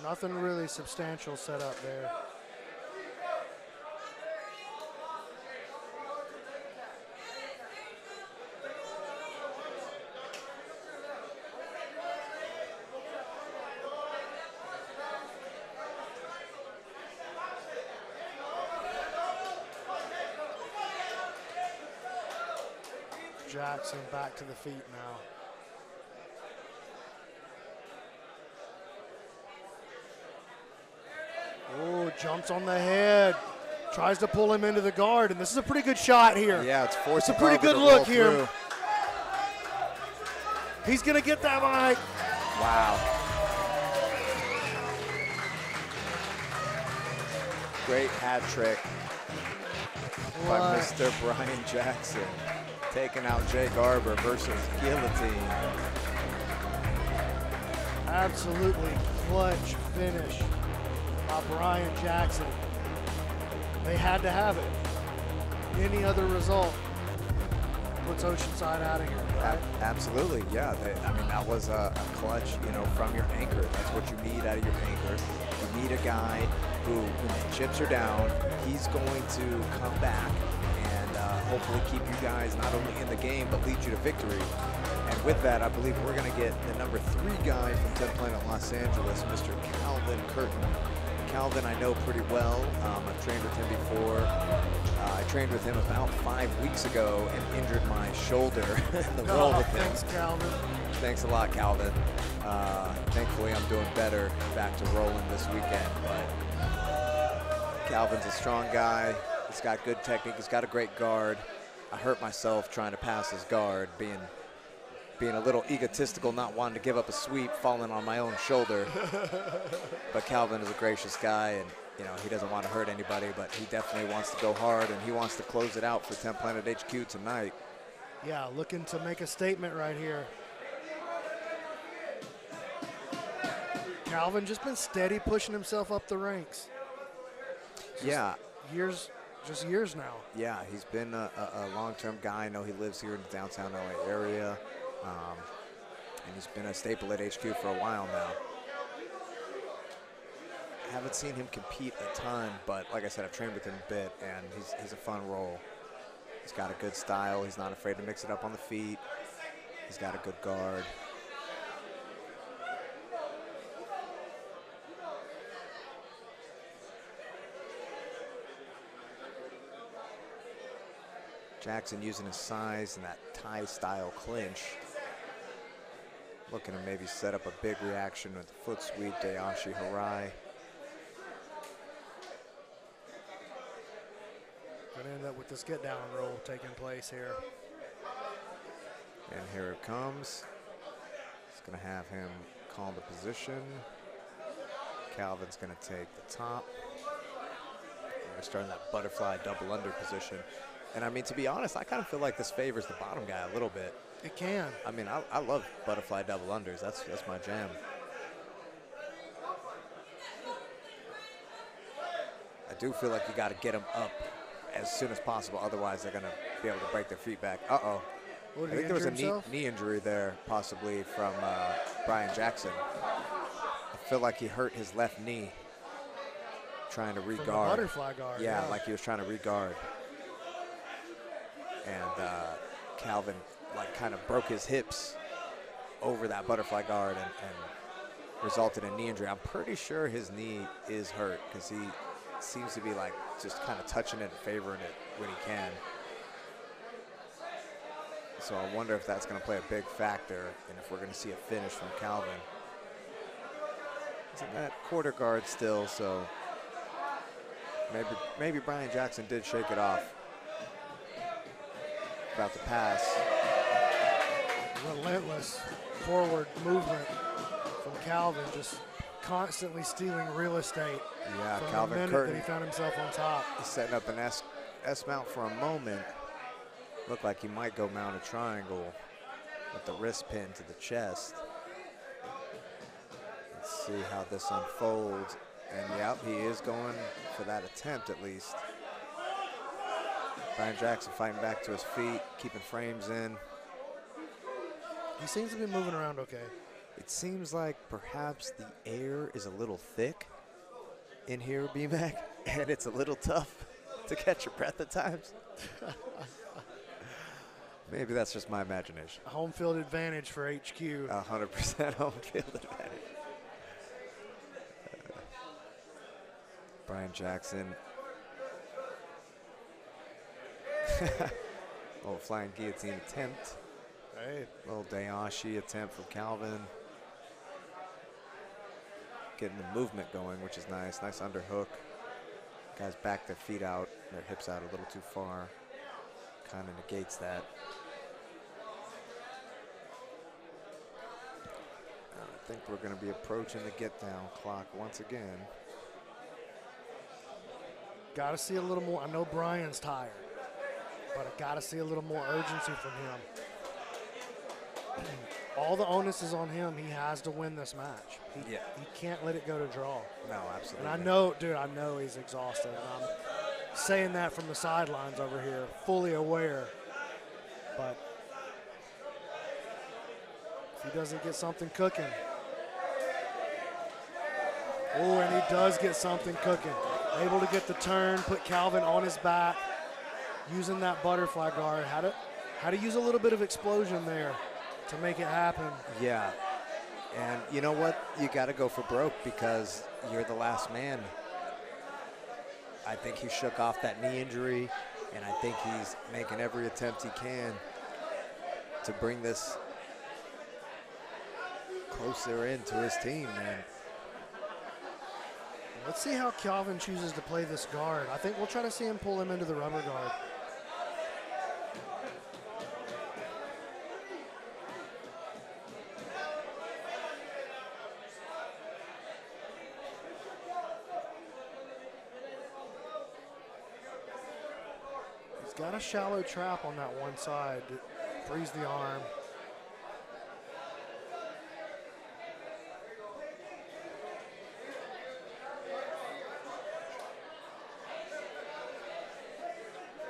Nothing really substantial set up there. Jackson back to the feet now. Oh, jumps on the head. Tries to pull him into the guard, and this is a pretty good shot here. Yeah, it's forcing It's a pretty Garber good to look roll here. through. He's going to get that mic. Wow. Great hat trick by Mr. Brian Jackson. Taking out Jay Garber versus Guillotine. Absolutely clutch finish by Brian Jackson. They had to have it. Any other result puts Oceanside out of here, right? Absolutely, yeah. I mean, that was a clutch, you know, from your anchor. That's what you need out of your anchor. You need a guy who, when the chips are down, he's going to come back and hopefully keep you guys not only in the game, but lead you to victory. And with that, I believe we're going to get the number 3 guy from 10th Planet Los Angeles, Mr. Calvin Curtin. Calvin I know pretty well. I've trained with him before. I trained with him about 5 weeks ago and injured my shoulder in the roll with him. Thanks, Calvin. Thanks a lot, Calvin. Thankfully, I'm doing better, back to rolling this weekend. But Calvin's a strong guy. He's got good technique. He's got a great guard. I hurt myself trying to pass his guard, being a little egotistical, not wanting to give up a sweep, falling on my own shoulder. But Calvin is a gracious guy, and you know he doesn't want to hurt anybody, but he definitely wants to go hard, and he wants to close it out for 10th Planet HQ tonight. Yeah, looking to make a statement right here. Calvin just been steady pushing himself up the ranks. Yeah. Just years now. Yeah, he's been a long-term guy. I know he lives here in the downtown LA area. And he's been a staple at HQ for a while now. I haven't seen him compete a ton, but like I said, I've trained with him a bit, and he's a fun roll. He's got a good style. He's not afraid to mix it up on the feet. He's got a good guard. Jackson using his size and that Thai-style clinch. Looking to maybe set up a big reaction with the foot sweep, Dayashi Harai. Gonna end up with this get down roll taking place here. And here it comes. It's gonna have him call the position. Calvin's gonna take the top. We're starting that butterfly double under position. And I mean, to be honest, I kind of feel like this favors the bottom guy a little bit. It can. I mean, I love butterfly double unders. That's my jam. I do feel like you got to get him up as soon as possible. Otherwise, they're going to be able to break their feet back. Uh-oh. I think there was a knee injury there, possibly, from Brian Jackson. I feel like he hurt his left knee trying to re-guard. From the butterfly guard. Yeah, like he was trying to re-guard. And Calvin, like, kind of broke his hips over that butterfly guard and resulted in knee injury. I'm pretty sure his knee is hurt because he seems to be, like, just kind of touching it and favoring it when he can. So I wonder if that's going to play a big factor and if we're going to see a finish from Calvin. He's in that quarter guard still, so maybe Brian Jackson did shake it off. About to pass. Relentless forward movement from Calvin, just constantly stealing real estate. Yeah, from Calvin the minute Curtin. that he found himself on top. He's setting up an S mount for a moment. Looked like he might go mount a triangle with the wrist pin to the chest. Let's see how this unfolds. And yep, he is going for that attempt at least. Brian Jackson fighting back to his feet, keeping frames in. He seems to be moving around okay. It seems like perhaps the air is a little thick in here, B-Mac, and it's a little tough to catch your breath at times. Maybe that's just my imagination. A home field advantage for HQ. 100% home field advantage. Brian Jackson. Little flying guillotine attempt. Hey. Little Dayashi attempt from Calvin. Getting the movement going, which is nice. Nice underhook. Guys back their feet out, their hips out a little too far. Kind of negates that. I think we're going to be approaching the get down clock once again. Got to see a little more. I know Brian's tired, but I got to see a little more urgency from him. All the onus is on him. He has to win this match. He can't let it go to draw. No, absolutely. And I know, dude, I know he's exhausted. And I'm saying that from the sidelines over here, fully aware. But if he doesn't get something cooking. Oh, and he does get something cooking. Able to get the turn, put Calvin on his back, using that butterfly guard. How to use a little bit of explosion there to make it happen. Yeah, and you know what? You got to go for broke because you're the last man. I think he shook off that knee injury, and I think he's making every attempt he can to bring this closer into his team, man. Let's see how Calvin chooses to play this guard. I think we'll try to see him pull him into the rubber guard. He's got a shallow trap on that one side that frees the arm.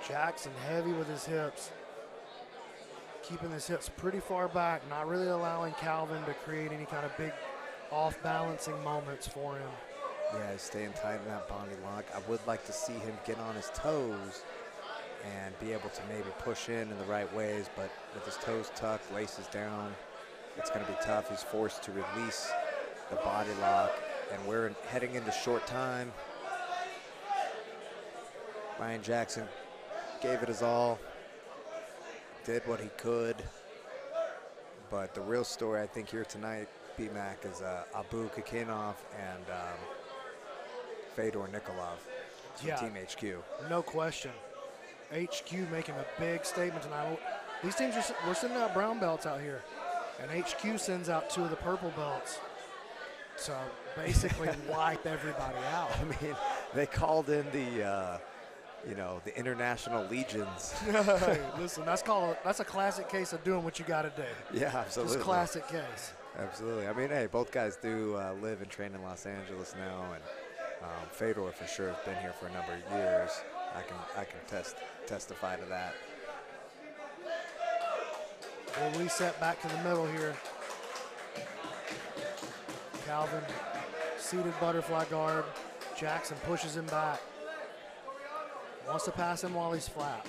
Jackson heavy with his hips, keeping his hips pretty far back, not really allowing Calvin to create any kind of big off-balancing moments for him. Yeah, he's staying tight in that body lock. I would like to see him get on his toes and be able to maybe push in the right ways, but with his toes tucked, laces down, it's going to be tough. He's forced to release the body lock, and we're heading into short time. Brian Jackson gave it his all, did what he could, but the real story I think here tonight, B-Mac, is Abu Kakinov and Fedor Nikolov from Team HQ. No question. HQ making a big statement tonight. These teams we're sending out brown belts out here, and HQ sends out 2 of the purple belts. So basically wipe everybody out. I mean, they called in the the international legions. Hey, listen, that's a classic case of doing what you got to do. Yeah, absolutely. Just classic case. Absolutely. I mean, hey, both guys do live and train in Los Angeles now, and Fedor for sure has been here for a number of years. I can testify to that. We'll reset back to the middle here. Calvin, seated butterfly guard. Jackson pushes him back. Wants to pass him while he's flat.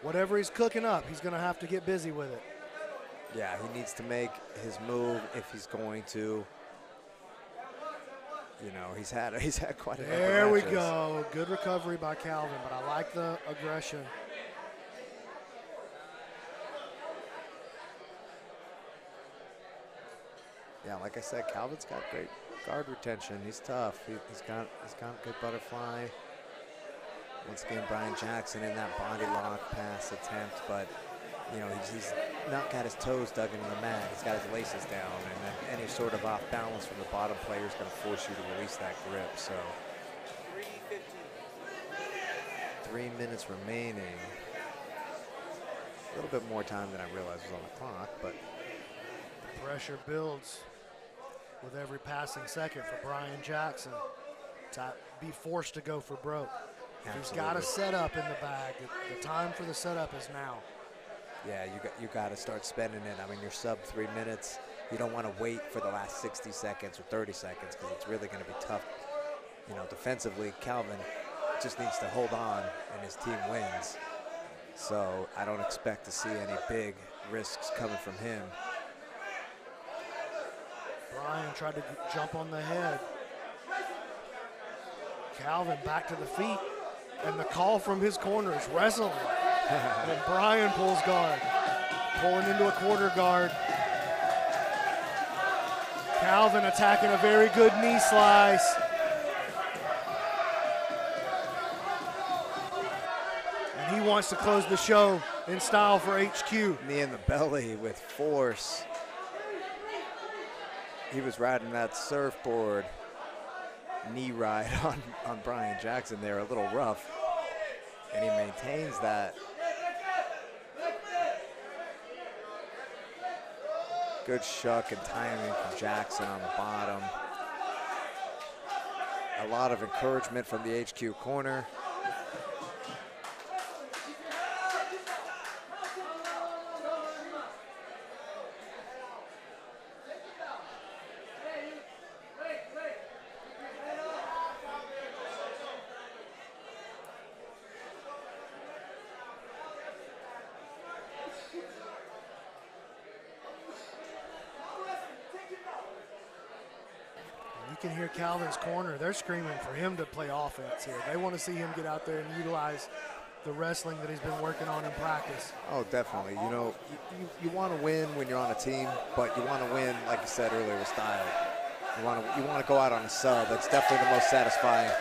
Whatever he's cooking up, he's going to have to get busy with it. Yeah, he needs to make his move if he's going to. You know, he's had quite a number of There we matches. go. Good recovery by Calvin, but I like the aggression. Yeah, like I said, Calvin's got great guard retention. He's tough. He's got good butterfly. Once again, Brian Jackson in that body lock pass attempt, but you know he's not got his toes dug into the mat. He's got his laces down, and then any sort of off balance from the bottom player is going to force you to release that grip. So 3 minutes remaining. A little bit more time than I realized was on the clock, but The pressure builds with every passing second for Brian Jackson to be forced to go for broke. If he's got a setup in the bag, the time for the setup is now. yeah, you got to start spending it. I mean, you're sub 3 minutes. You don't want to wait for the last 60 seconds or 30 seconds because it's really going to be tough. You know, defensively, Calvin just needs to hold on and his team wins. So I don't expect to see any big risks coming from him. Brian tried to jump on the head. Calvin back to the feet, and the call from his corner is wrestling. And Brian pulls guard, pulling into a quarter guard. Calvin attacking a very good knee slice. And he wants to close the show in style for HQ. Knee in the belly with force. He was riding that surfboard knee ride on Brian Jackson there, a little rough. And he maintains that. Good shuck and timing from Jackson on the bottom. A lot of encouragement from the HQ corner. You can hear Calvin's corner. They're screaming for him to play offense here. They want to see him get out there and utilize the wrestling that he's been working on in practice. Oh, definitely. You know, you want to win when you're on a team, but you want to win, like you said earlier, with style. You want to go out on a sub. That's definitely the most satisfying.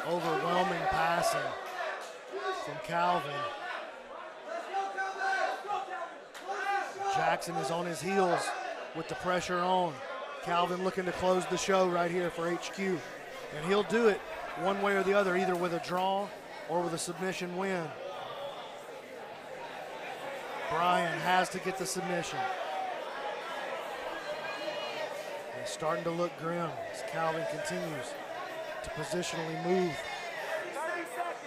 Overwhelming passing from Calvin. Jackson is on his heels with the pressure on. Calvin looking to close the show right here for HQ. And he'll do it one way or the other, either with a draw or with a submission win. Brian has to get the submission. It's starting to look grim as Calvin continues to positionally move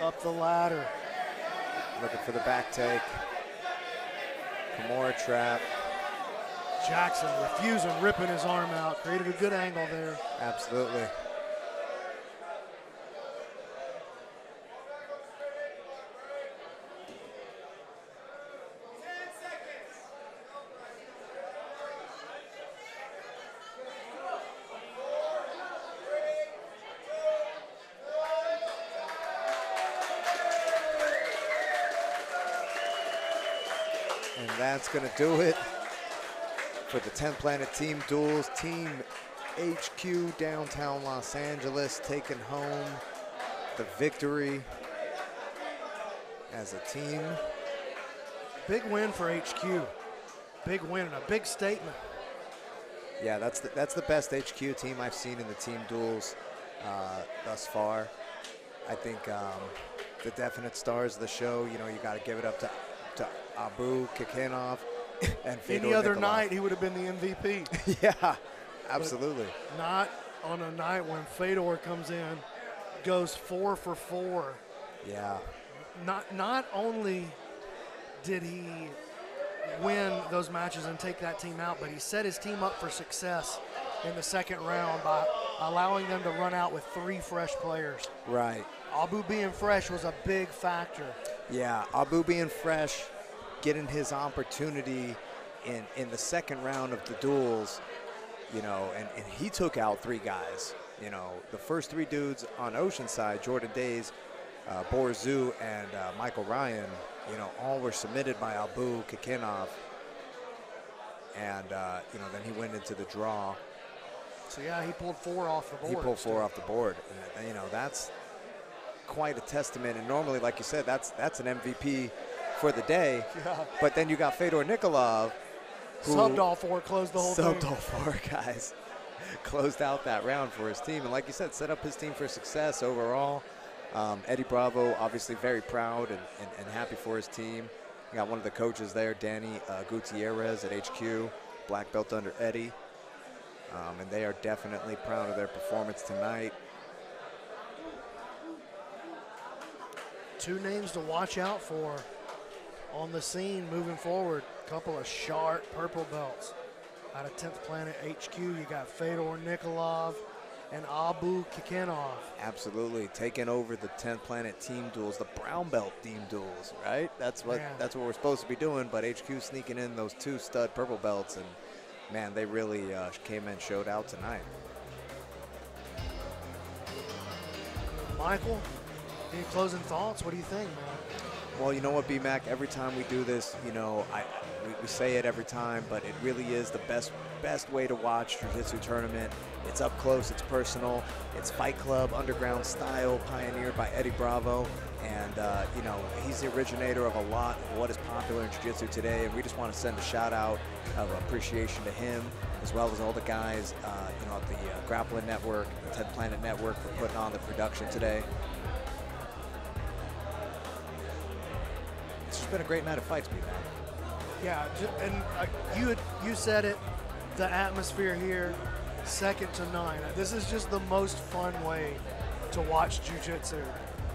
up the ladder. Looking for the back take. Kimura trap. Jackson refusing, ripping his arm out. Created a good angle there. Absolutely. And that's going to do it for the 10 Planet Team Duels. Team HQ downtown Los Angeles taking home the victory as a team. Big win for HQ. Big win and a big statement. Yeah, that's the best HQ team I've seen in the team duels thus far. I think the definite stars of the show, you know, you got to give it up to Abu Kikinov and Fedor Any other Nikolov. night, he would have been the MVP. Yeah, absolutely. Not on a night when Fedor comes in, goes 4 for 4. Yeah. Not only did he win those matches and take that team out, but he set his team up for success in the second round by allowing them to run out with 3 fresh players. Right. Abu being fresh was a big factor. Yeah, Abu being fresh, getting his opportunity in the second round of the duels, you know, and he took out 3 guys. You know, the first 3 dudes on Oceanside, Jordan Days, Boris Zoo, and Michael Ryan, you know, all were submitted by Abu Kikinov. And, you know, then he went into the draw. So, yeah, he pulled 4 off the board. He pulled 4 off the board. And, you know, that's quite a testament. And normally, like you said, that's an MVP for the day. Yeah. But then you got Fedor Nikolov, who subbed all 4, closed the whole thing. Subbed all 4 guys. Closed out that round for his team. And like you said, set up his team for success overall. Eddie Bravo, obviously very proud and happy for his team. You got one of the coaches there, Danny Gutierrez at HQ, black belt under Eddie. And they are definitely proud of their performance tonight. 2 names to watch out for on the scene moving forward. A couple of sharp purple belts out of 10th Planet HQ. You got Fedor Nikolov and Abu Kikinov. Absolutely, taking over the 10th Planet team duels, the brown belt team duels, right? That's what we're supposed to be doing. But HQ sneaking in those 2 stud purple belts, and man, they really came and showed out tonight. Michael, any closing thoughts? What do you think, man? Well, you know what, B-Mac, every time we do this, you know, we say it every time, but it really is the best way to watch Jiu-Jitsu tournament. It's up close, it's personal, it's Fight Club, underground style, pioneered by Eddie Bravo. And, you know, he's the originator of a lot of what is popular in Jiu-Jitsu today, and we just want to send a shout-out of appreciation to him, as well as all the guys, you know, at the Grappling Network, the 10th Planet Network for putting on the production today. It's just been a great night of fights, B-Man. Yeah, and you said it, the atmosphere here, second to none. This is just the most fun way to watch Jiu-Jitsu.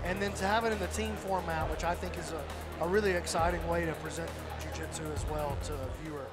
And then to have it in the team format, which I think is a really exciting way to present Jiu-Jitsu as well to the viewer.